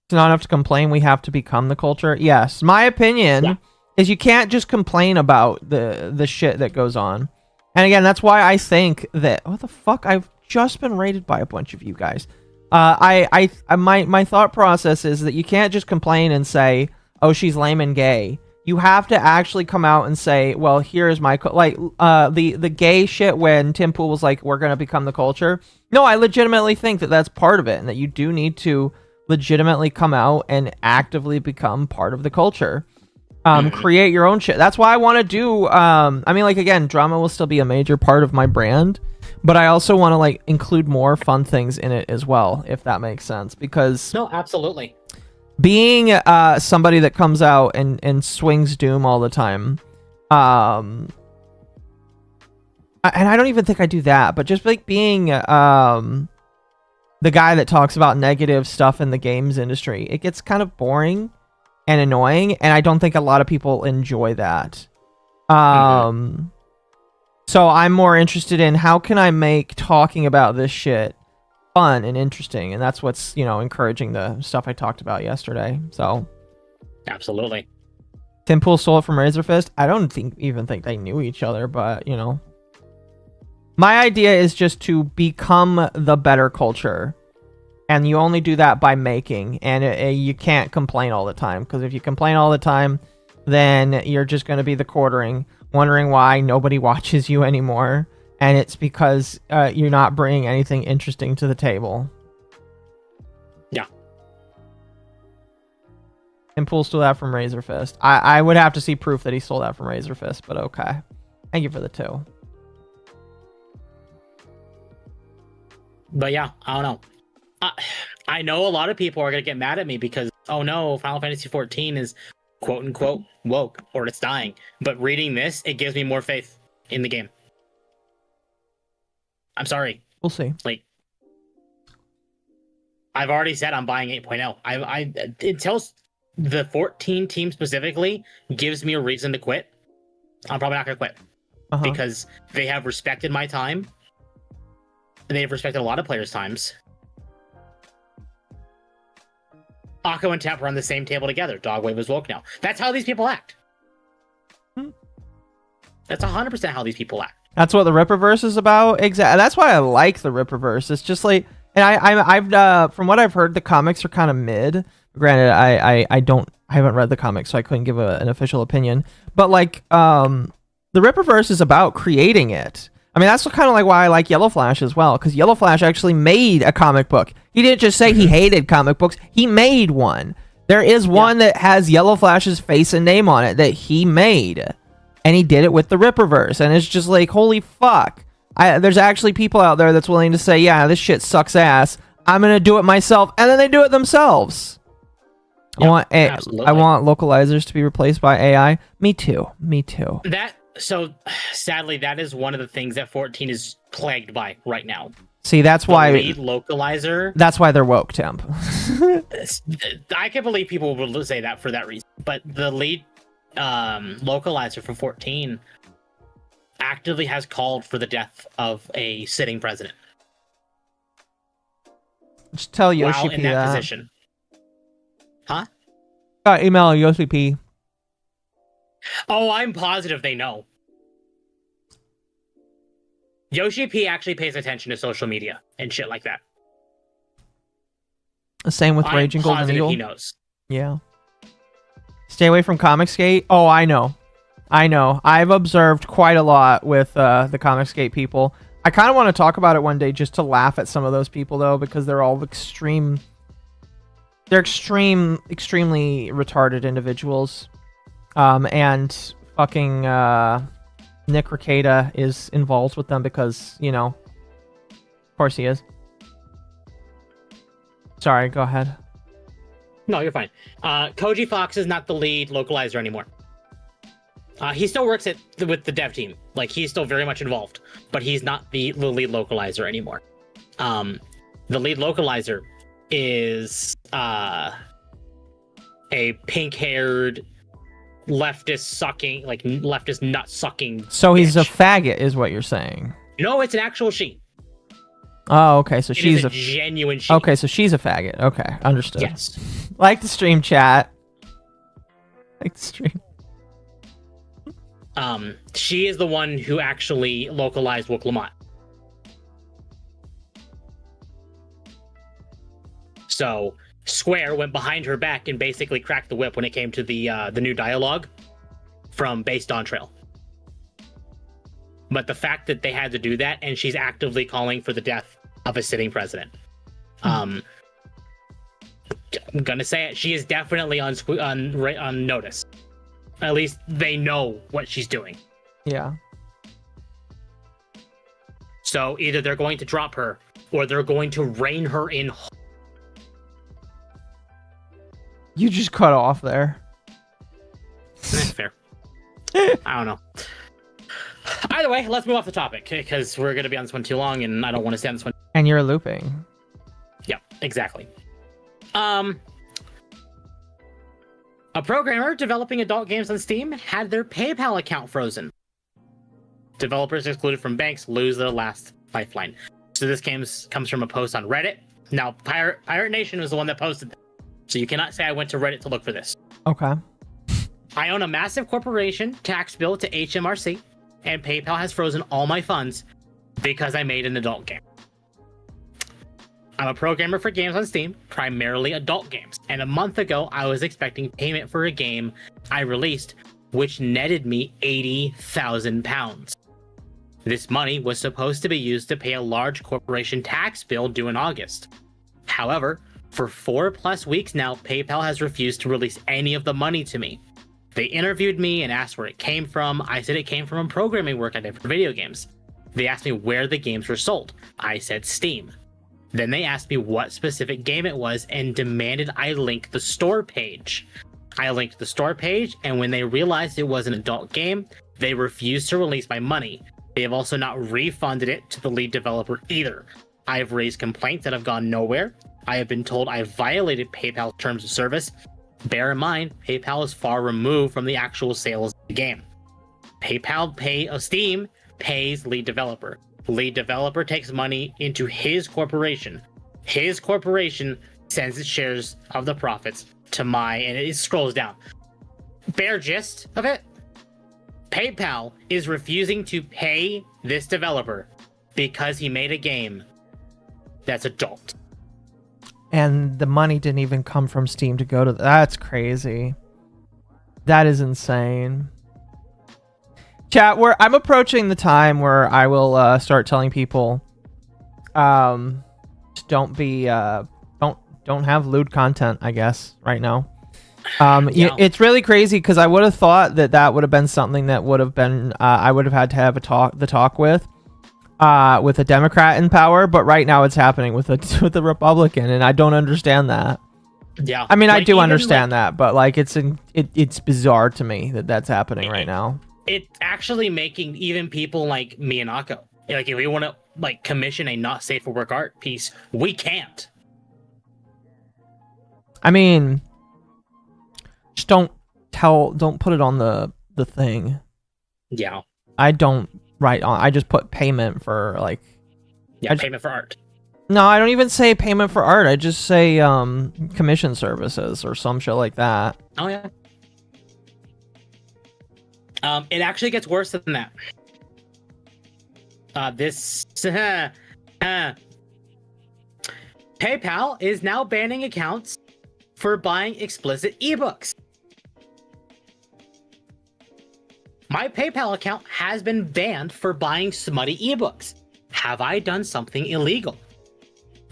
It's not enough to complain. We have to become the culture. Yes. My opinion is you can't just complain about the shit that goes on. And again, that's why I think that what the fuck, I've just been raided by a bunch of you guys. My thought process is that you can't just complain and say, "Oh, she's lame and gay." You have to actually come out and say, "Well, here's my the gay shit." When Tim Pool was like, "We're gonna become the culture." No, I legitimately think that that's part of it, and that you do need to legitimately come out and actively become part of the culture. Create your own shit. That's why I want to do, I mean, like, again, drama will still be a major part of my brand, but I also want to, like, include more fun things in it as well, if that makes sense, because... No, absolutely. Being somebody that comes out and swings doom all the time, and I don't even think I do that, but just, like, being the guy that talks about negative stuff in the games industry, it gets kind of boring and annoying, and I don't think a lot of people enjoy that. So I'm more interested in how can I make talking about this shit fun and interesting, and that's what's, you know, encouraging the stuff I talked about yesterday. So absolutely. Tim Pool stole it from Razorfist. I don't even think they knew each other, but, you know, my idea is just to become the better culture. And you only do that by making, and you can't complain all the time, because if you complain all the time, then you're just going to be the quartering, wondering why nobody watches you anymore, and it's because you're not bringing anything interesting to the table. Yeah. And Pool stole that from Razorfist. I would have to see proof that he stole that from Razorfist, but okay. Thank you for the 2. But yeah, I don't know. I know a lot of people are going to get mad at me because, oh no, Final Fantasy XIV is quote-unquote woke, or it's dying. But reading this, it gives me more faith in the game. I'm sorry. We'll see. Like, I've already said I'm buying 8.0. It tells the 14 team specifically gives me a reason to quit. I'm probably not going to quit. Because they have respected my time. They've respected a lot of players' times. Occo and Temp are on the same table together. Dogwave is woke now. That's how these people act. That's 100% how these people act. That's what the Ripperverse is about. Exactly. That's why I like the Ripperverse. It's just like, and I've from what I've heard, the comics are kind of mid. Granted, I haven't read the comics, so I couldn't give an official opinion. But like, the Ripperverse is about creating it. I mean, that's kind of like why I like Yellow Flash as well, because Yellow Flash actually made a comic book. He didn't just say he hated comic books. He made one. There is one that has Yellow Flash's face and name on it that he made. And he did it with the Ripperverse. And it's just like, holy fuck. There's actually people out there that's willing to say, yeah, this shit sucks ass. I'm going to do it myself. And then they do it themselves. Yep, I want localizers to be replaced by AI. Me too. So, sadly, that is one of the things that 14 is plagued by right now. See, that's why... The lead localizer... That's why they're woke, Temp. I can believe people will say that for that reason. But the lead localizer for 14 actively has called for the death of a sitting president. Just tell Yoshi While in P that position. Huh? Email Yoshi P. Oh, I'm positive they know. Yoshi P actually pays attention to social media and shit like that. Same with Raging Golden Eagle. He knows. Yeah. Stay away from Comicsgate. Oh, I know. I've observed quite a lot with the Comicsgate people. I kind of want to talk about it one day just to laugh at some of those people, though, because they're all extremely retarded individuals. And fucking Nick Rekieta is involved with them because, you know, of course he is. Sorry, go ahead. No, you're fine. Koji Fox is not the lead localizer anymore. He still works with the dev team. Like, he's still very much involved, but he's not the lead localizer anymore. The lead localizer is a pink-haired leftist nut sucking. So he's bitch. a faggot, is what you're saying? No, it's an actual she. Oh, okay. So she's a genuine she. Okay, so she's a faggot. Okay, understood. Yes. Like the stream, chat. Like the stream. She is the one who actually localized Wooklamont. So Square went behind her back and basically cracked the whip when it came to the new dialogue from Base Dawntrail. But the fact that they had to do that, and she's actively calling for the death of a sitting president. I'm gonna say it. She is definitely on notice. At least they know what she's doing. Yeah. So either they're going to drop her, or they're going to rein her in. You just cut off there. Fair. I don't know. Either way, let's move off the topic, because we're going to be on this one too long, and I don't want to stay on this one. And you're looping. Yeah, exactly. A programmer developing adult games on Steam had their PayPal account frozen. Developers excluded from banks lose their last lifeline. So this comes from a post on Reddit. Now, Pirate Nation was the one that posted this, so you cannot say I went to Reddit to look for this. Okay. I own a massive corporation tax bill to HMRC, and PayPal has frozen all my funds because I made an adult game. I'm a programmer for games on Steam, primarily adult games, and a month ago I was expecting payment for a game I released, which netted me £80,000. This money was supposed to be used to pay a large corporation tax bill due in August. However, for 4+ weeks now, PayPal has refused to release any of the money to me. They interviewed me and asked where it came from. I said it came from programming work I did for video games. They asked me where the games were sold. I said Steam. Then they asked me what specific game it was and demanded I link the store page. I linked the store page, and when they realized it was an adult game, they refused to release my money. They have also not refunded it to the lead developer either. I have raised complaints that have gone nowhere. I have been told I violated PayPal terms of service. Bear in mind, PayPal is far removed from the actual sales of the game. Steam pays lead developer. Lead developer takes money into his corporation. His corporation sends its shares of the profits to and it scrolls down. Bare gist of it, PayPal is refusing to pay this developer because he made a game that's adult. And the money didn't even come from Steam to go to... That's crazy. That is insane. Chat, I'm approaching the time where I will start telling people, don't have lewd content, I guess, right now. Yeah. It's really crazy because I would have thought that would have been something that would have been I would have had to have the talk with a Democrat in power, but right now it's happening with a Republican, and I don't understand that. Yeah, I mean, I do understand that, but like it's bizarre to me that that's happening right now. It's actually making even people like MommaOcco, like if we want to like commission a not safe for work art piece, we can't. I mean, just don't put it on the thing. Yeah. I don't write on. I just put payment for like. Yeah, payment for art. No, I don't even say payment for art. I just say commission services or some shit like that. Oh yeah. It actually gets worse than that. PayPal is now banning accounts for buying explicit ebooks. My PayPal account has been banned for buying smutty ebooks. Have I done something illegal?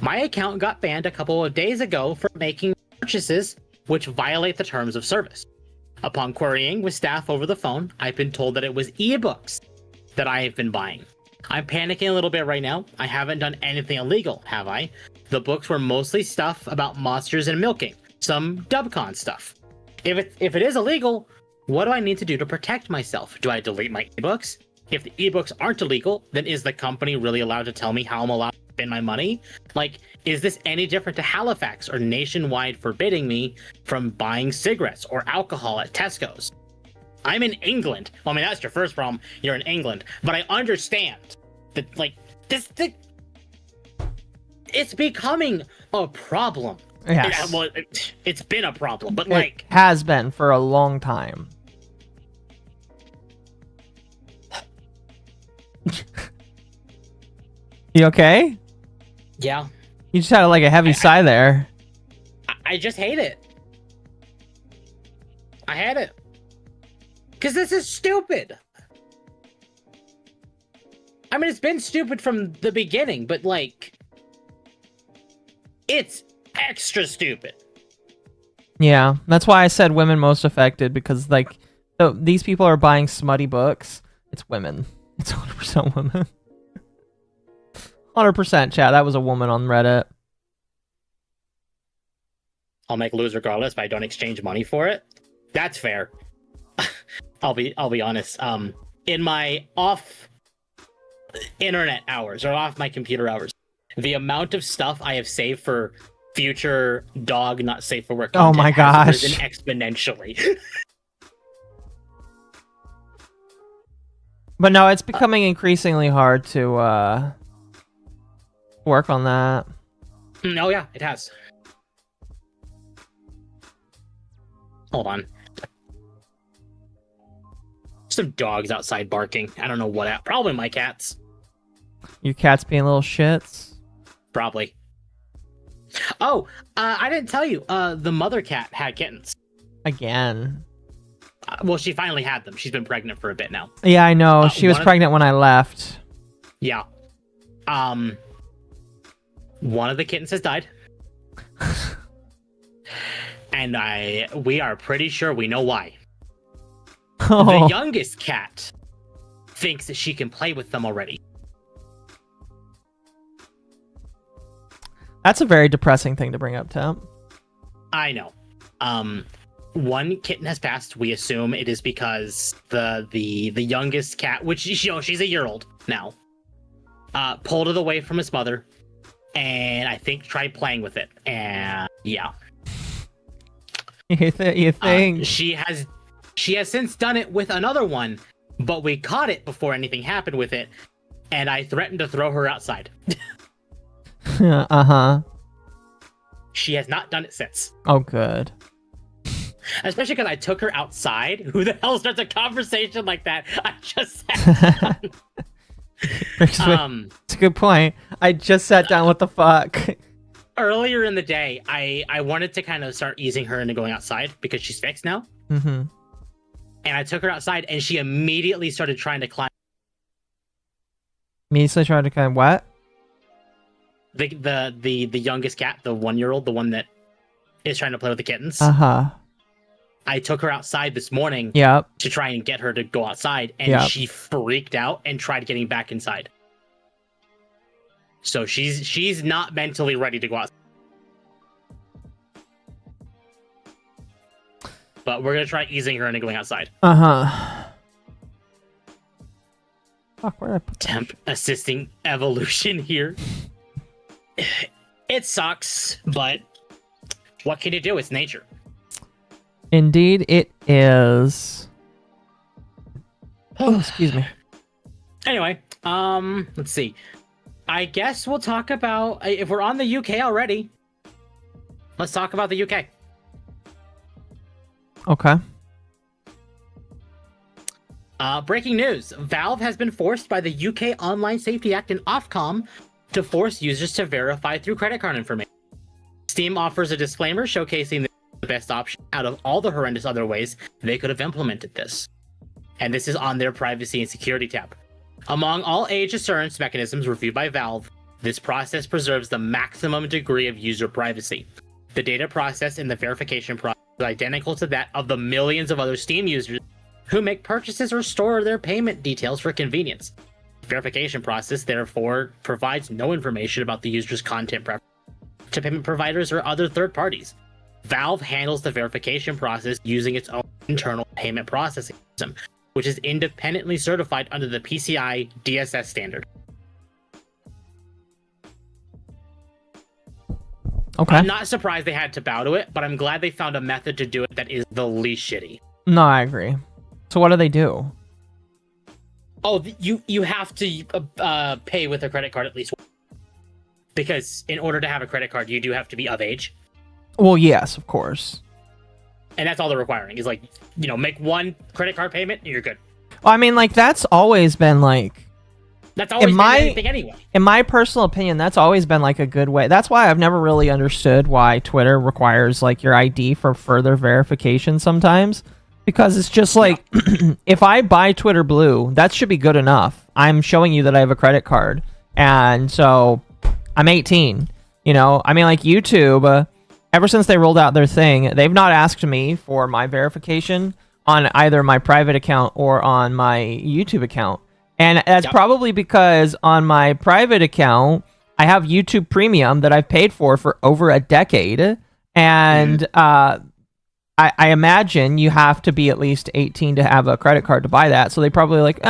My account got banned a couple of days ago for making purchases which violate the terms of service. Upon querying with staff over the phone, I've been told that it was ebooks that I have been buying. I'm panicking a little bit right now. I haven't done anything illegal, have I? The books were mostly stuff about monsters and milking, some dubcon stuff. If it is illegal, what do I need to do to protect myself? Do I delete my ebooks? If the ebooks aren't illegal, then is the company really allowed to tell me how I'm allowed to spend my money? Like, is this any different to Halifax or nationwide forbidding me from buying cigarettes or alcohol at Tesco's? I'm in England. Well, I mean, that's your first problem. You're in England. But I understand that, like, it's becoming a problem. Yes. It's been a problem, but it has been for a long time. You okay? Yeah. You just had like a heavy sigh there. I just hate it. I hate it. Because this is stupid. I mean, it's been stupid from the beginning, but like, it's extra stupid. Yeah, that's why I said women most affected, because like these people are buying smutty books. It's women. It's 100% women. 100% chat. That was a woman on Reddit. I'll make lose regardless, but I don't exchange money for it. That's fair. I'll be honest. In my off internet hours or off my computer hours, the amount of stuff I have saved for future dog not safe for work content oh my gosh, has risen exponentially. But no, it's becoming increasingly hard to work on that. Oh yeah, it has. Hold on. Some dogs outside barking. I don't know what at. Probably my cats. Your cats being little shits? Probably. Oh, I didn't tell you. The mother cat had kittens. Again. Well, she finally had them. She's been pregnant for a bit now. Yeah, I know. She was pregnant when I left. Yeah. One of the kittens has died. And we are pretty sure we know why. Oh. The youngest cat thinks that she can play with them already. That's a very depressing thing to bring up, Temp. I know. One kitten has passed. We assume it is because the youngest cat, which she's a year old now, pulled it away from its mother, and I think tried playing with it. And yeah, you think she has since done it with another one, but we caught it before anything happened with it, and I threatened to throw her outside. Uh-huh. She has not done it since. Oh, good. Especially because I took her outside. Who the hell starts a conversation like that? I just sat down. It's a good point. I just sat down. What the fuck? Earlier in the day, I wanted to kind of start easing her into going outside because she's fixed now. Mm-hmm. And I took her outside, and she immediately started trying to climb. Immediately trying to kind of what? The youngest cat, the 1-year-old, the one that is trying to play with the kittens. Uh-huh. I took her outside this morning to try and get her to go outside, and she freaked out and tried getting back inside. So she's not mentally ready to go outside. But we're gonna try easing her into going outside. Uh-huh. Fuck, where did I put Temp assisting evolution here. It sucks, but what can you do? It's nature. Indeed, it is. Oh, excuse me. Anyway, let's see. I guess we'll talk about, if we're on the UK already, let's talk about the UK. Okay. Breaking news. Valve has been forced by the UK Online Safety Act and Ofcom to force users to verify through credit card information. Steam offers a disclaimer showcasing the best option out of all the horrendous other ways they could have implemented this. And this is on their privacy and security tab. Among all age assurance mechanisms reviewed by Valve, this process preserves the maximum degree of user privacy. The data processed in the verification process is identical to that of the millions of other Steam users who make purchases or store their payment details for convenience. The verification process, therefore, provides no information about the user's content preference to payment providers or other third parties. Valve handles the verification process using its own internal payment processing system, which is independently certified under the PCI DSS standard. Okay. I'm not surprised they had to bow to it, but I'm glad they found a method to do it that is the least shitty. No, I agree. So what do they do? Oh, you have to pay with a credit card at least once. Because in order to have a credit card, you do have to be of age. Well, yes, of course. And that's all they're requiring is like, make one credit card payment and you're good. Well, I mean, like, that's always been like That's always been anything anyway. In my personal opinion, that's always been like a good way. That's why I've never really understood why Twitter requires like your ID for further verification sometimes. Because it's just like, if I buy Twitter Blue, that should be good enough. I'm showing you that I have a credit card. And so I'm 18. You know, I mean, like YouTube, ever since they rolled out their thing, they've not asked me for my verification on either my private account or on my YouTube account. And that's probably because on my private account, I have YouTube Premium that I've paid for over a decade. And I imagine you have to be at least 18 to have a credit card to buy that. So they probably like,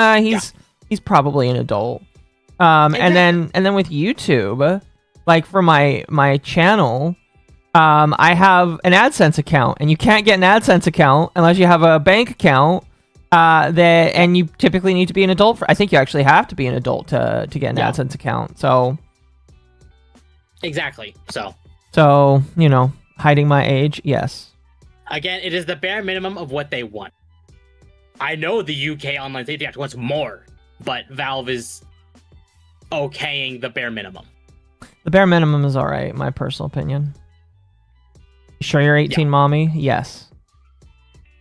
he's probably an adult. And then with YouTube, like for my channel, I have an AdSense account, and you can't get an AdSense account unless you have a bank account. And you typically need to be an adult I think you actually have to be an adult to get an AdSense account. So exactly. So you know, hiding my age, yes. Again, it is the bare minimum of what they want. I know the UK Online Safety Act wants more, but Valve is okaying the bare minimum. The bare minimum is all right, my personal opinion. You sure you're 18, mommy? Yes.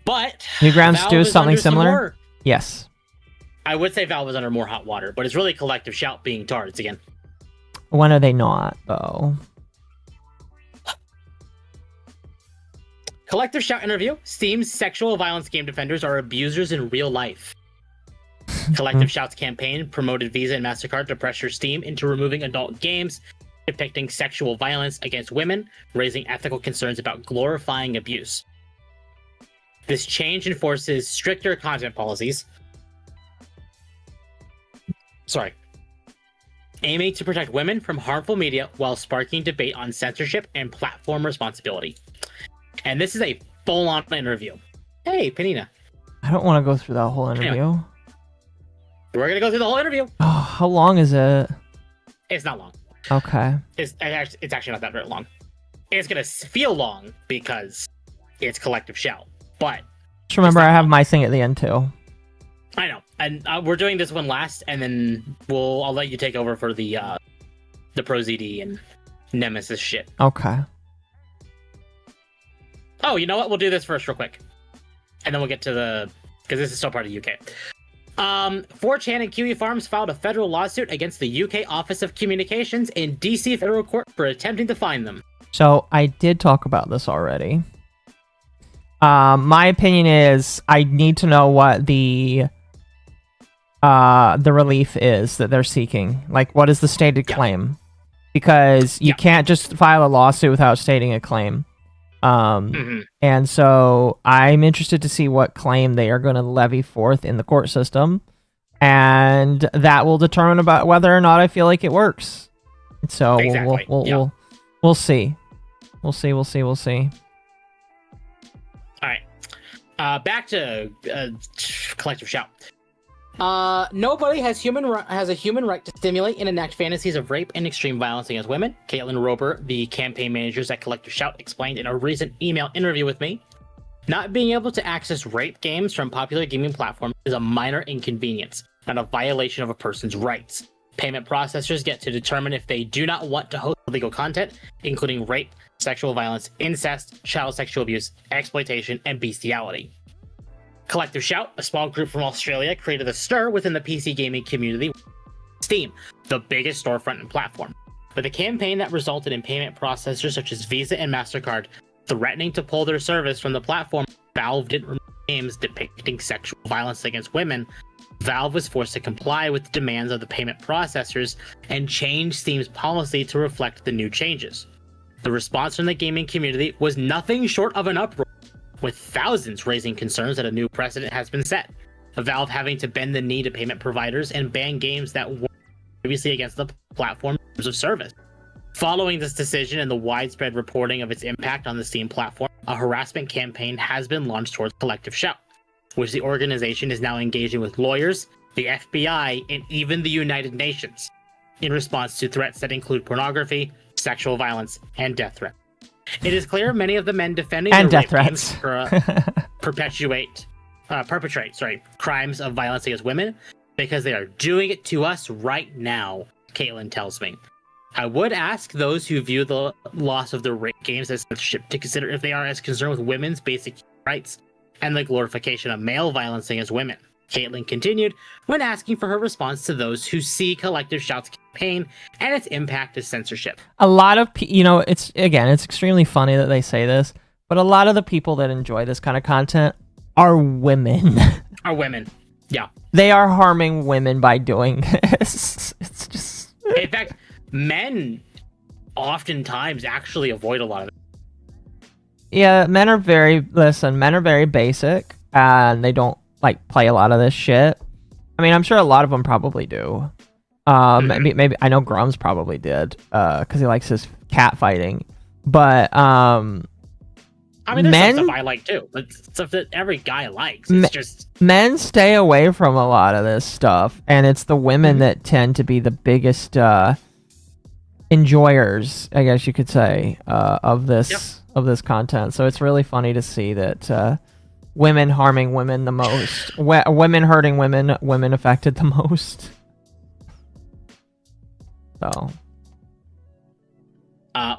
But Newgrounds do something similar? More, yes. I would say Valve is under more hot water, but it's really Collective Shout being tards again. When are they not, though? Collective Shout interview. Steam's sexual violence game defenders are abusers in real life. Collective Shout's campaign promoted Visa and MasterCard to pressure Steam into removing adult games depicting sexual violence against women, raising ethical concerns about glorifying abuse. This change enforces stricter content policies. Aiming to protect women from harmful media while sparking debate on censorship and platform responsibility. And this is a full-on interview. Hey, Panina. I don't want to go through that whole interview. Anyway, we're going to go through the whole interview. Oh, how long is it? It's not long. Okay. It's actually not that very long. It's going to feel long because it's Collective Shout. But just remember, I have my thing at the end, too. I know. And we're doing this one last, and then I'll let you take over for the ProZD and Nemesis shit. Okay. Oh, you know what? We'll do this first real quick. And then we'll get to because this is still part of the UK. 4chan and Kiwi Farms filed a federal lawsuit against the UK Office of Communications in DC Federal Court for attempting to fine them. So, I did talk about this already. My opinion is I need to know what the relief is that they're seeking. Like, what is the stated claim? Because you can't just file a lawsuit without stating a claim. And so I'm interested to see what claim they are going to levy forth in the court system, and that will determine about whether or not I feel like it works. So exactly. we'll see. We'll see. All right. Back to Collective Shout. Nobody has a human right to stimulate and enact fantasies of rape and extreme violence against women. Caitlin Rober, the campaign managers at Collective Shout, explained in a recent email interview with me. Not being able to access rape games from popular gaming platforms is a minor inconvenience, not a violation of a person's rights. Payment processors get to determine if they do not want to host illegal content, including rape, sexual violence, incest, child sexual abuse, exploitation, and bestiality. Collective Shout, a small group from Australia, created a stir within the PC gaming community, Steam, the biggest storefront and platform. With a campaign that resulted in payment processors such as Visa and MasterCard threatening to pull their service from the platform, Valve didn't remove games depicting sexual violence against women. Valve was forced to comply with the demands of the payment processors and change Steam's policy to reflect the new changes. The response from the gaming community was nothing short of an uproar, with thousands raising concerns that a new precedent has been set, Valve having to bend the knee to payment providers and ban games that were previously against the platform terms of service. Following this decision and the widespread reporting of its impact on the Steam platform, a harassment campaign has been launched towards Collective Shout, which the organization is now engaging with lawyers, the FBI, and even the United Nations, in response to threats that include pornography, sexual violence, and death threats. It is clear many of the men defending and their death threats perpetrate crimes of violence against women, because they are doing it to us right now, Caitlin tells me. I would ask those who view the loss of the games as censorship to consider if they are as concerned with women's basic rights and the glorification of male violence against women. Caitlin continued when asking for her response to those who see Collective Shout's campaign and its impact as censorship. A lot of it's extremely funny that they say this, but a lot of the people that enjoy this kind of content are women. Are women. Yeah. They are harming women by doing this. It's just... In fact, men oftentimes actually avoid a lot of it. Yeah, men are very basic, and they don't like play a lot of this shit. I mean, I'm sure a lot of them probably do. Maybe I know Grum's probably did, because he likes his cat fighting. But I mean, there's some stuff I like too, but stuff that every guy likes. It's just men stay away from a lot of this stuff, and it's the women that tend to be the biggest enjoyers, I guess you could say, of this content. So it's really funny to see that women harming women the most, women hurting women, women affected the most. So.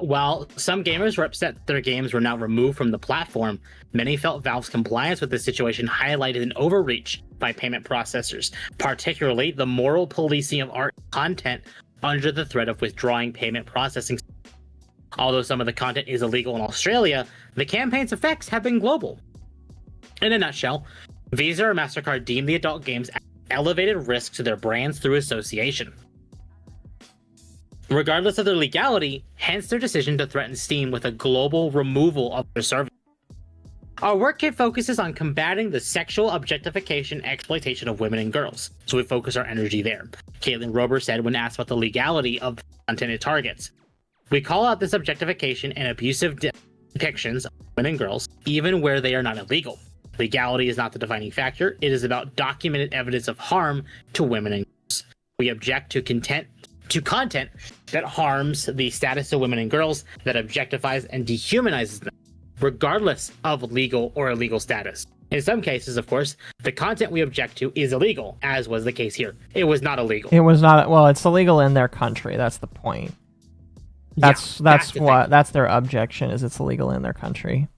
While some gamers were upset that their games were now removed from the platform, many felt Valve's compliance with the situation highlighted an overreach by payment processors, particularly the moral policing of art content under the threat of withdrawing payment processing. Although some of the content is illegal in Australia, the campaign's effects have been global. In a nutshell, Visa or MasterCard deem the adult games as elevated risk to their brands through association, regardless of their legality, hence their decision to threaten Steam with a global removal of their service. Our work kit focuses on combating the sexual objectification and exploitation of women and girls, so we focus our energy there, Caitlin Rober said when asked about the legality of the content it targets. We call out this objectification and abusive depictions of women and girls, even where they are not illegal. Legality is not the defining factor, it is about documented evidence of harm to women and girls. We object to content that harms the status of women and girls, that objectifies and dehumanizes them, regardless of legal or illegal status. In some cases, of course, the content we object to is illegal, as was the case here. It was not illegal. It was not. Well, it's illegal in their country. That's the point. That's their objection, is it's illegal in their country.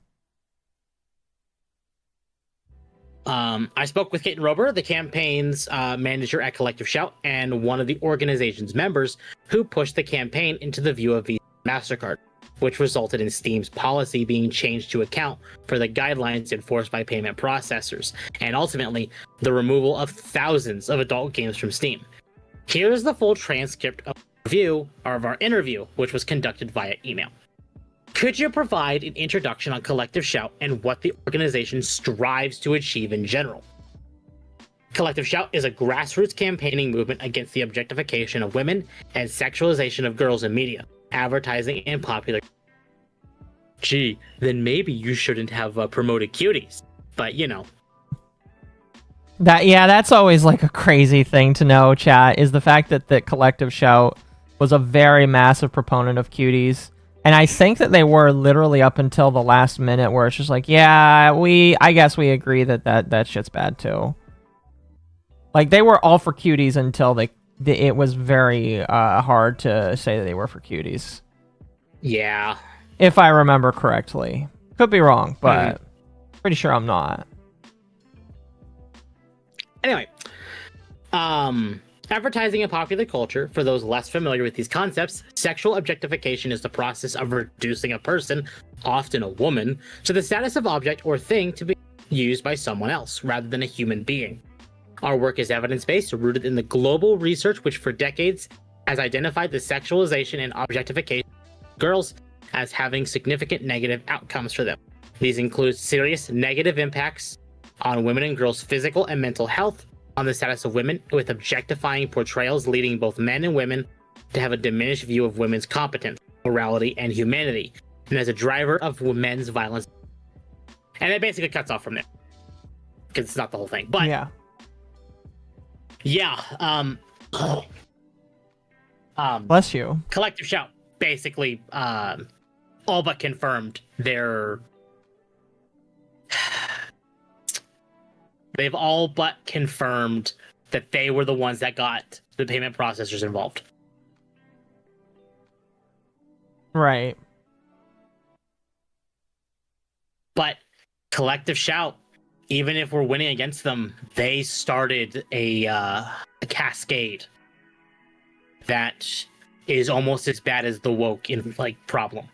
I spoke with Caitlin Rober, the campaign's manager at Collective Shout, and one of the organization's members who pushed the campaign into the view of Visa and MasterCard, which resulted in Steam's policy being changed to account for the guidelines enforced by payment processors, and ultimately the removal of thousands of adult games from Steam. Here is the full transcript of our interview, which was conducted via email. Could you provide an introduction on Collective Shout and what the organization strives to achieve in general? Collective Shout is a grassroots campaigning movement against the objectification of women and sexualization of girls in media, advertising, and popular. Gee, then maybe you shouldn't have promoted cuties, but you know. That's always like a crazy thing to know, chat, is the fact that the Collective Shout was a very massive proponent of cuties. And I think that they were literally up until the last minute, where it's just like, yeah, I guess we agree that shit's bad too. Like, they were all for cuties until it was very hard to say that they were for cuties. Yeah. If I remember correctly. Could be wrong, but pretty sure I'm not. Anyway, advertising in popular culture, for those less familiar with these concepts, sexual objectification is the process of reducing a person, often a woman, to the status of object or thing to be used by someone else, rather than a human being. Our work is evidence-based, rooted in the global research which for decades has identified the sexualization and objectification of girls as having significant negative outcomes for them. These include serious negative impacts on women and girls' physical and mental health, on the status of women, with objectifying portrayals leading both men and women to have a diminished view of women's competence, morality, and humanity, and as a driver of men's violence. And it basically cuts off from there, because it's not the whole thing. But Bless you. Collective Shout basically all but confirmed they've all but confirmed that they were the ones that got the payment processors involved. Right. But collective shout, even if we're winning against them, they started a cascade that is almost as bad as the woke in like problem.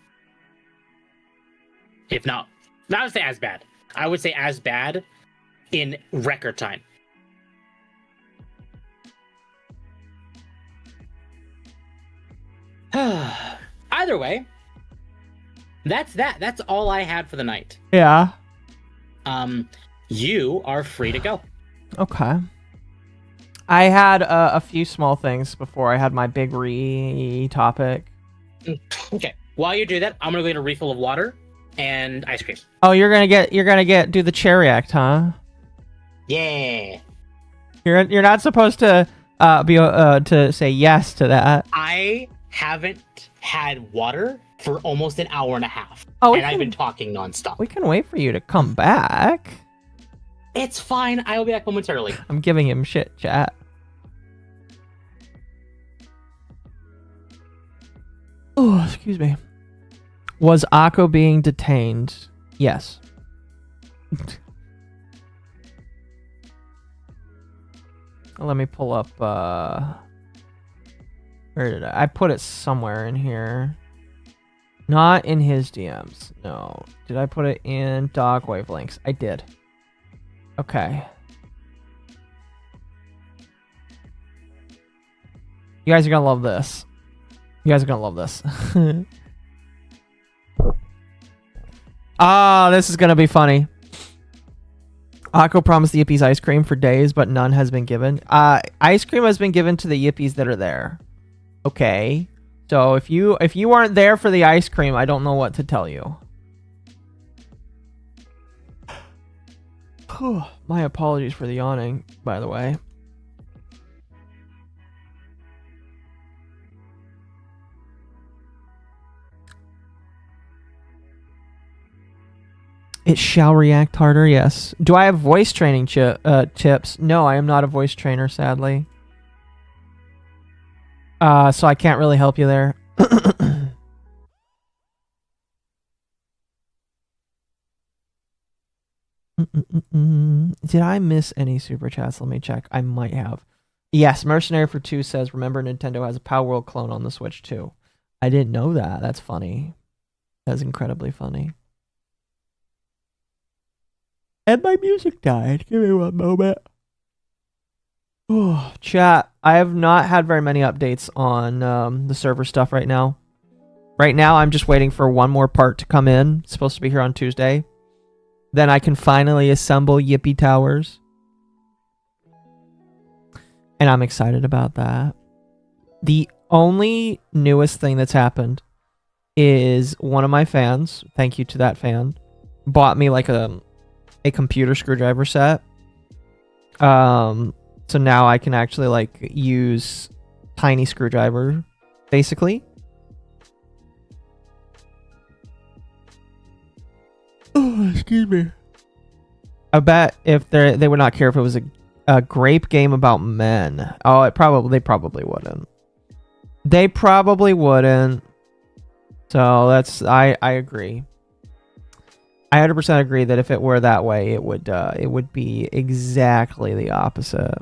If not, I would say as bad. I would say as bad in record time. Either way, that's that. That's all I had for the night. Yeah. You are free to go. Okay. I had a few small things before I had my big topic. Okay. While you do that, I'm gonna go get a refill of water and ice cream. Oh, you're gonna do the cherry act, huh? Yeah. You're not supposed to to say yes to that. I haven't had water for almost an hour and a half. Oh, and I've been talking nonstop. We can wait for you to come back. It's fine. I will be back momentarily. I'm giving him shit, chat. Oh, excuse me. Was Akko being detained? Yes. Let me pull up, where did I put it somewhere in here. Not in his DMs. No. Did I put it in Dogwave links? I did. Okay. You guys are gonna love this. You guys are gonna love this. This is gonna be funny. Akko promised the Yippies ice cream for days, but none has been given. Ice cream has been given to the Yippies that are there. Okay. So if you aren't there for the ice cream, I don't know what to tell you. My apologies for the yawning, by the way. It shall react harder, yes. Do I have voice training tips? No, I am not a voice trainer, sadly. So I can't really help you there. Did I miss any super chats? Let me check. I might have. Yes, Mercenary for 2 says, remember Nintendo has a Power World clone on the Switch too. I didn't know that. That's funny. That's incredibly funny. And my music died. Give me one moment. Oh, chat. I have not had very many updates on the server stuff right now. Right now, I'm just waiting for one more part to come in. It's supposed to be here on Tuesday. Then I can finally assemble Yippee Towers. And I'm excited about that. The only newest thing that's happened is one of my fans, thank you to that fan, bought me like a computer screwdriver set. So now I can actually like use tiny screwdriver, basically. Oh, excuse me. I bet if they would not care if it was a grape game about men. Oh, they probably wouldn't. They probably wouldn't. So that's I agree. I 100% agree that if it were that way, it would be exactly the opposite.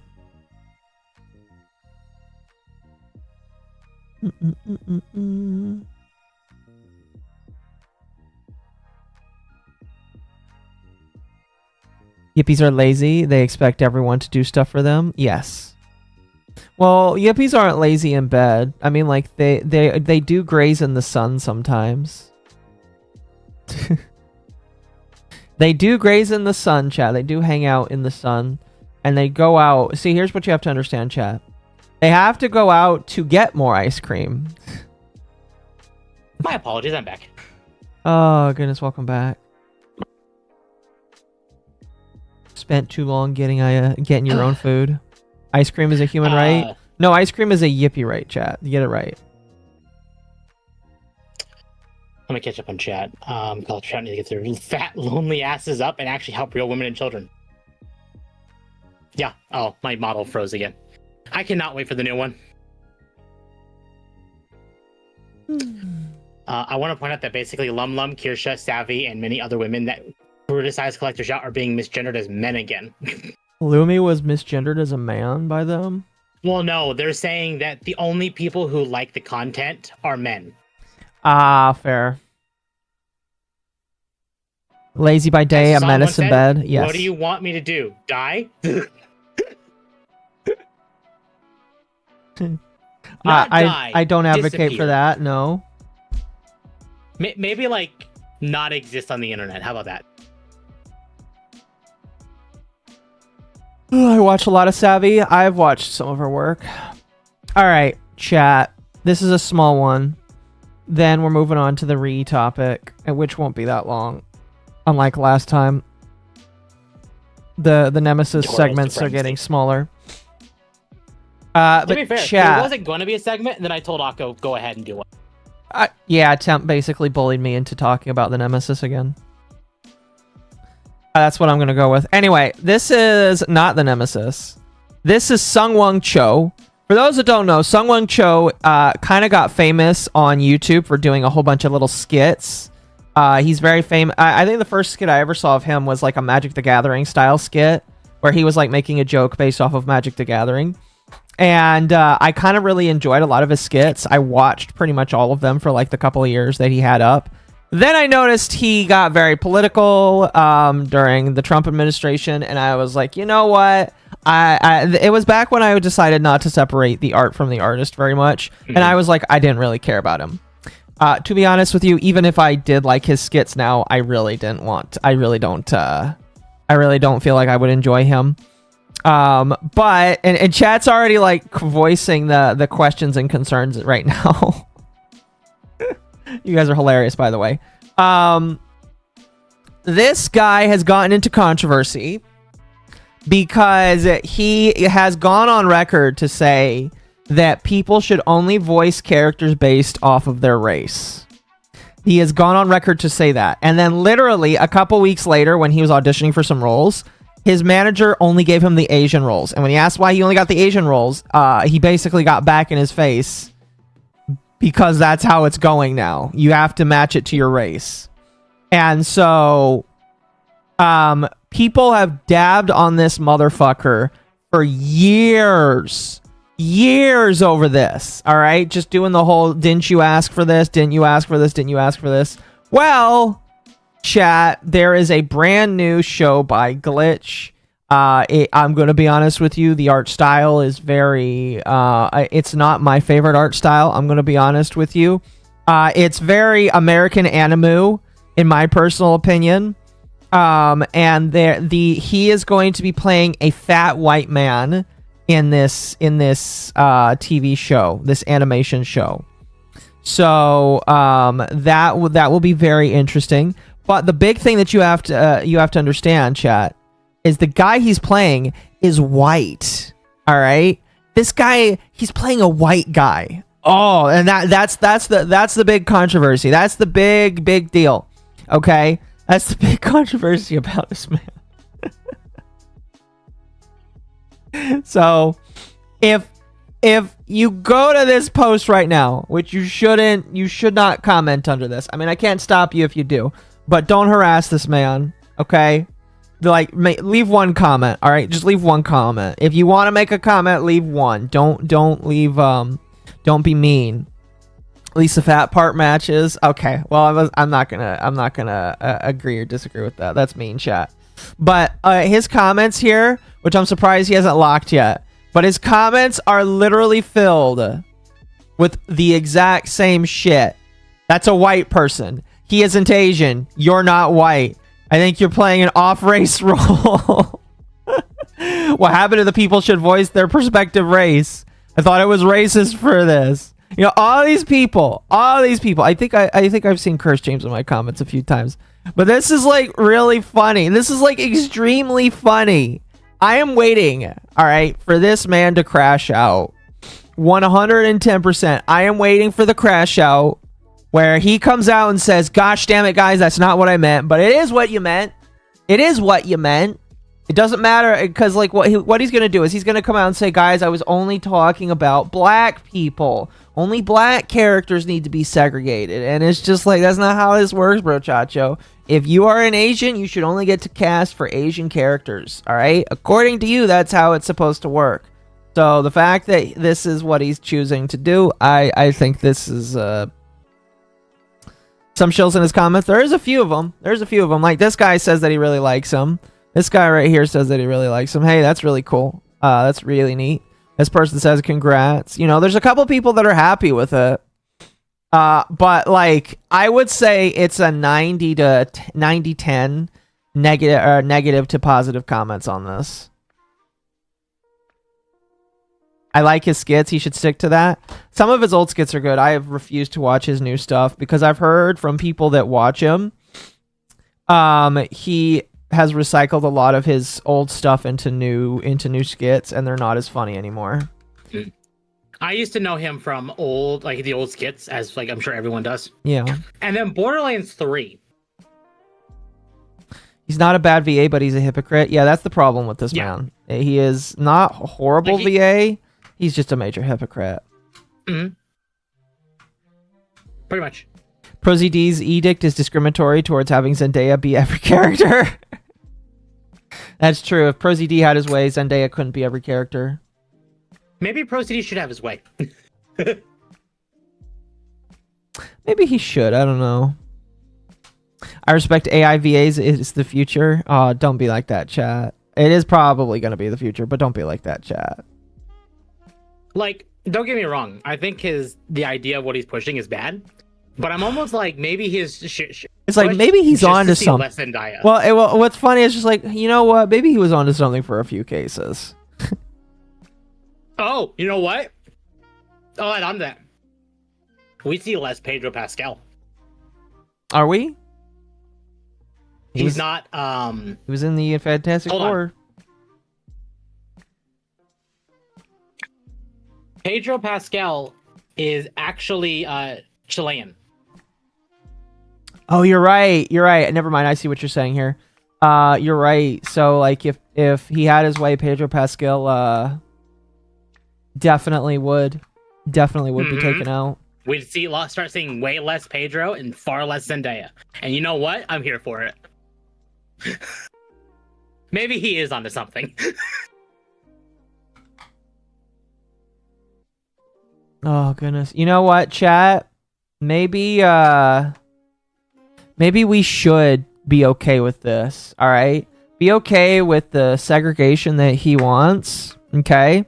Yippies are lazy. They expect everyone to do stuff for them. Yes. Well, yippies aren't lazy in bed. I mean, like they do graze in the sun sometimes. They do graze in the sun, chat. They do hang out in the sun, and they go out. See, here's what you have to understand, chat. They have to go out to get more ice cream. My apologies. I'm back. Oh goodness, welcome back. Spent too long getting your own food. Ice cream is a human right? No, ice cream is a yippee right, chat. You get it right. Let me catch up on chat. College chat need to get their fat, lonely asses up and actually help real women and children. Yeah. Oh, my model froze again. I cannot wait for the new one. I want to point out that basically Lum, Kirsha, Savvy, and many other women that criticized Collector Shout are being misgendered as men again. Lumi was misgendered as a man by them? Well, no, they're saying that the only people who like the content are men. Ah, fair. Lazy by day, a menace in bed. Yes. What do you want me to do? Die? I don't advocate disappear. for that, no. Maybe, like, not exist on the internet. How about that? I watch a lot of Savvy. I've watched some of her work. All right, chat. This is a small one. Then we're moving on to the re-topic, which won't be that long. Unlike last time. The Nemesis segments are getting smaller. To be fair, chat, there wasn't going to be a segment, and then I told Occo, go ahead and do it. Yeah, Temp basically bullied me into talking about the Nemesis again. That's what I'm going to go with. Anyway, this is not the Nemesis. This is Sungwon Cho. For those that don't know, Sungwon Cho kind of got famous on YouTube for doing a whole bunch of little skits. He's very famous. I think the first skit I ever saw of him was like a Magic the Gathering style skit where he was like making a joke based off of Magic the Gathering. And I kind of really enjoyed a lot of his skits. I watched pretty much all of them for like the couple of years that he had up. Then I noticed he got very political during the Trump administration, and I was like, you know what? It was back when I decided not to separate the art from the artist very much, and I was like, I didn't really care about him. To be honest with you, even if I did like his skits now, I really don't feel like I would enjoy him. But and chat's already like voicing the questions and concerns right now. You guys are hilarious, by the way. This guy has gotten into controversy because he has gone on record to say that people should only voice characters based off of their race. He has gone on record to say that. And then literally a couple weeks later, when he was auditioning for some roles, his manager only gave him the Asian roles. And when he asked why he only got the Asian roles, he basically got back in his face because that's how it's going now. You have to match it to your race. And so people have dabbed on this motherfucker for years over this. All right? Just doing the whole, didn't you ask for this? Didn't you ask for this? Didn't you ask for this? Well, chat, there is a brand new show by Glitch. I'm going to be honest with you. The art style is very... it's not my favorite art style. I'm going to be honest with you. It's very American anime, in my personal opinion. And he is going to be playing a fat white man in this TV show, this animation show. So that will be very interesting. But the big thing that you have to understand, chat, is the guy he's playing is white. All right, this guy, he's playing a white guy. Oh, and that's the big controversy. That's the big deal. Okay, that's the big controversy about this man. So, if you go to this post right now, which you should not comment under this. I mean, I can't stop you if you do, but don't harass this man. Okay. Like, leave one comment. All right, just leave one comment. If you want to make a comment, leave one. Don't leave. Don't be mean. At least the fat part matches. Okay. Well, I'm not gonna agree or disagree with that. That's mean, chat. But his comments here, which I'm surprised he hasn't locked yet, but his comments are literally filled with the exact same shit. That's a white person. He isn't Asian. You're not white. I think you're playing an off-race role. What happened to the people should voice their respective race? I thought it was racist for this. You know, all these people. I think I've seen Curse James in my comments a few times. But this is like really funny. This is like extremely funny. I am waiting, all right, for this man to crash out. 110%. I am waiting for the crash out where he comes out and says, gosh damn it, guys, that's not what I meant. But it is what you meant. It is what you meant. It doesn't matter, because like what he's gonna do is he's gonna come out and say, guys, I was only talking about black people. Only black characters need to be segregated. And it's just like, that's not how this works, bro, Chacho. If you are an Asian, you should only get to cast for Asian characters. All right, according to you, that's how it's supposed to work. So the fact that this is what he's choosing to do, I think this is some shills in his comments. There's a few of them. Like this guy says that he really likes him. This guy right here says that he really likes him. Hey, that's really cool. That's really neat. This person says congrats. You know, there's a couple people that are happy with it. But like I would say it's a 90-10 negative to positive comments on this. I like his skits. He should stick to that. Some of his old skits are good. I have refused to watch his new stuff because I've heard from people that watch him. He has recycled a lot of his old stuff into new skits, and they're not as funny anymore. I used to know him from the old skits, as like I'm sure everyone does. Yeah. And then Borderlands 3. He's not a bad VA, but he's a hypocrite. Yeah, that's the problem with this man. He is not a horrible VA. He's just a major hypocrite. Mm-hmm. Pretty much. ProZD's edict is discriminatory towards having Zendaya be every character. That's true. If ProZD had his way, Zendaya couldn't be every character. Maybe ProZD should have his way. Maybe he should. I don't know. I respect AI VAs. It's the future. Don't be like that, chat. It is probably going to be the future, but don't be like that, chat. Like, don't get me wrong. I think the idea of what he's pushing is bad. But I'm almost like maybe his it's like maybe he's onto something. Well, what's funny is just like, you know what? Maybe he was onto something for a few cases. Oh, you know what? Oh, and on that, we see less Pedro Pascal. Are we? He's not. He was in the Fantastic Four. Pedro Pascal is actually Chilean. Oh, you're right. Never mind. I see what you're saying here. You're right. So, like, if he had his way, Pedro Pascal definitely would be taken out. We'd start seeing way less Pedro and far less Zendaya. And you know what? I'm here for it. Maybe he is onto something. Oh goodness. You know what, chat? Maybe we should be okay with this. All right? Be okay with the segregation that he wants, okay?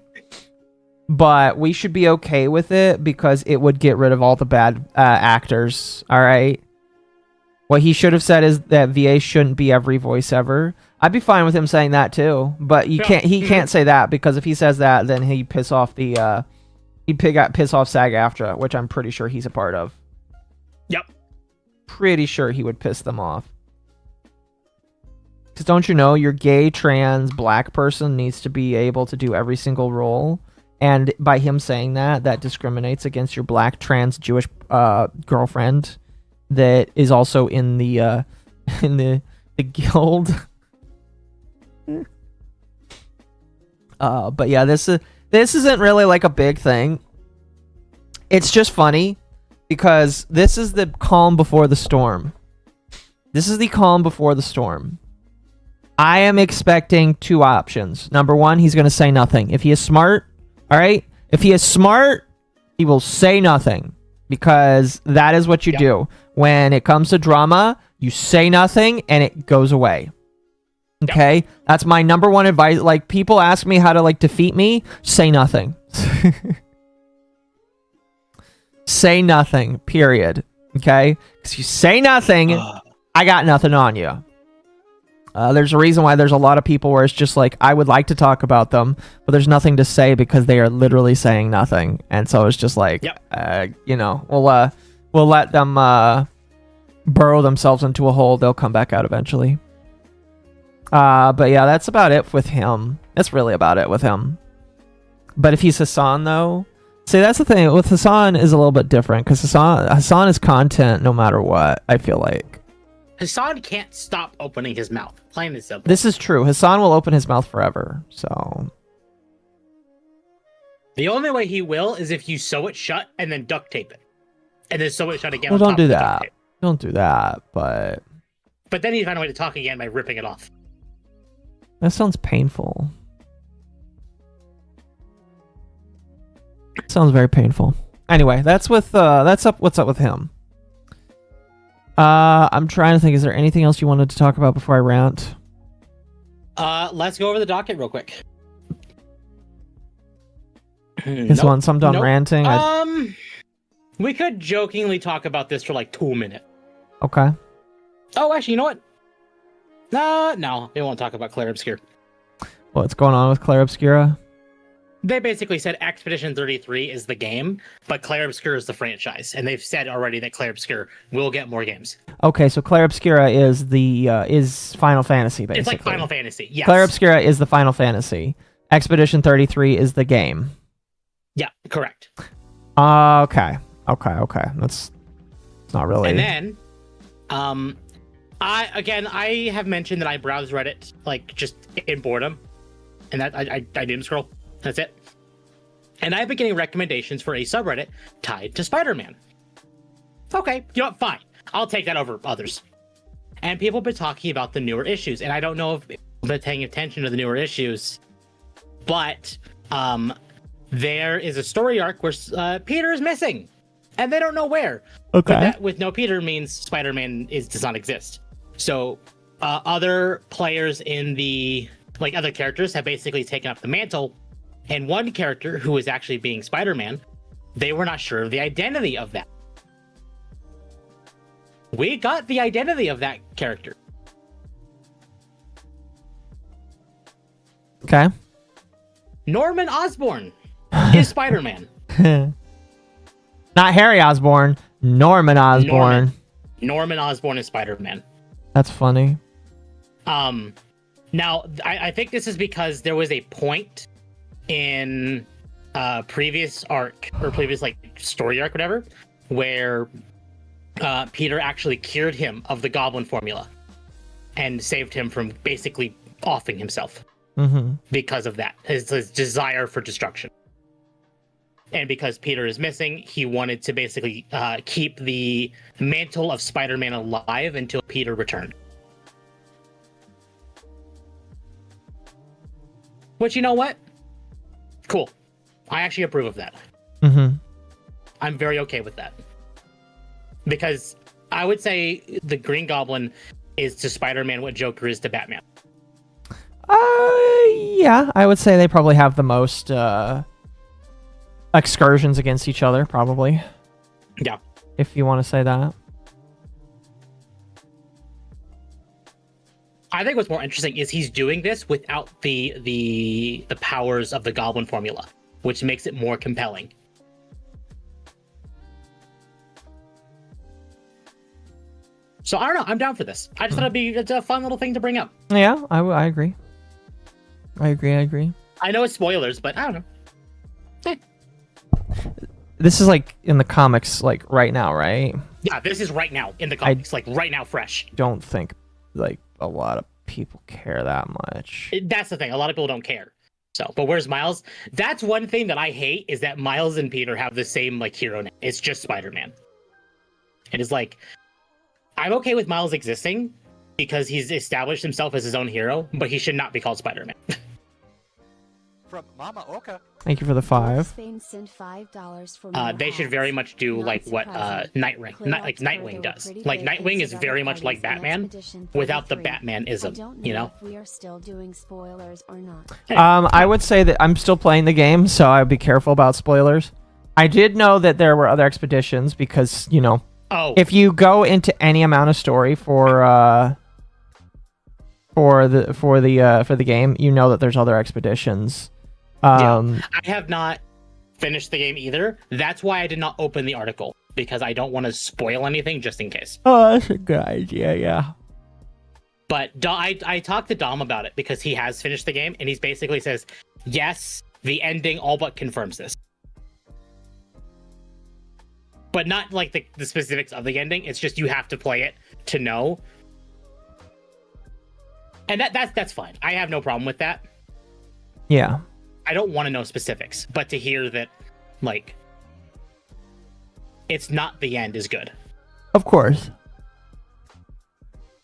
But we should be okay with it because it would get rid of all the bad actors, all right? What he should have said is that VA shouldn't be every voice ever. I'd be fine with him saying that too, but he can't say that because if he says that, then he piss off piss off SAG-AFTRA, which I'm pretty sure he's a part of. Yep. Pretty sure he would piss them off. Because don't you know, your gay, trans, black person needs to be able to do every single role. And by him saying that, that discriminates against your black, trans, Jewish girlfriend that is also in the guild. But yeah, this isn't really like a big thing. It's just funny because this is the calm before the storm. This is the calm before the storm. I am expecting two options. Number one, he's going to say nothing. If he is smart, all right? If he is smart, he will say nothing because that is what you do. When it comes to drama, you say nothing and it goes away. Okay? Yep. That's my number one advice. Like, people ask me how to, like, defeat me. Say nothing. Say nothing, period. Okay? Because you say nothing, I got nothing on you. There's a reason why there's a lot of people where it's just like, I would like to talk about them, but there's nothing to say because they are literally saying nothing. And so it's just like, you know, we'll let them burrow themselves into a hole. They'll come back out eventually. But yeah, that's about it with him. That's really about it with him. But if he's Hassan, though, see, that's the thing. With Hassan is a little bit different because Hassan is content no matter what, I feel like. Hassan can't stop opening his mouth. Plain and simple. This is true. Hassan will open his mouth forever. So The only way he will is if you sew it shut and then duct tape it, and then sew it shut again. well, on don't top do of the duct that. tape. Don't do that. But But then you find a way to talk again by ripping it off. that sounds painful. Sounds very painful. Anyway, that's what's up with him. I'm trying to think, is there anything else you wanted to talk about before I rant? Let's go over the docket real quick. Because once I'm done ranting, we could jokingly talk about this for like 2 minutes. okay. Oh, actually, you know what? No, we won't talk about Claire Obscure. What's going on with Claire Obscura? They basically said Expedition 33 is the game, but Claire Obscure is the franchise, and they've said already that Claire Obscure will get more games. Okay, so Claire Obscura is the is Final Fantasy, basically. It's like Final Fantasy, yes. Claire Obscura is the Final Fantasy. Expedition 33 is the game. Yeah, correct. Okay. That's not really. And then, I have mentioned that I browse Reddit like just in boredom, and that I didn't scroll. That's it. And I've been getting recommendations for a subreddit tied to Spider-Man. Okay, you know what? Fine. I'll take that over others. And people have been talking about the newer issues, and I don't know if they've been paying attention to the newer issues, but there is a story arc where Peter is missing, and they don't know where. Okay. But that with no Peter means Spider-Man does not exist. So other players in other characters have basically taken up the mantle, and one character who is actually being Spider-Man, they were not sure of the identity of that. We got the identity of that character. Okay. Norman Osborn is Spider-Man. Not Harry Osborn, Norman Osborn. Norman Osborn is Spider-Man. That's funny. Now, I think this is because there was a point in previous arc, or previous story arc, whatever, where Peter actually cured him of the goblin formula and saved him from basically offing himself because of that, his desire for destruction. And because Peter is missing, he wanted to basically keep the mantle of Spider-Man alive until Peter returned. Which, you know what? Cool. I actually approve of that. I'm very okay with that. Because I would say the Green Goblin is to Spider-Man what Joker is to Batman. Yeah, I would say they probably have the most excursions against each other, probably. Yeah. If you want to say that. I think what's more interesting is he's doing this without the powers of the Goblin formula, which makes it more compelling. So I don't know. I'm down for this. I just thought it's a fun little thing to bring up. Yeah, I agree. I agree. I know it's spoilers, but I don't know. This is in the comics, right now, right? Yeah, this is right now in the comics, right now, fresh. Don't think a lot of people care that much. That's the thing. A lot of people don't care. So, but where's Miles? That's one thing that I hate is that Miles and Peter have the same hero name. It's just Spider-Man. It is I'm okay with Miles existing because he's established himself as his own hero, but he should not be called Spider-Man. From MommaOcco. Thank you for the 5. Spain sent $5 for They should very much do what Nightwing does. Nightwing is very much like Batman without the Batman-ism, you know? If we are still doing spoilers or not. I would say that I'm still playing the game, so I'd be careful about spoilers. I did know that there were other expeditions because, if you go into any amount of story for the game, you know that there's other expeditions. I have not finished the game either. That's why I did not open the article, because I don't want to spoil anything just in case. Oh, that's a good idea, yeah. But I talked to Dom about it because he has finished the game, and he basically says, yes, the ending all but confirms this. But not the specifics of the ending. It's just you have to play it to know. And that's fine. I have no problem with that. Yeah. I don't want to know specifics, but to hear that, like, it's not the end is good. Of course.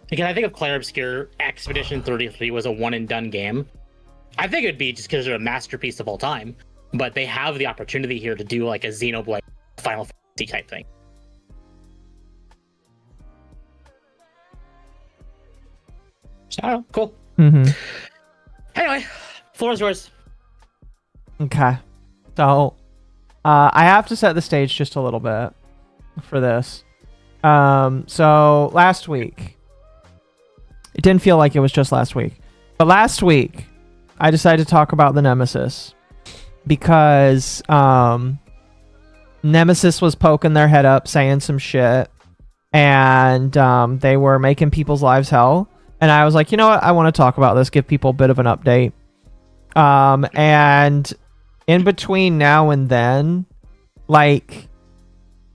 Because I think if Clair Obscure Expedition 33 was a one-and-done game, I think it'd be just because they're a masterpiece of all time. But they have the opportunity here to do, like, a Xenoblade Final Fantasy type thing. So, I don't know. Cool. Mm-hmm. Anyway, floor is yours. Okay. So, I have to set the stage just a little bit for this. So, last week, it didn't feel like it was just last week, but last week, I decided to talk about the Nemesis because Nemesis was poking their head up, saying some shit, and they were making people's lives hell. And I was like, you know what? I want to talk about this, give people a bit of an update. And in between now and then, like,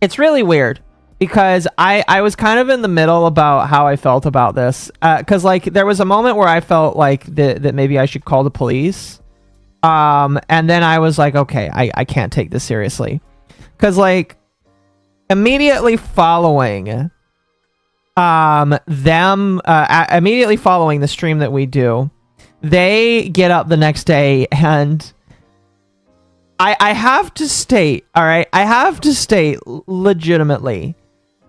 it's really weird because I was kind of in the middle about how I felt about this. Because, like, there was a moment where I felt like that maybe I should call the police. And then I was like, okay, I can't take this seriously. Because, like, immediately following immediately following the stream that we do, they get up the next day, and I have to state, all right, I have to state legitimately,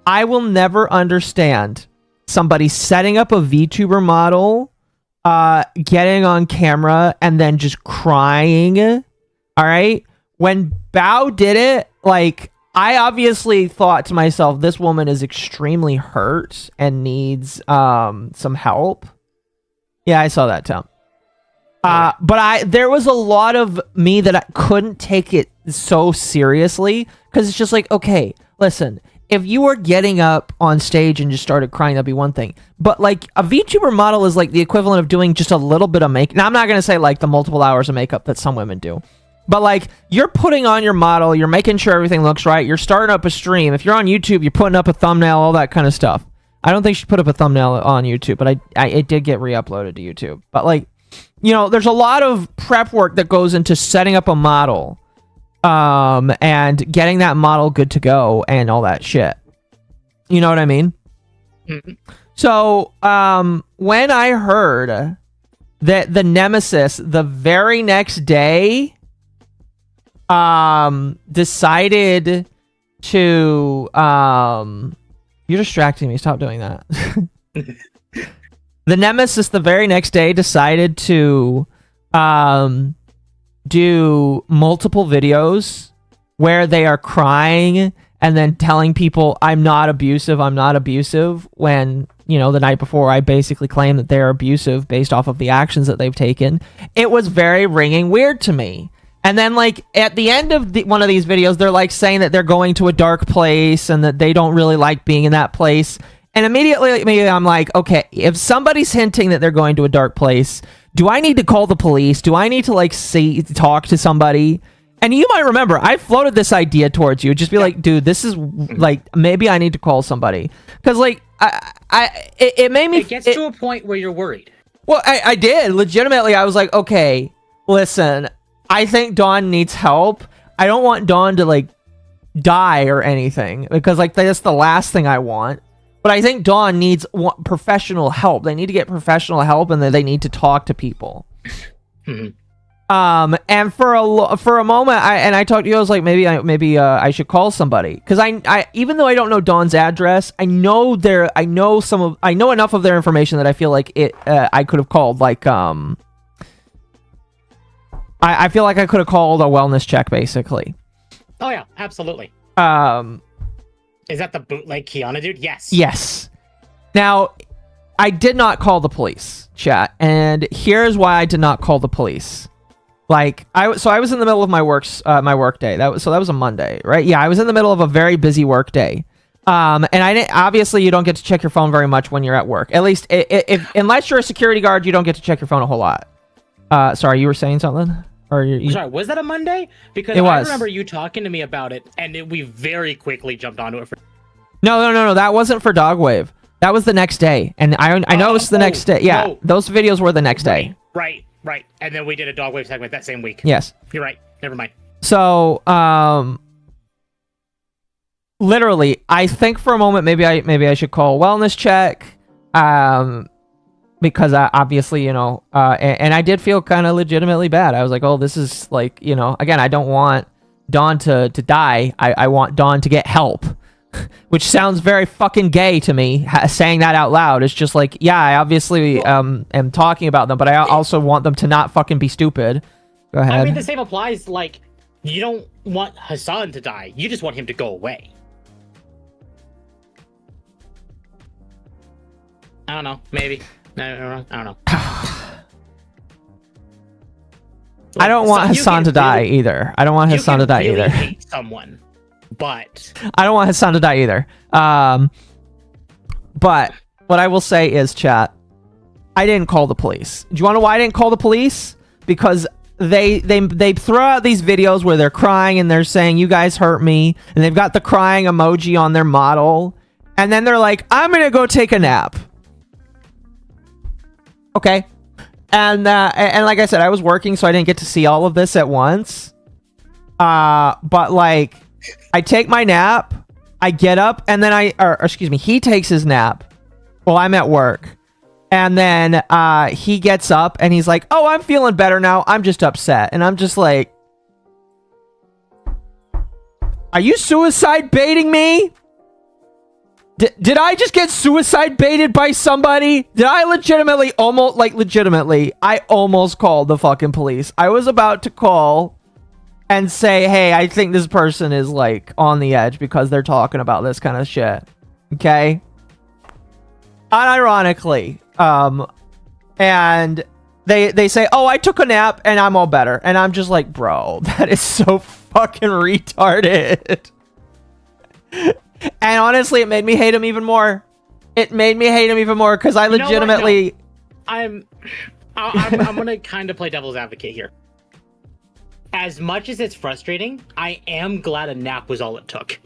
I will never understand somebody setting up a VTuber model, getting on camera, and then just crying, all right? When Bao did it, like, I obviously thought to myself, this woman is extremely hurt and needs some help. Yeah, I saw that, Tom. But there was a lot of me that I couldn't take it so seriously, because it's just like, okay, listen, if you were getting up on stage and just started crying, that'd be one thing. But, like, a VTuber model is like the equivalent of doing just a little bit of makeup. Now, I'm not going to say, like, the multiple hours of makeup that some women do. But, like, you're putting on your model, you're making sure everything looks right, you're starting up a stream. If you're on YouTube, you're putting up a thumbnail, all that kind of stuff. I don't think you should put up a thumbnail on YouTube, but it did get re-uploaded to YouTube. But, like, you know, there's a lot of prep work that goes into setting up a model, and getting that model good to go and all that shit. You know what I mean? Mm-hmm. So, when I heard that the Nemesis, the very next day, decided to you're distracting me, stop doing that. The Nemesis the very next day decided to do multiple videos where they are crying and then telling people I'm not abusive, when, you know, the night before I basically claimed that they're abusive based off of the actions that they've taken. It was very ringing weird to me. And then, like, at the end of one of these videos, they're, like, saying that they're going to a dark place and that they don't really like being in that place. And immediately, I'm like, okay, if somebody's hinting that they're going to a dark place, do I need to call the police? Do I need to, like, talk to somebody? And you might remember, I floated this idea towards you. Just be like, dude, this is, like, maybe I need to call somebody. Because, like, it made me... It gets to a point where you're worried. Well, I did. Legitimately, I was like, okay, listen... I think Dawn needs help. I don't want Dawn to, like, die or anything, because, like, that's the last thing I want. But I think Dawn needs professional help. They need to get professional help, and they need to talk to people. And for a moment, I talked to you. I was like, maybe I should call somebody, because I even though I don't know Dawn's address, I know enough of their information that I feel like I could have called, like, I feel like I could have called a wellness check, basically. Oh, yeah, absolutely. Is that the bootleg Kiana dude? Yes. Yes. Now, I did not call the police, chat, and here's why I did not call the police. Like, I was in the middle of my work day. That was a Monday, right? Yeah, I was in the middle of a very busy work day. And I didn't, obviously you don't get to check your phone very much when you're at work. At least, unless you're a security guard, you don't get to check your phone a whole lot. Sorry, you were saying something? Sorry, was that a Monday? Because I remember you talking to me about it, and we very quickly jumped onto it. No, that wasn't for Dogwave. That was the next day, and I know it's the next day. Yeah, no. those videos were the next day. Right. And then we did a Dogwave segment that same week. Yes. You're right. Never mind. So, literally, I think for a moment maybe I should call wellness check, because obviously, you know, and I did feel kind of legitimately bad. I was like, oh, this is like, you know, again, I don't want Dawn to die. I want Dawn to get help. Which sounds very fucking gay to me, saying that out loud. It's just like, yeah, I obviously am talking about them, but I also want them to not fucking be stupid. Go ahead. I mean, the same applies, like, you don't want Hassan to die. You just want him to go away. I don't know. Maybe. I don't know. I don't want Hassan to die either. I don't want Hassan to die either. Hate someone. But I don't want Hassan to die either. But what I will say is, chat, I didn't call the police. Do you want to know why I didn't call the police? Because they throw out these videos where they're crying and they're saying, you guys hurt me, and they've got the crying emoji on their model, and then they're like, I'm gonna go take a nap. Okay. And like I said, I was working, so I didn't get to see all of this at once. But like, I take my nap, I get up, and then he takes his nap while I'm at work. And then he gets up and he's like, oh, I'm feeling better now. I'm just upset. And I'm just like, are you suicide baiting me? Did I just get suicide baited by somebody? Did I legitimately I almost called the fucking police. I was about to call and say, hey, I think this person is like on the edge because they're talking about this kind of shit. Okay? Unironically. And they say, oh, I took a nap and I'm all better. And I'm just like, bro, that is so fucking retarded. And honestly, it made me hate him even more. It made me hate him even more because I legitimately... I'm gonna kind of play devil's advocate here. As much as it's frustrating, I am glad a nap was all it took.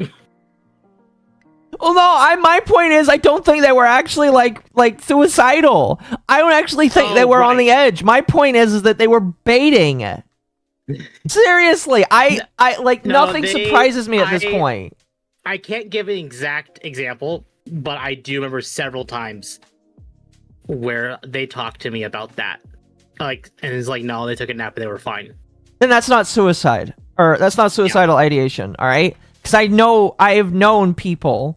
Well, no, my point is, I don't think they were actually like suicidal. I don't actually think they were on the edge. My point is that they were baiting. Seriously, nothing surprises me at this point. I can't give an exact example, but I do remember several times where they talked to me about that. Like, and it's like, no, they took a nap and they were fine. Then that's not suicide, or that's not suicidal ideation, all right? Because I have known people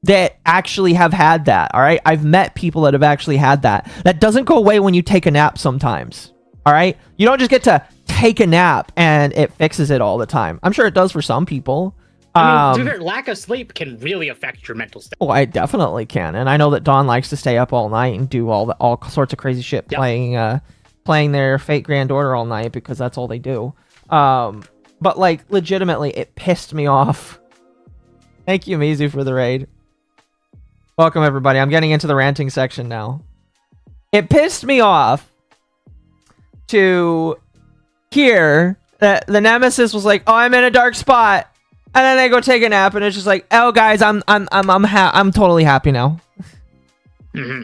that actually have had that, all right? I've met people that have actually had that. That doesn't go away when you take a nap sometimes, all right? You don't just get to take a nap and it fixes it all the time. I'm sure it does for some people. I mean, lack of sleep can really affect your mental state. Oh, I definitely can, and I know that Dawn likes to stay up all night and do all sorts of crazy shit, playing their Fate Grand Order all night because that's all they do. But like, legitimately, it pissed me off. Thank you, Mizu, for the raid. Welcome, everybody. I'm getting into the ranting section now. It pissed me off to hear that the Nemesis was like, "Oh, I'm in a dark spot," and then they go take a nap, and it's just like, "Oh, guys, I'm totally happy now." Mm-hmm.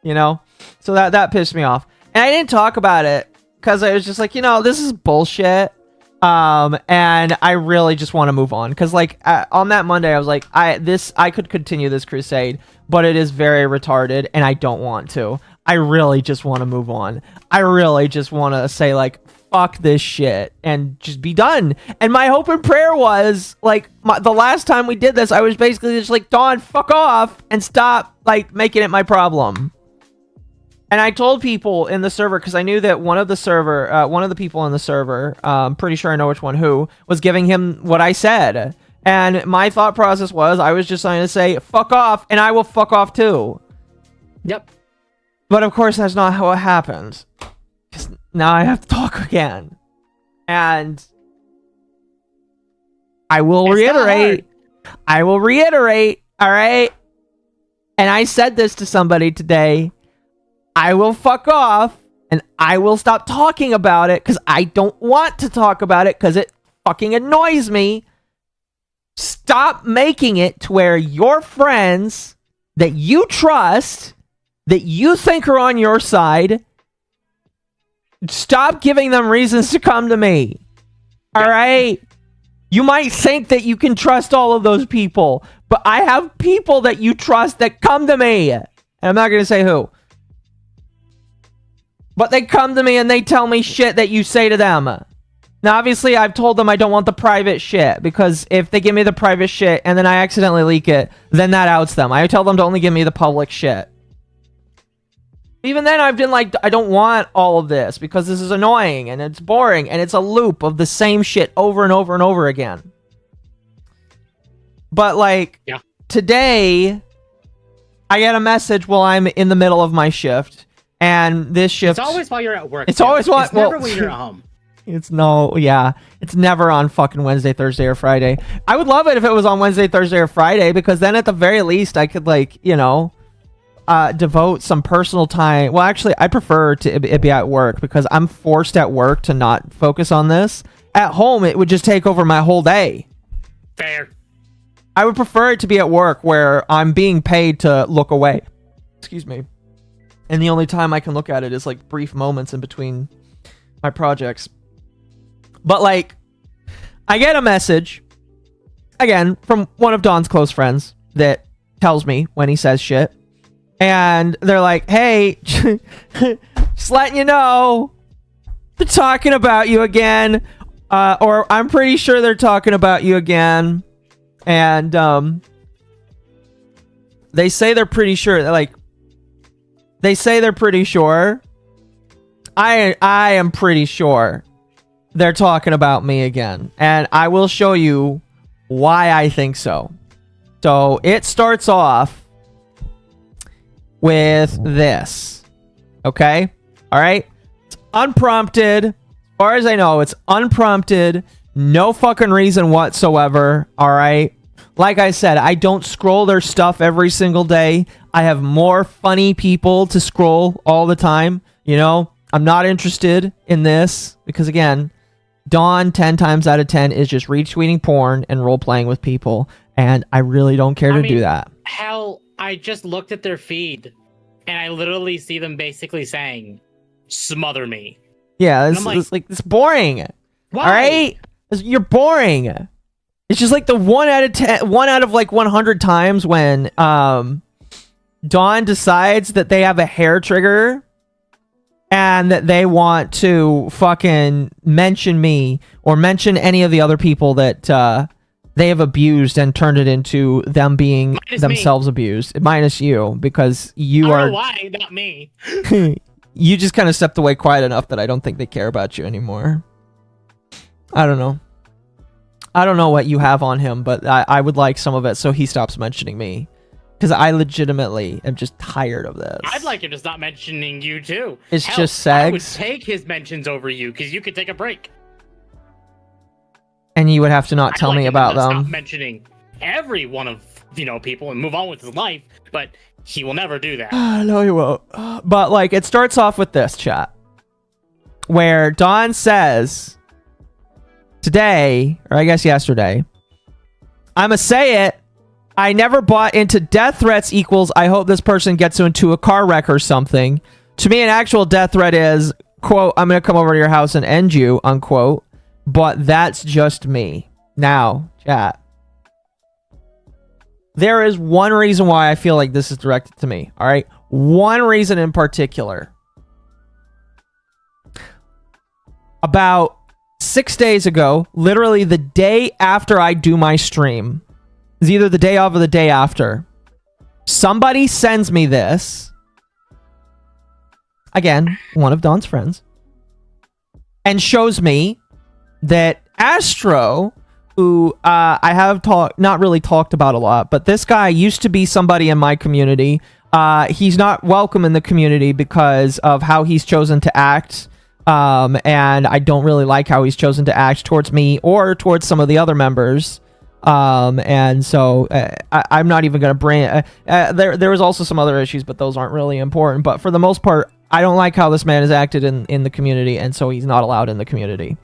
You know, so that pissed me off, and I didn't talk about it because I was just like, you know, this is bullshit. And I really just want to move on because like on that Monday I was like, I could continue this crusade, but it is very retarded and I don't want to. I really just want to move on. I really just want to say like, fuck this shit and just be done. And my hope and prayer was like, the last time we did this, I was basically just like, Dawn, fuck off and stop like making it my problem. And I told people in the server, because I knew that one of the people in the server, pretty sure I know which one who, was giving him what I said. And my thought process was, I was just trying to say, fuck off, and I will fuck off too. Yep. But of course, that's not how it happened. Because now I have to talk again. And I will reiterate, all right? And I said this to somebody today. I will fuck off and I will stop talking about it because I don't want to talk about it because it fucking annoys me. Stop making it to where your friends that you trust, that you think are on your side, stop giving them reasons to come to me. All right? You might think that you can trust all of those people, but I have people that you trust that come to me. And I'm not going to say who. But they come to me and they tell me shit that you say to them. Now, obviously, I've told them I don't want the private shit, because if they give me the private shit and then I accidentally leak it, then that outs them. I tell them to only give me the public shit. Even then, I've been like, I don't want all of this because this is annoying and it's boring and it's a loop of the same shit over and over and over again. But like, today, I get a message while I'm in the middle of my shift, and this shift... It's always while you're at work. It's always while... It's never when you're at home. It's it's never on fucking Wednesday, Thursday, or Friday. I would love it if it was on Wednesday, Thursday, or Friday, because then at the very least I could, like, you know, devote some personal time. Well, actually, I prefer it be at work, because I'm forced at work to not focus on this. At home, it would just take over my whole day. Fair. I would prefer it to be at work, where I'm being paid to look away. Excuse me. And the only time I can look at it is, like, brief moments in between my projects. But, like, I get a message, again, from one of Don's close friends that tells me when he says shit. And they're like, hey, just letting you know, they're talking about you again. Or I'm pretty sure they're talking about you again. And they say they're pretty sure. Like, they say they're pretty sure. I am pretty sure they're talking about me again. And I will show you why I think so. So it starts off with this. Okay? All right? It's unprompted. As far as I know, it's unprompted. No fucking reason whatsoever. All right? Like I said, I don't scroll their stuff every single day. I have more funny people to scroll all the time. You know? I'm not interested in this because, again, Dawn 10 times out of 10 is just retweeting porn and role-playing with people, and I really don't care to do that. Hell, I just looked at their feed, and I literally see them basically saying, smother me. Yeah, it's boring. Why? All right? You're boring. It's just like the 1 out of like 100 times when Dawn decides that they have a hair trigger and that they want to fucking mention me or mention any of the other people that they have abused and turned it into them being themselves abused. Minus you, because you are... I don't know why, not me. You just kind of stepped away quiet enough that I don't think they care about you anymore. I don't know. I don't know what you have on him, but I would like some of it so he stops mentioning me. Because I legitimately am just tired of this. I'd like him to stop mentioning you, too. It's just sex. I would take his mentions over you, because you could take a break. And you would have to not tell me about them. Stop mentioning every one of, people and move on with his life, but he will never do that. No, he won't. But, like, it starts off with this, chat. Where Dawn says, today, or I guess yesterday, I'ma say it, I never bought into death threats equals I hope this person gets into a car wreck or something. To me, an actual death threat is, quote, I'm going to come over to your house and end you, unquote. But that's just me. Now, chat. There is one reason why I feel like this is directed to me, all right? One reason in particular. About 6 days ago, literally the day after I do my stream, it's either the day of or the day after, somebody sends me this. Again, one of Don's friends. And shows me that Astro, who I have not really talked about a lot, but this guy used to be somebody in my community. He's not welcome in the community because of how he's chosen to act. And I don't really like how he's chosen to act towards me or towards some of the other members. And so I'm not even going to bring there was also some other issues, but those aren't really important. But for the most part, I don't like how this man has acted in the community, and so he's not allowed in the community.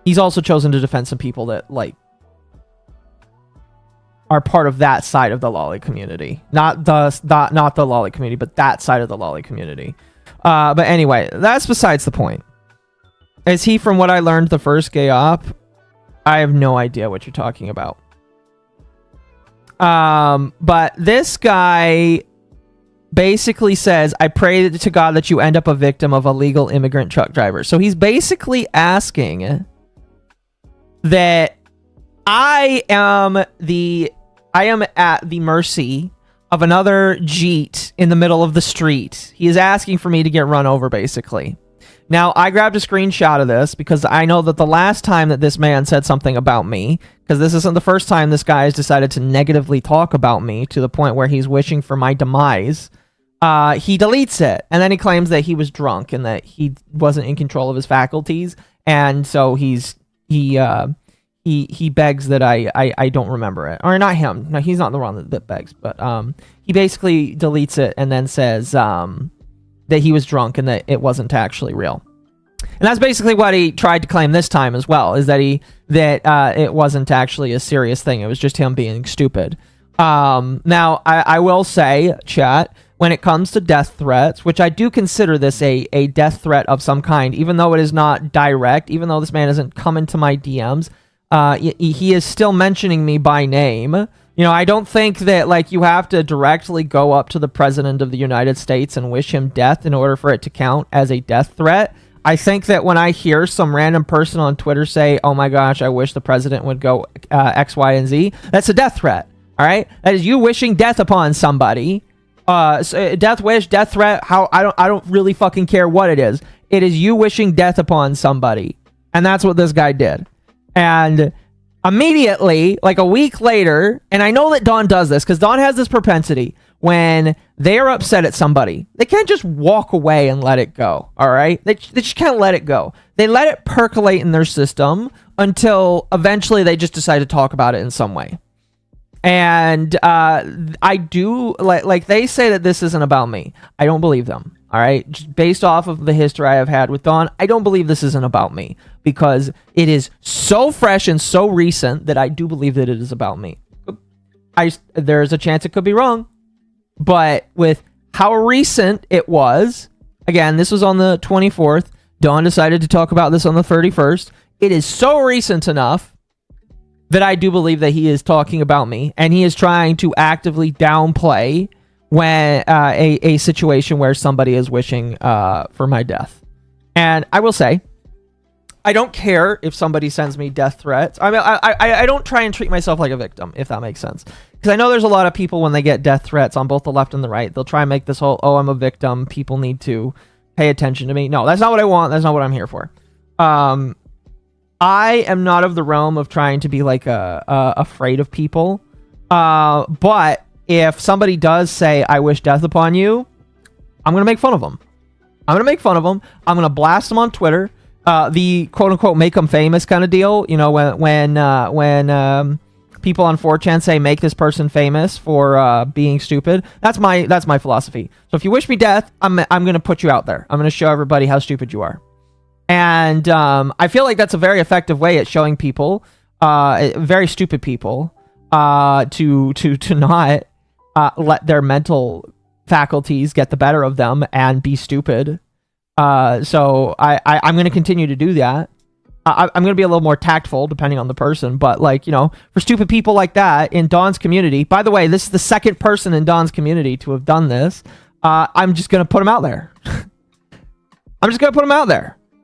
He's also chosen to defend some people that, like, are part of that side of the lolly community. Not the lolly community, but that side of the lolly community. But anyway, that's besides the point. Is he from what I learned the first gay op? I have no idea what you're talking about. But this guy basically says, I pray to God that you end up a victim of illegal immigrant truck drivers. So he's basically asking that I am at the mercy of another Jeet in the middle of the street. He is asking for me to get run over, basically. Now, I grabbed a screenshot of this because I know that the last time that this man said something about me, because this isn't the first time this guy has decided to negatively talk about me to the point where he's wishing for my demise, he deletes it. And then he claims that he was drunk and that he wasn't in control of his faculties. And so he begs that I don't remember it. Or not him. No, he's not the one that begs. But he basically deletes it and then says that he was drunk and that it wasn't actually real. And that's basically what he tried to claim this time as well, is that it wasn't actually a serious thing. It was just him being stupid. Now, I will say, chat, when it comes to death threats, which I do consider this a death threat of some kind, even though it is not direct, even though this man isn't coming to my DMs, he is still mentioning me by name. You know, I don't think that, like, you have to directly go up to the president of the United States and wish him death in order for it to count as a death threat. I think that when I hear some random person on Twitter say, oh my gosh, I wish the president would go X, Y, and Z, that's a death threat, all right? That is you wishing death upon somebody. So death wish, death threat, I don't really fucking care what it is. It is you wishing death upon somebody. And that's what this guy did. And immediately, like a week later, and I know that Dawn does this because Dawn has this propensity when they are upset at somebody, they can't just walk away and let it go, all right? They just can't let it go. They let it percolate in their system until eventually they just decide to talk about it in some way. And I do, like they say that this isn't about me. I don't believe them. All right, just based off of the history I have had with Dawn, I don't believe this isn't about me because it is so fresh and so recent that I do believe that it is about me. There's a chance it could be wrong, but with how recent it was, again, this was on the 24th. Dawn decided to talk about this on the 31st. It is so recent enough that I do believe that he is talking about me, and he is trying to actively downplay when a situation where somebody is wishing for my death. And I will say, I don't care if somebody sends me death threats. I mean, I don't try and treat myself like a victim, if that makes sense. Because I know there's a lot of people when they get death threats on both the left and the right, they'll try and make this whole, oh, I'm a victim, people need to pay attention to me. No, that's not what I want. That's not what I'm here for. I am not of the realm of trying to be like afraid of people. But if somebody does say, I wish death upon you, I'm going to make fun of them. I'm going to blast them on Twitter. The quote-unquote make them famous kind of deal. You know, when people on 4chan say, make this person famous for being stupid. That's my philosophy. So if you wish me death, I'm going to put you out there. I'm going to show everybody how stupid you are. And I feel like that's a very effective way at showing people, very stupid people, to not let their mental faculties get the better of them and be stupid. So I'm going to continue to do that. I'm going to be a little more tactful depending on the person, but like, you know, for stupid people like that in Dawn's community, by the way, this is the second person in Dawn's community to have done this. I'm just going to put them out there.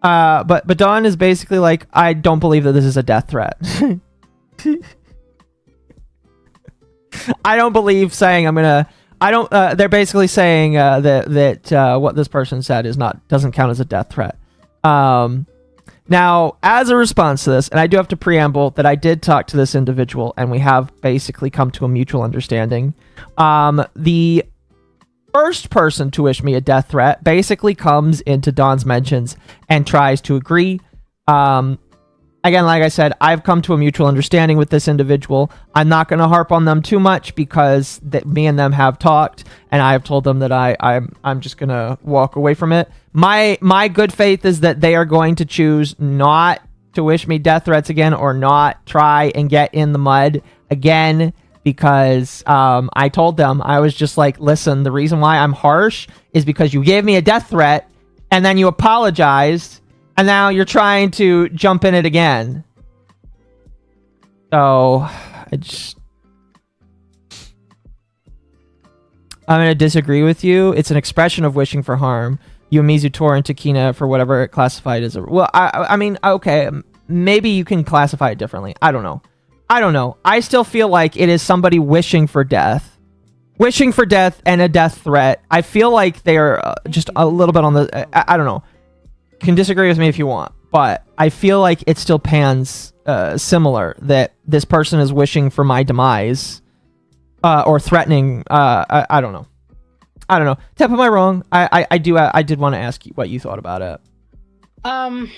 But Dawn is basically like, I don't believe that this is a death threat. I don't believe saying they're basically saying that what this person said doesn't count as a death threat. Now, as a response to this, and I do have to preamble that I did talk to this individual and we have basically come to a mutual understanding. The first person to wish me a death threat basically comes into Dawn's mentions and tries to agree. Again, like I said, I've come to a mutual understanding with this individual. I'm not going to harp on them too much because me and them have talked, and I have told them that I'm just going to walk away from it. My good faith is that they are going to choose not to wish me death threats again or not try and get in the mud again because I told them, I was just like, listen, the reason why I'm harsh is because you gave me a death threat and then you apologized and now you're trying to jump in it again. So I'm going to disagree with you. It's an expression of wishing for harm. You, Mizu, Tor, and Takina for whatever it classified as. Well, I mean, okay, maybe you can classify it differently. I don't know. I still feel like it is somebody wishing for death. Wishing for death and a death threat. I feel like they're just a little bit on the... I don't know. You can disagree with me if you want. But I feel like it still pans similar. That this person is wishing for my demise. Or threatening... I don't know. Tep, am I wrong? I did want to ask you what you thought about it. I'm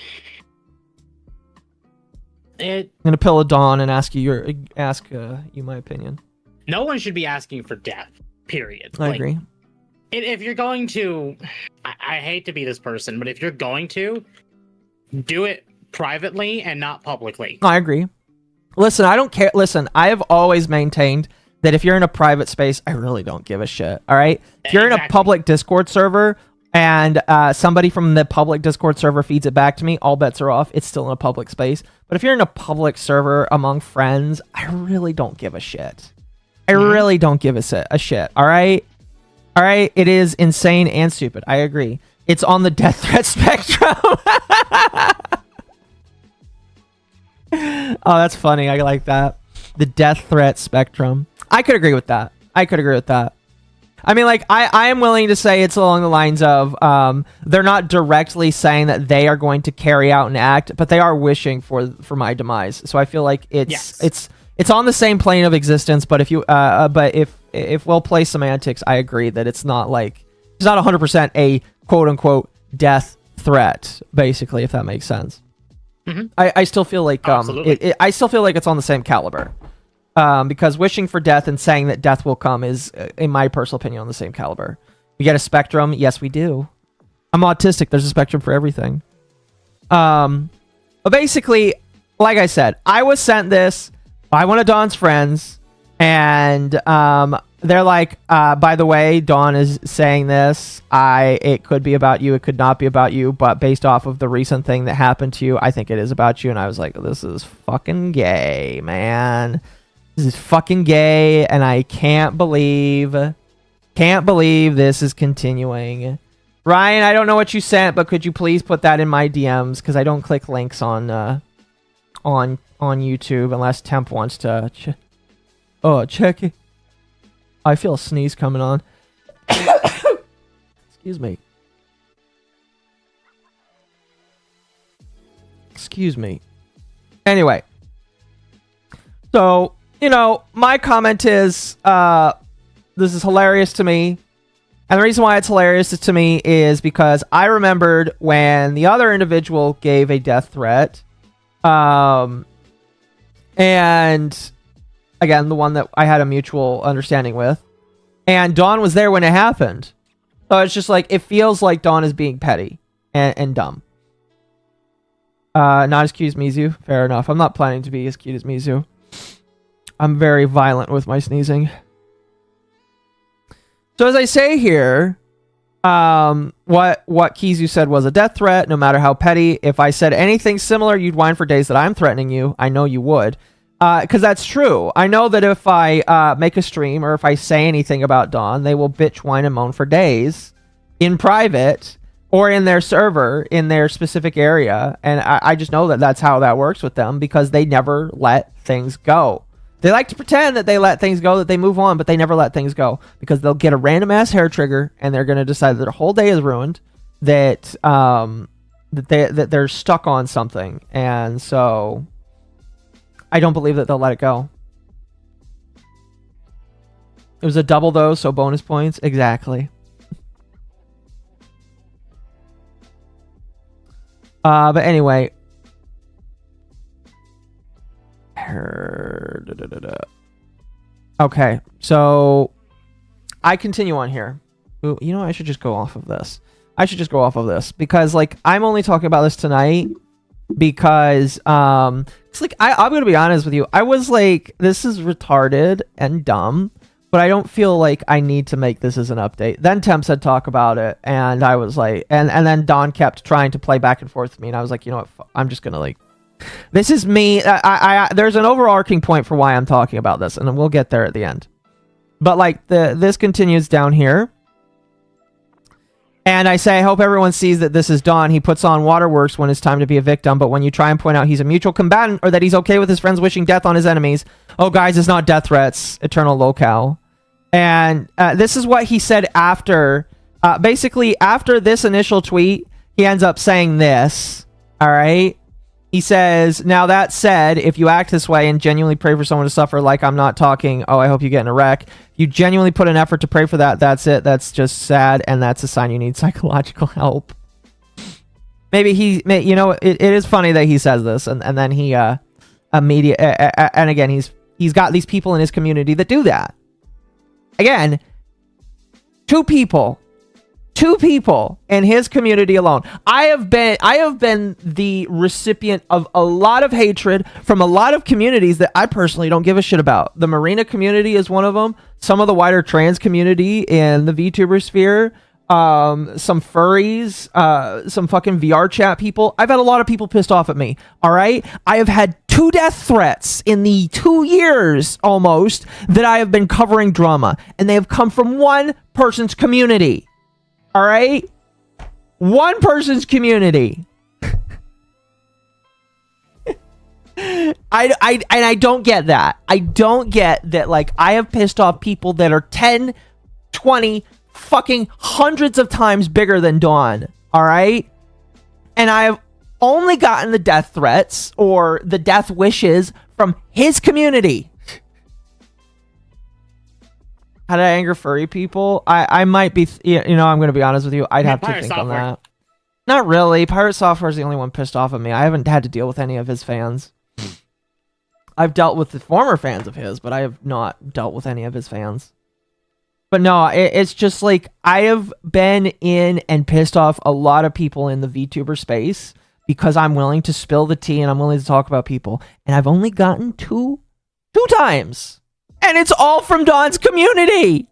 gonna pill a Dawn and ask you my opinion. No one should be asking for death. Period. I agree. If you're going to, I hate to be this person, but if you're going to, do it privately and not publicly. I agree. Listen, I don't care. Listen, I have always maintained that if you're in a private space, I really don't give a shit. All right. If you're in a public Discord server and somebody from the public Discord server feeds it back to me, all bets are off. It's still in a public space. But if you're in a public server among friends, I really don't give a shit. I really don't give a shit. All right. It is insane and stupid. I agree. It's on the death threat spectrum. Oh, that's funny. I like that. The death threat spectrum. I could agree with that. I mean, like, I am willing to say it's along the lines of they're not directly saying that they are going to carry out an act, but they are wishing for my demise. So I feel like it's on the same plane of existence. But if we'll play semantics, I agree that it's not 100% a quote unquote death threat, basically, if that makes sense. Mm-hmm. I still feel like I still feel like it's on the same caliber. Because wishing for death and saying that death will come is, in my personal opinion, on the same caliber. We get a spectrum. Yes, we do. I'm autistic. There's a spectrum for everything. But basically, like I said, I was sent this by one of Dawn's friends, and they're like, by the way, Dawn is saying this. It could be about you. It could not be about you. But based off of the recent thing that happened to you, I think it is about you. And I was like, this is fucking gay, man. This is fucking gay, and I can't believe this is continuing. Ryan, I don't know what you sent, but could you please put that in my DMs, because I don't click links on YouTube unless Temp wants to. Check it. I feel a sneeze coming on. Excuse me. Anyway, so. My comment is, this is hilarious to me. And the reason why it's hilarious to me is because I remembered when the other individual gave a death threat. And again, the one that I had a mutual understanding with. And Dawn was there when it happened. So it's just like, it feels like Dawn is being petty and dumb. Not as cute as Mizu. Fair enough. I'm not planning to be as cute as Mizu. I'm very violent with my sneezing. So as I say here, what Kizu said was a death threat, no matter how petty. If I said anything similar, you'd whine for days that I'm threatening you. I know you would. Because that's true. I know that if I make a stream or if I say anything about Dawn, they will bitch, whine, and moan for days in private or in their server, in their specific area. And I just know that that's how that works with them because they never let things go. They like to pretend that they let things go, that they move on, but they never let things go because they'll get a random ass hair trigger and they're going to decide that their whole day is ruined, that they're stuck on something. And so I don't believe that they'll let it go. It was a double though, so bonus points. Exactly. But anyway, okay, so I continue on here. Ooh, I should just go off of this. Because I'm only talking about this tonight because it's like I'm gonna be honest with you. I was like, this is retarded and dumb, but I don't feel like I need to make this as an update. Then Temp said talk about it, and I was like, and then Don kept trying to play back and forth with me, and I was like, you know what, I'm just gonna like, this is me. There's an overarching point for why I'm talking about this, and we'll get there at the end. But like this continues down here. And I say, I hope everyone sees that this is Don. He puts on waterworks when it's time to be a victim, but when you try and point out he's a mutual combatant or that he's okay with his friends wishing death on his enemies, oh, guys, it's not death threats, eternal locale. And this is what he said after, basically after this initial tweet, he ends up saying this, all right? He says, now that said, if you act this way and genuinely pray for someone to suffer, like I'm not talking, oh, I hope you get in a wreck. You genuinely put an effort to pray for that. That's it. That's just sad. And that's a sign you need psychological help. Maybe you know, it is funny that he says this. And then he, immediately, and again, he's got these people in his community that do that. Again, two people in his community alone. I have been the recipient of a lot of hatred from a lot of communities that I personally don't give a shit about. The Marina community is one of them. Some of the wider trans community in the VTuber sphere. Some furries, some fucking VR chat people. I've had a lot of people pissed off at me. All right. I have had 2 death threats in the 2 years almost that I have been covering drama, and they have come from one person's community. All right, one person's community. I don't get that. I don't get that. Like, I have pissed off people that are 10, 20, fucking hundreds of times bigger than Dawn. All right, and I have only gotten the death threats or the death wishes from his community. How did I anger furry people? I might be, you know, I'm going to be honest with you. I'd have to think on that. Not really. Pirate Software is the only one pissed off at me. I haven't had to deal with any of his fans. I've dealt with the former fans of his, but I have not dealt with any of his fans. But no, it's just like, I have been in and pissed off a lot of people in the VTuber space because I'm willing to spill the tea and I'm willing to talk about people. And I've only gotten two times. And it's all from Dawn's community.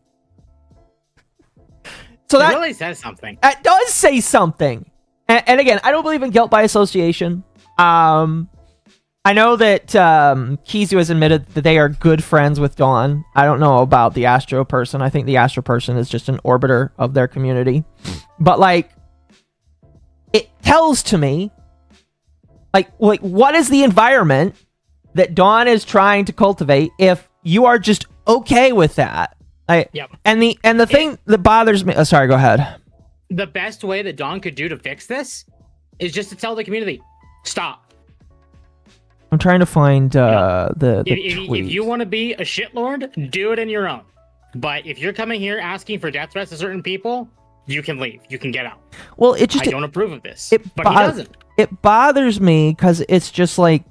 So that really says something. That does say something. And again, I don't believe in guilt by association. I know that Kizu has admitted that they are good friends with Dawn. I don't know about the Astro person. I think the Astro person is just an orbiter of their community. But like, it tells to me, like what is the environment that Dawn is trying to cultivate if you are just okay with that? Yep. And the thing that bothers me... sorry, go ahead. The best way that Dawn could do to fix this is just to tell the community, stop. I'm trying to find the tweet. If you want to be a shitlord, do it in your own. But if you're coming here asking for death threats to certain people, you can leave. You can get out. Well, I don't approve of this. But he doesn't. It bothers me because it's just like...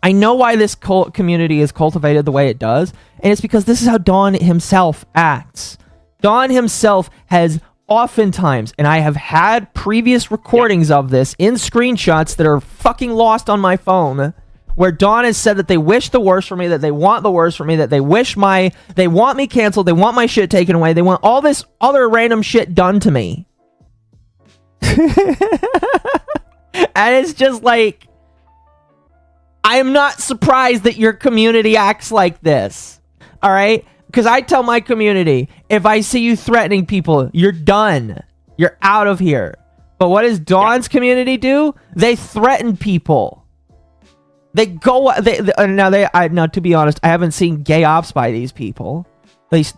I know why this community is cultivated the way it does, and it's because this is how Dawn himself acts. Dawn himself has oftentimes, and I have had previous recordings of this in screenshots that are fucking lost on my phone, where Dawn has said that they wish the worst for me, that they want the worst for me, that they want me canceled, they want my shit taken away, they want all this other random shit done to me. And it's just like, I am not surprised that your community acts like this. All right? Because I tell my community, if I see you threatening people, you're done. You're out of here. But what does Dawn's community do? They threaten people. They go... Now, to be honest, I haven't seen gay ops by these people. At least,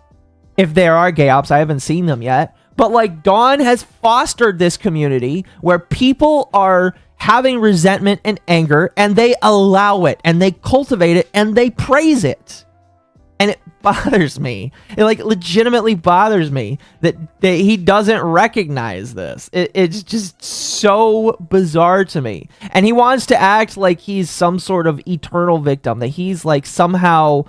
if there are gay ops, I haven't seen them yet. But, like, Dawn has fostered this community where people are having resentment and anger, and they allow it, and they cultivate it, and they praise it. And it bothers me. It, like, legitimately bothers me that he doesn't recognize this. It's just so bizarre to me. And he wants to act like he's some sort of eternal victim, that he's, like, somehow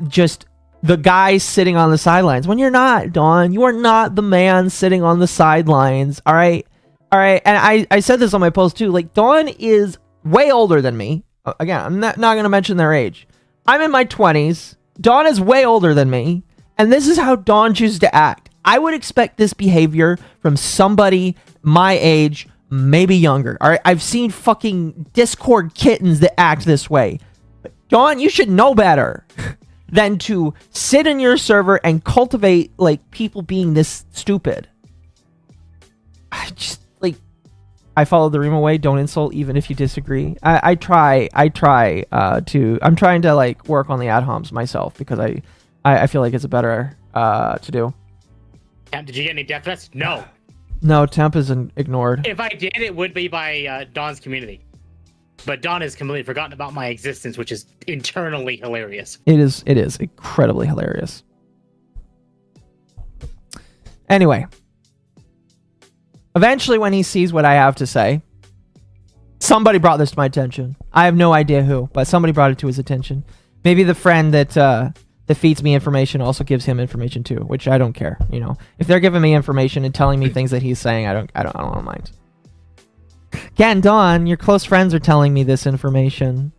just the guy sitting on the sidelines. When you're not, Dawn. You are not the man sitting on the sidelines, all right? All right, and I said this on my post too. Like, Dawn is way older than me. Again, I'm not going to mention their age. I'm in my 20s. Dawn is way older than me, and this is how Dawn chooses to act. I would expect this behavior from somebody my age, maybe younger. All right, I've seen fucking Discord kittens that act this way. But Dawn, you should know better than to sit in your server and cultivate like people being this stupid. I follow the Remo way. Don't insult even if you disagree. I'm trying to like work on the ad homs myself because I feel like it's a better to do. Temp, did you get any death threats? No. No, Temp is ignored. If I did, it would be by Dawn's community. But Dawn has completely forgotten about my existence, which is internally hilarious. It is incredibly hilarious. Anyway. Eventually, when he sees what I have to say, somebody brought this to my attention. I have no idea who, but somebody brought it to his attention. Maybe the friend that feeds me information also gives him information too, which I don't care. You know, if they're giving me information and telling me things that he's saying, I don't mind. Again, Dawn, your close friends are telling me this information.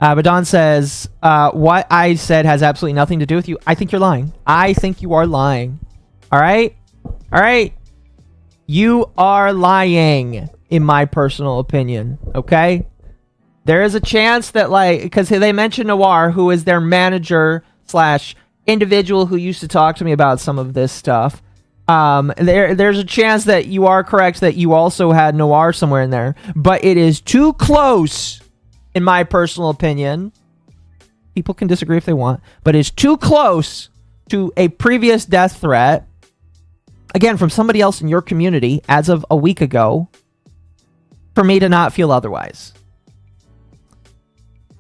But Dawn says, what I said has absolutely nothing to do with you. I think you're lying. I think you are lying. All right? All right? You are lying, in my personal opinion, okay? There is a chance that, like, because they mentioned Noir, who is their manager / individual who used to talk to me about some of this stuff. There's a chance that you are correct that you also had Noir somewhere in there, but it is too close, in my personal opinion. People can disagree if they want, but it's too close to a previous death threat. Again, from somebody else in your community as of a week ago, for me to not feel otherwise.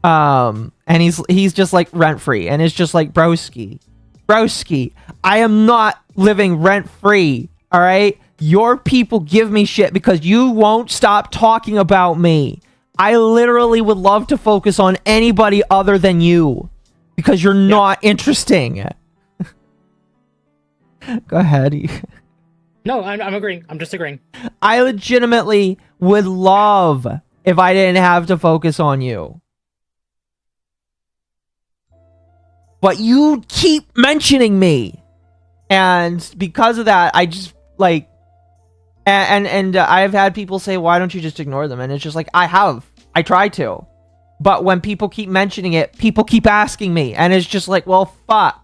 And he's just like rent free, and it's just like broski, I am not living rent free. All right, your people give me shit because you won't stop talking about me. I literally would love to focus on anybody other than you because you're not interesting. Go ahead. No, I'm agreeing. I'm just agreeing. I legitimately would love if I didn't have to focus on you. But you keep mentioning me. And because of that, I just, like... And I've had people say, why don't you just ignore them? And it's just like, I try to. But when people keep mentioning it, people keep asking me. And it's just like, well, fuck.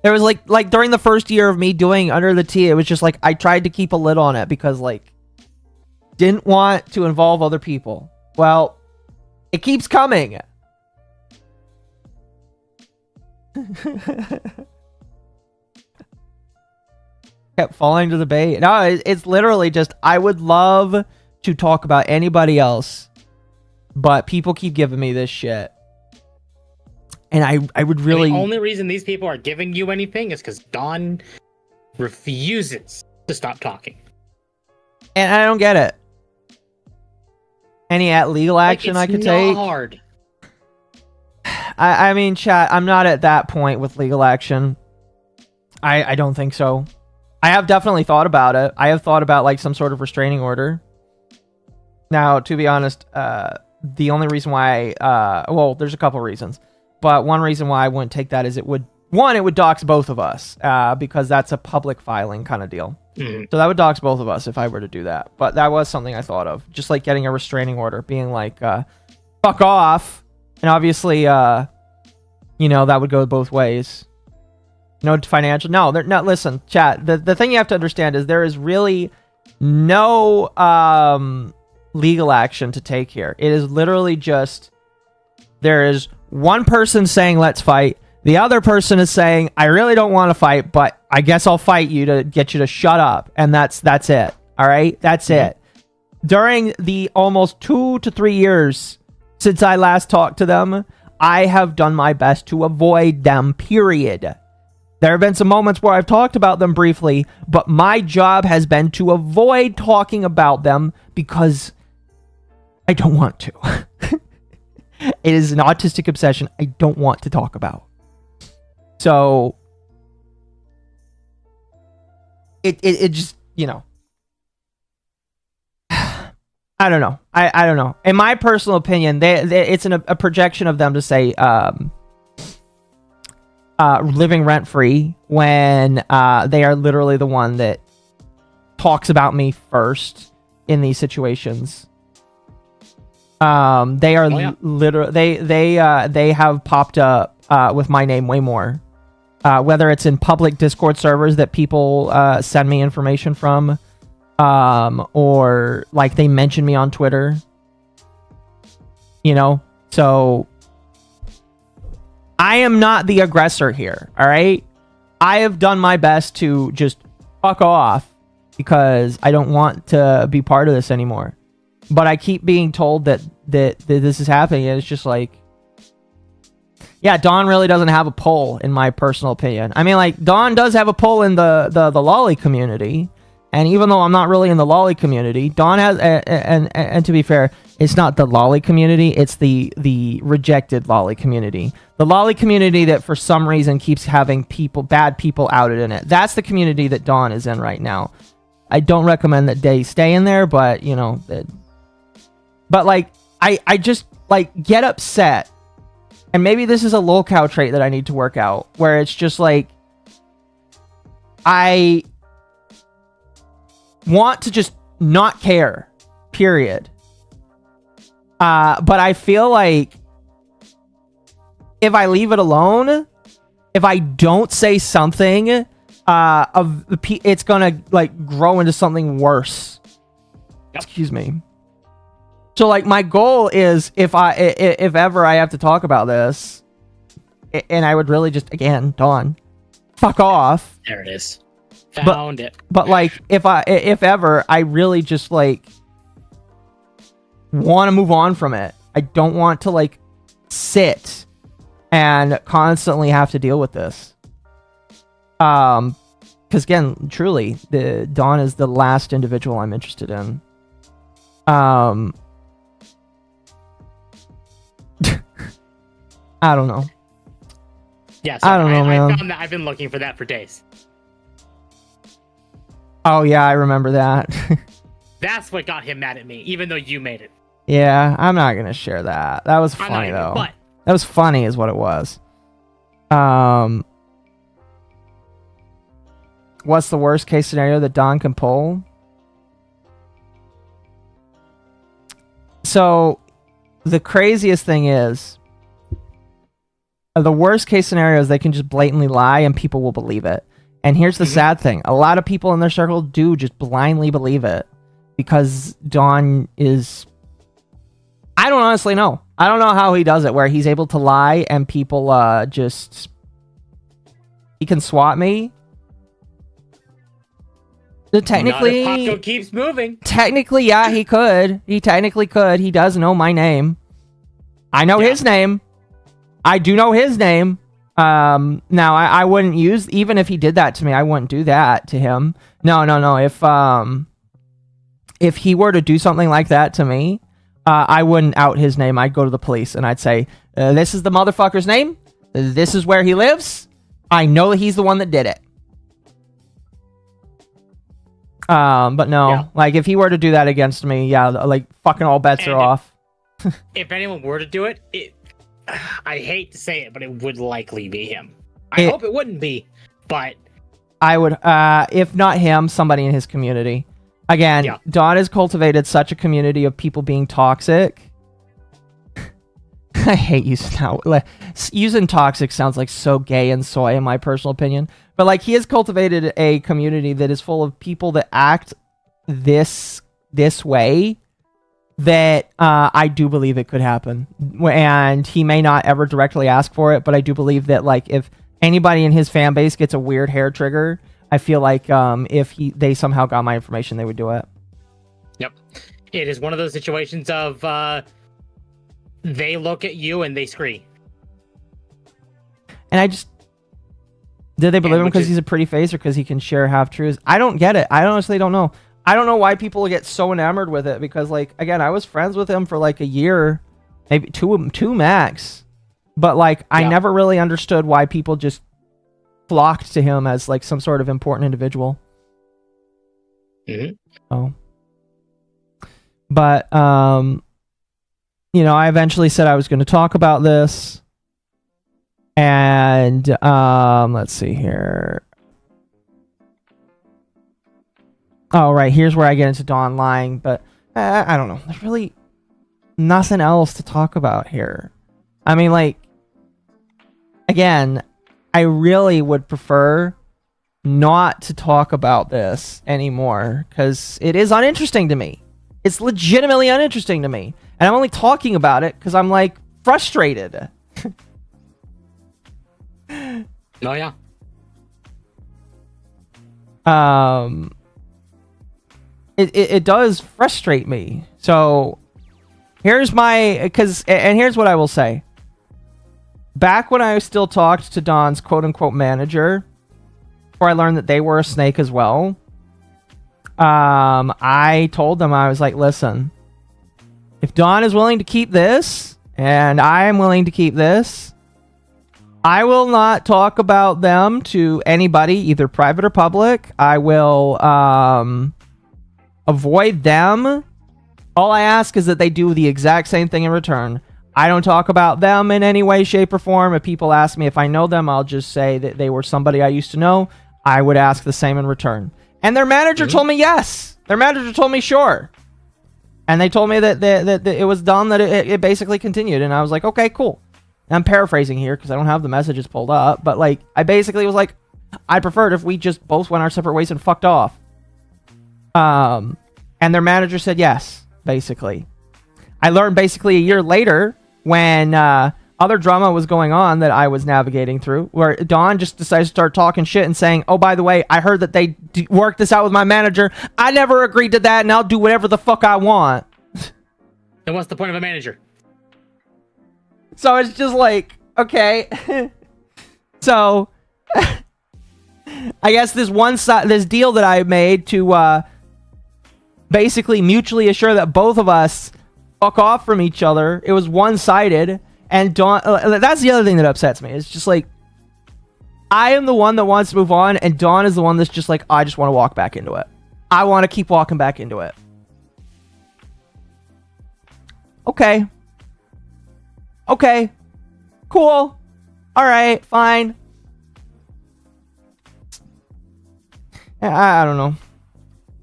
There was like during the first year of me doing Under the Tea, it was just like I tried to keep a lid on it because like didn't want to involve other people. Well, it keeps coming. Kept falling to the bait. No, it's literally just I would love to talk about anybody else, but people keep giving me this shit. And I would really... The only reason these people are giving you anything is because Dawn refuses to stop talking. And I don't get it. Any legal action I could take? It's not hard. I mean, chat, I'm not at that point with legal action. I don't think so. I have definitely thought about it. I have thought about like some sort of restraining order. Now, to be honest, the only reason why... well, there's a couple reasons. But one reason why I wouldn't take that is it would dox both of us, because that's a public filing kind of deal. Mm-hmm. So that would dox both of us if I were to do that. But that was something I thought of. Just like getting a restraining order, being like, fuck off. And obviously, that would go both ways. No financial... No, they're not... Listen, chat, the thing you have to understand is there is really no legal action to take here. It is literally just... There is... one person saying, let's fight. The other person is saying, I really don't want to fight, but I guess I'll fight you to get you to shut up. And that's it. All right? That's it. During the almost 2 to 3 years since I last talked to them, I have done my best to avoid them, period. There have been some moments where I've talked about them briefly, but my job has been to avoid talking about them because I don't want to. It is an autistic obsession I don't want to talk about. So, it just, I don't know. I don't know. In my personal opinion, it's a projection of them to say living rent free when they are literally the one that talks about me first in these situations. They are literally they have popped up with my name way more. Whether it's in public Discord servers that people send me information from, or like they mention me on Twitter, you know. So I am not the aggressor here, all right? I have done my best to just fuck off because I don't want to be part of this anymore. But I keep being told that this is happening, and it's just like, yeah, Dawn really doesn't have a pull, in my personal opinion. I mean, like, Dawn does have a pull in the lolly community, and even though I'm not really in the lolly community, Dawn has, and to be fair, it's not the lolly community, it's the rejected lolly community. The lolly community that for some reason keeps having bad people outed in it. That's the community that Dawn is in right now. I don't recommend that they stay in there, but, you know, but, like, I just, like, get upset. And maybe this is a lolcow trait that I need to work out, where it's just, like, I want to just not care, period. But I feel like if I leave it alone, if I don't say something, it's gonna, like, grow into something worse. Yep. Excuse me. So, like, my goal is, if ever I have to talk about this, and I would really just, again, Dawn, fuck off. There it is. Found it. But, like, if ever, I really just, like, want to move on from it. I don't want to, like, sit and constantly have to deal with this. Because, again, truly, Dawn is the last individual I'm interested in. I don't know. Yeah, I don't know, man. I found that. I've been looking for that for days. Oh, yeah, I remember that. That's what got him mad at me, even though you made it. Yeah, I'm not going to share that. That was funny, though. But that was funny is what it was. What's the worst case scenario that Don can pull? So, the craziest thing is, the worst case scenario is they can just blatantly lie and people will believe it. And here's the sad thing. A lot of people in their circle do just blindly believe it because Dawn is... I don't honestly know. I don't know how he does it, where he's able to lie and people just... He can swat me. Technically... Not if Paco keeps moving. Technically, yeah, he could. He technically could. He does know my name. I know his name. I do know his name. Now, I wouldn't use... Even if he did that to me, I wouldn't do that to him. No. If he were to do something like that to me, I wouldn't out his name. I'd go to the police and I'd say, this is the motherfucker's name. This is where he lives. I know he's the one that did it. But no. Like, if he were to do that against me, yeah, like, fucking all bets are off. If anyone were to do it, I hate to say it, but it would likely be him. I hope it wouldn't be, but... I would, if not him, somebody in his community. Again, Dawn has cultivated such a community of people being toxic. I hate using that. Using toxic sounds like so gay and soy in my personal opinion. But, like, he has cultivated a community that is full of people that act this way, that I do believe it could happen. And he may not ever directly ask for it, but I do believe that, like, if anybody in his fan base gets a weird hair trigger, I feel like if they somehow got my information, they would do it. Yep. It is one of those situations of they look at you and they scream. And I just... Did they believe him because he's a pretty face or because he can share half-truths? I don't get it. I honestly don't know. I don't know why people get so enamored with it because, like, again, I was friends with him for, like, a year, maybe two max. But, like, I never really understood why people just flocked to him as, like, some sort of important individual. Mm-hmm. Oh. But you know, I eventually said I was going to talk about this. And let's see here. Oh, right, here's where I get into Dawn lying, but I don't know. There's really nothing else to talk about here. I mean, like, again, I really would prefer not to talk about this anymore because it is uninteresting to me. It's legitimately uninteresting to me. And I'm only talking about it because I'm, like, frustrated. Oh, yeah. It does frustrate me. So here's here's what I will say. Back when I still talked to Don's quote-unquote manager, before I learned that they were a snake as well, I told them, I was like, listen, if Don is willing to keep this, and I am willing to keep this, I will not talk about them to anybody, either private or public. I will avoid them. All I ask is that they do the exact same thing in return. I don't talk about them in any way, shape, or form. If people ask me if I know them, I'll just say that they were somebody I used to know. I would ask the same in return. And their manager told me yes. Their manager told me sure. And they told me that it was done, that it basically continued. And I was like, okay, cool. And I'm paraphrasing here because I don't have the messages pulled up. But, like, I basically was like, I preferred if we just both went our separate ways and fucked off. And their manager said yes, basically. I learned basically a year later when other drama was going on that I was navigating through, where Dawn just decided to start talking shit and saying, oh, by the way, I heard that they worked this out with my manager. I never agreed to that, and I'll do whatever the fuck I want. Then what's the point of a manager? So it's just like, okay. So I guess this deal that I made to basically mutually assure that both of us fuck off from each other, it was one-sided. And Dawn, that's the other thing that upsets me. It's just like, I am the one that wants to move on, and Dawn is the one that's just like, I just want to walk back into it. I want to keep walking back into it. Okay. Okay. Cool. Alright, fine. I don't know.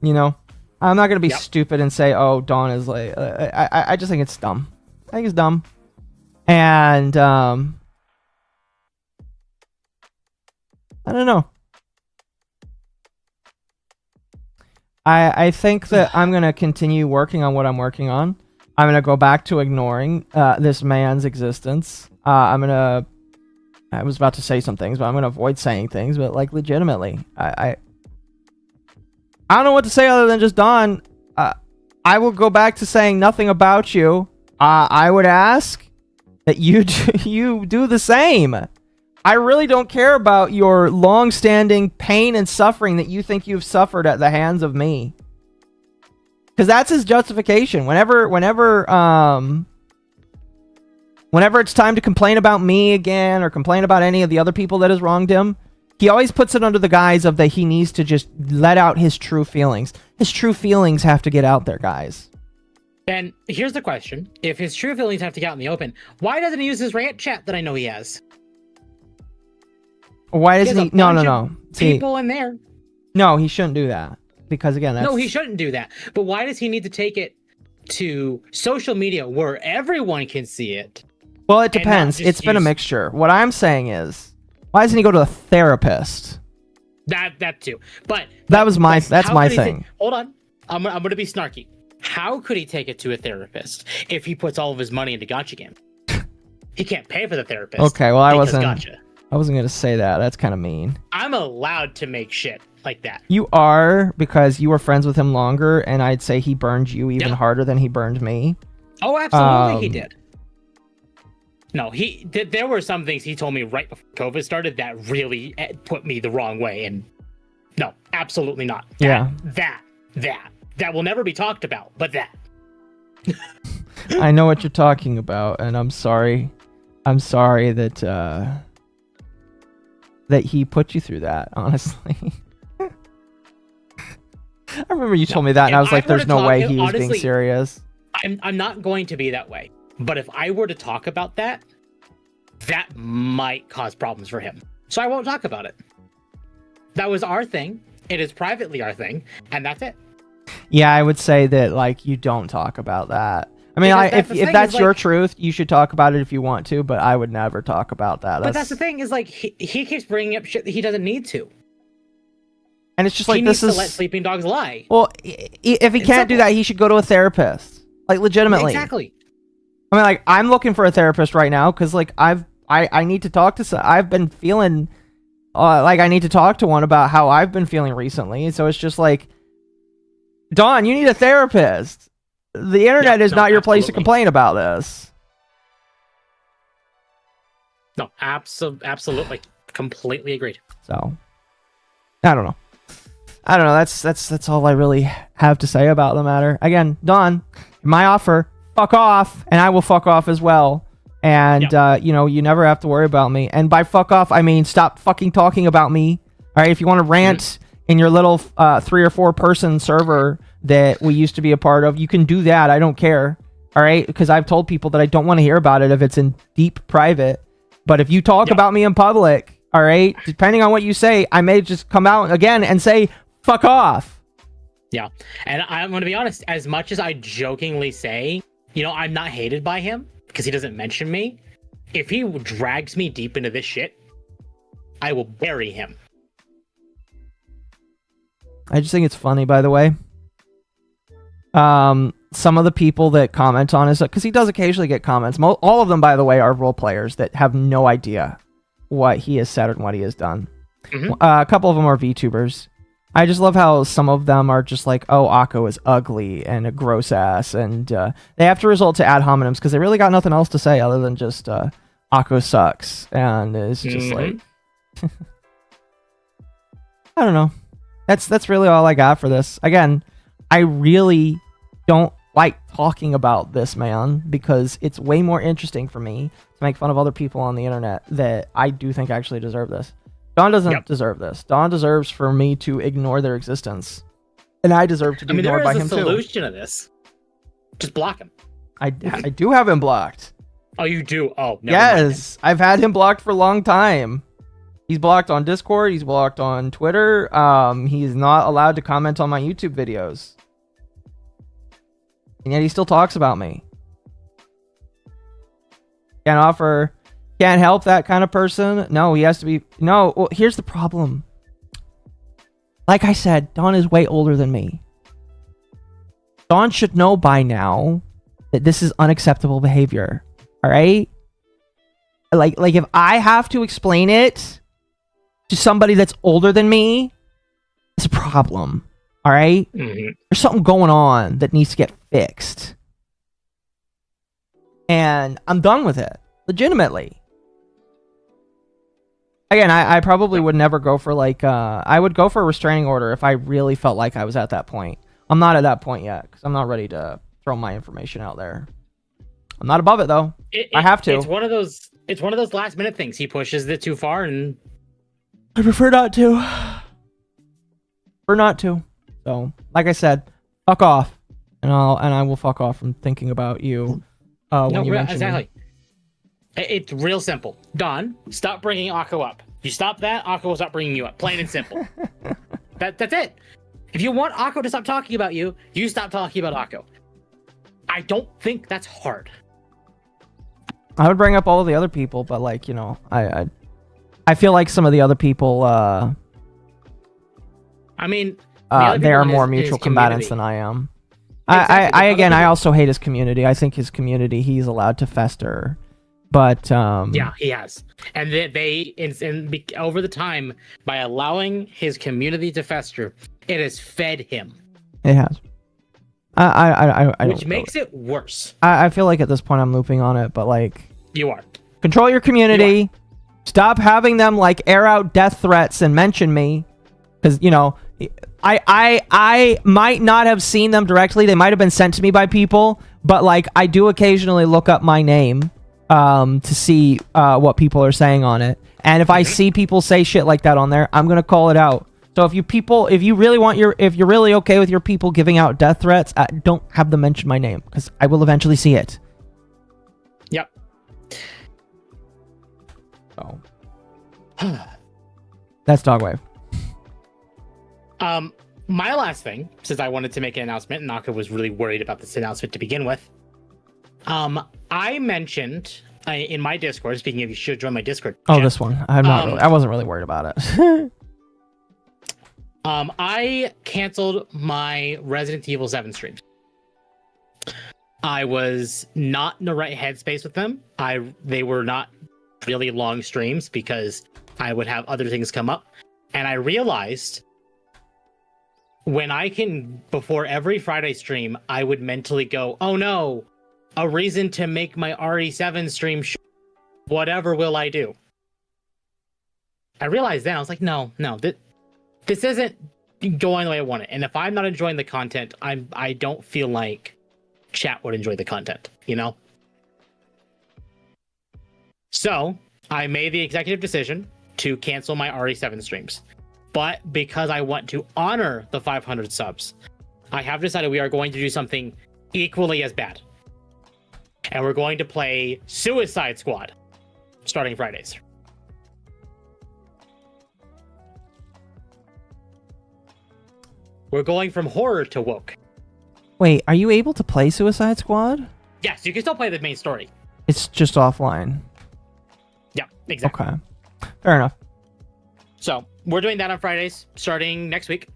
You know, I'm not going to be stupid and say, oh, Dawn is like, I just think it's dumb. I think it's dumb. And, I don't know. I think that I'm going to continue working on what I'm working on. I'm going to go back to ignoring this man's existence. I was about to say some things, but I'm going to avoid saying things, but, like, legitimately, I don't know what to say other than just, Dawn, I will go back to saying nothing about you. I would ask that you do the same. I really don't care about your long-standing pain and suffering that you think you've suffered at the hands of me. Because that's his justification. Whenever it's time to complain about me again or complain about any of the other people that has wronged him, he always puts it under the guise of that he needs to just let out his true feelings. His true feelings have to get out there, guys. And here's the question. If his true feelings have to get out in the open, why doesn't he use his rant chat that I know he has? Why doesn't he? No. People in there. No, he shouldn't do that. Because, again, that's... No, he shouldn't do that. But why does he need to take it to social media where everyone can see it? Well, it depends. It's been a mixture. What I'm saying is, why doesn't he go to a therapist? That too. But that's my thing. Hold on. I'm going to be snarky. How could he take it to a therapist if he puts all of his money into gacha games? He can't pay for the therapist. Okay, well, I wasn't gacha. I wasn't going to say that. That's kind of mean. I'm allowed to make shit like that. You are, because you were friends with him longer, and I'd say he burned you even harder than he burned me. Oh, absolutely he did. No, there were some things he told me right before COVID started that really put me the wrong way, and no, absolutely not. That will never be talked about, but that. I know what you're talking about, and I'm sorry. I'm sorry that he put you through that, honestly. I remember you told me that, and I was like, "There's no way he was being serious." I'm not going to be that way. But if I were to talk about that, that might cause problems for him. So I won't talk about it. That was our thing. It is privately our thing, and that's it. Yeah, I would say that like you don't talk about that. I mean, if that's your truth, you should talk about it if you want to, but I would never talk about that. But that's the thing is like he keeps bringing up shit that he doesn't need to. And it's just like he needs to let sleeping dogs lie. Well, if he can't do that, he should go to a therapist. Like legitimately. Exactly. I mean, like I'm looking for a therapist right now because like I need to talk to I've been feeling like I need to talk to one about how I've been feeling recently. So it's just like, Don, you need a therapist. The internet is not your place to complain about this. No, absolutely, completely agreed. So, I don't know. That's all I really have to say about the matter. Again, Don, my offer, fuck off, and I will fuck off as well. And you never have to worry about me. And by fuck off, I mean stop fucking talking about me. All right, if you want to rant in your little 3 or 4 person server that we used to be a part of, you can do that. I don't care. All right, because I've told people that I don't want to hear about it if it's in deep private. But if you talk about me in public, all right, depending on what you say, I may just come out again and say fuck off. Yeah, and I'm going to be honest. As much as I jokingly say, I'm not hated by him because he doesn't mention me. If he drags me deep into this shit, I will bury him. I just think it's funny, by the way. Some of the people that comment on his, because he does occasionally get comments. All of them, by the way, are role players that have no idea what he has said and what he has done. A couple of them are VTubers. I just love how some of them are just like, oh, Occo is ugly and a gross ass, and they have to resort to ad hominems because they really got nothing else to say other than just Occo sucks, and it's just like I don't know. That's really all I got for this. Again, I really don't like talking about this man because it's way more interesting for me to make fun of other people on the internet that I do think actually deserve this. Don doesn't deserve this. Don deserves for me to ignore their existence. And I deserve to be ignored by him too. There is a solution to this. Just block him. I do have him blocked. Oh, you do? Oh, never yes. I've had him blocked for a long time. He's blocked on Discord. He's blocked on Twitter. He's not allowed to comment on my YouTube videos. And yet he still talks about me. Can't help that kind of person. No, he has to be. No, well, here's the problem. Like I said, Don is way older than me. Don should know by now that this is unacceptable behavior. All right? Like if I have to explain it to somebody that's older than me, it's a problem. All right? There's something going on that needs to get fixed. And I'm done with it. Legitimately. Again, I probably would never go for I would go for a restraining order if I really felt like I was at that point. I'm not at that point yet because I'm not ready to throw my information out there. I'm not above it though. I have to. It's one of those last minute things. He pushes it too far, and I prefer not to. So, like I said, fuck off, and I will fuck off from thinking about you. When you mention me. It's real simple. Don, stop bringing Occo up. You stop that, Occo will stop bringing you up. Plain and simple. That's it. If you want Occo to stop talking about you, you stop talking about Occo. I don't think that's hard. I would bring up all of the other people, but I feel like some of the other people. They are more mutual combatants than I am. Exactly. I also hate his community. I think his community, he's allowed to fester. But yeah, he has, and over the time, by allowing his community to fester, it has fed him. It has. Which makes it worse. I feel like at this point I'm looping on it, but you are. Control your community. Stop having them air out death threats and mention me, because I might not have seen them directly. They might have been sent to me by people, but I do occasionally look up my name. To see what people are saying on it, and if I see people say shit like that on there, I'm gonna call it out. So if you're really okay with your people giving out death threats, don't have them mention my name because I will eventually see it. Yep. So that's Dogwave. My last thing, since I wanted to make an announcement, and Naka was really worried about this announcement to begin with. I mentioned in my Discord, speaking of, you should join my Discord. Oh, this one. I wasn't really worried about it. I canceled my Resident Evil 7 streams. I was not in the right headspace with them. They were not really long streams because I would have other things come up. And I realized before every Friday stream, I would mentally go, oh no, a reason to make my RE7 stream, whatever will I do? I realized then, I was like, no, this isn't going the way I want it. And if I'm not enjoying the content, I don't feel like chat would enjoy the content, you know? So I made the executive decision to cancel my RE7 streams. But because I want to honor the 500 subs, I have decided we are going to do something equally as bad. And we're going to play Suicide Squad starting Fridays. We're going from horror to woke. Wait, are you able to play Suicide Squad? Yes, you can still play the main story. It's just offline. Yeah, exactly. Okay. Fair enough. So we're doing that on Fridays starting next week.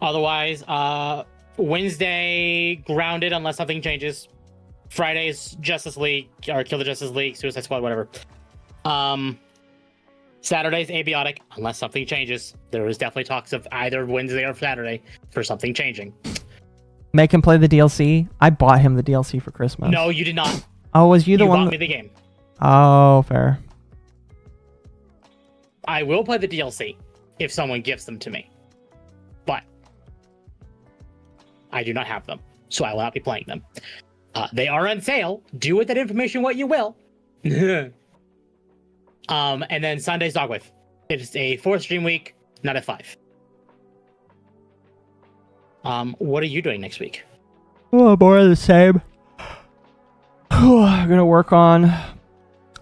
Otherwise, Wednesday grounded unless something changes. Fridays Justice League or Kill the Justice League, Suicide Squad, whatever. Saturday's abiotic unless something changes. There was definitely talks of either Wednesday or Saturday for something changing. Make him play the DLC. I bought him the DLC for Christmas. No, you did not. Oh, was you the one? You bought me the game. Oh, fair. I will play the DLC if someone gives them to me. But I do not have them, so I will not be playing them. They are on sale. Do with that information what you will. And then Sunday's Dogwave. It's a 4th stream week, not a 5. What are you doing next week? Oh, more of the same. I'm gonna work on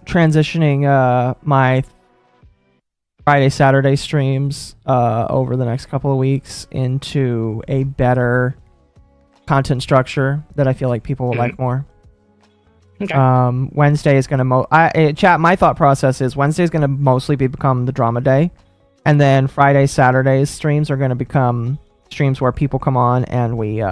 transitioning my Friday, Saturday streams over the next couple of weeks into a better content structure that I feel like people will like more. Okay. Wednesday is gonna chat. My thought process is Wednesday is gonna mostly become the drama day, and then Friday, Saturday's streams are gonna become streams where people come on and we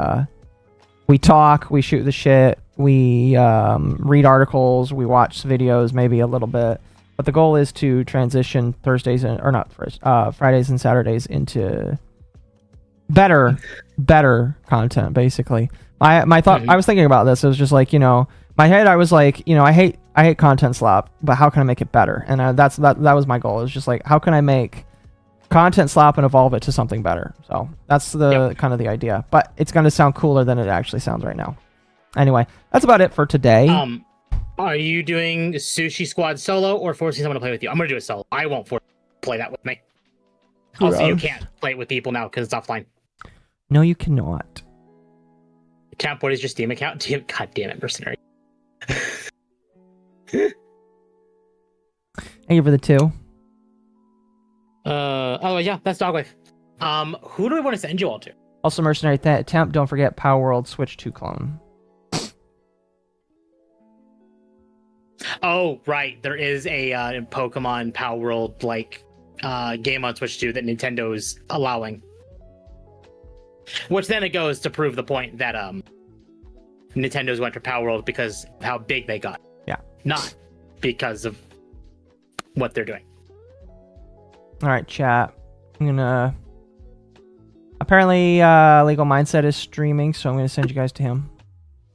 talk, we shoot the shit, we read articles, we watch videos, maybe a little bit. But the goal is to transition Fridays and Saturdays into better content, basically. My thought, I was thinking about this. It was just like, my head, I was like, I hate content slop, but how can I make it better? And that was my goal. It was just like, how can I make content slop and evolve it to something better? So that's kind of the idea. But it's going to sound cooler than it actually sounds right now. Anyway, that's about it for today. Are you doing Sushi Squad solo or forcing someone to play with you? I'm going to do it solo. I won't play that with me. Also, you can't play it with people now because it's offline. No, you cannot. Temp, what is your Steam account? God damn it, mercenary. Thank you for the 2. Oh yeah, that's Dogwave. Who do we want to send you all to? Also, mercenary temp. Don't forget Power World Switch 2 clone. Oh right, there is a Pokemon Power World game on Switch 2 that Nintendo's allowing. Which then it goes to prove the point that Nintendo's went for Power World because of how big they got. Yeah. Not because of what they're doing. All right, chat. I'm gonna. Apparently, Legal Mindset is streaming, so I'm gonna send you guys to him.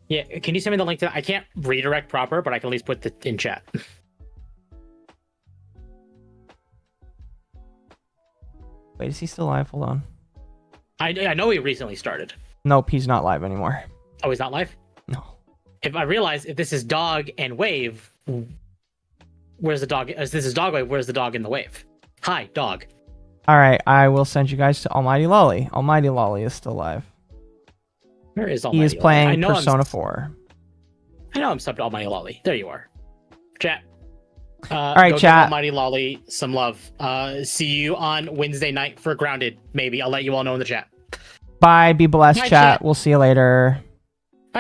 Yeah, can you send me the link to that? I can't redirect proper, but I can at least put it in chat. Wait, is he still live? Hold on. I know he recently started. Nope, he's not live anymore. Oh, he's not live? No. If I realize if this is Dog and Wave, Where's the dog? As this is Dogwave, where's the dog in the wave? Hi, dog. All right, I will send you guys to Almighty Lolly. Almighty Lolly is still alive. Where is He is Almighty playing Lolly? Persona 4. I know I'm subbed to Almighty Lolly. There you are. Chat. All right, go chat. Give Almighty Lolly some love. See you on Wednesday night for Grounded. Maybe I'll let you all know in the chat. Bye. Be blessed, Bye, chat. chat. We'll see you later.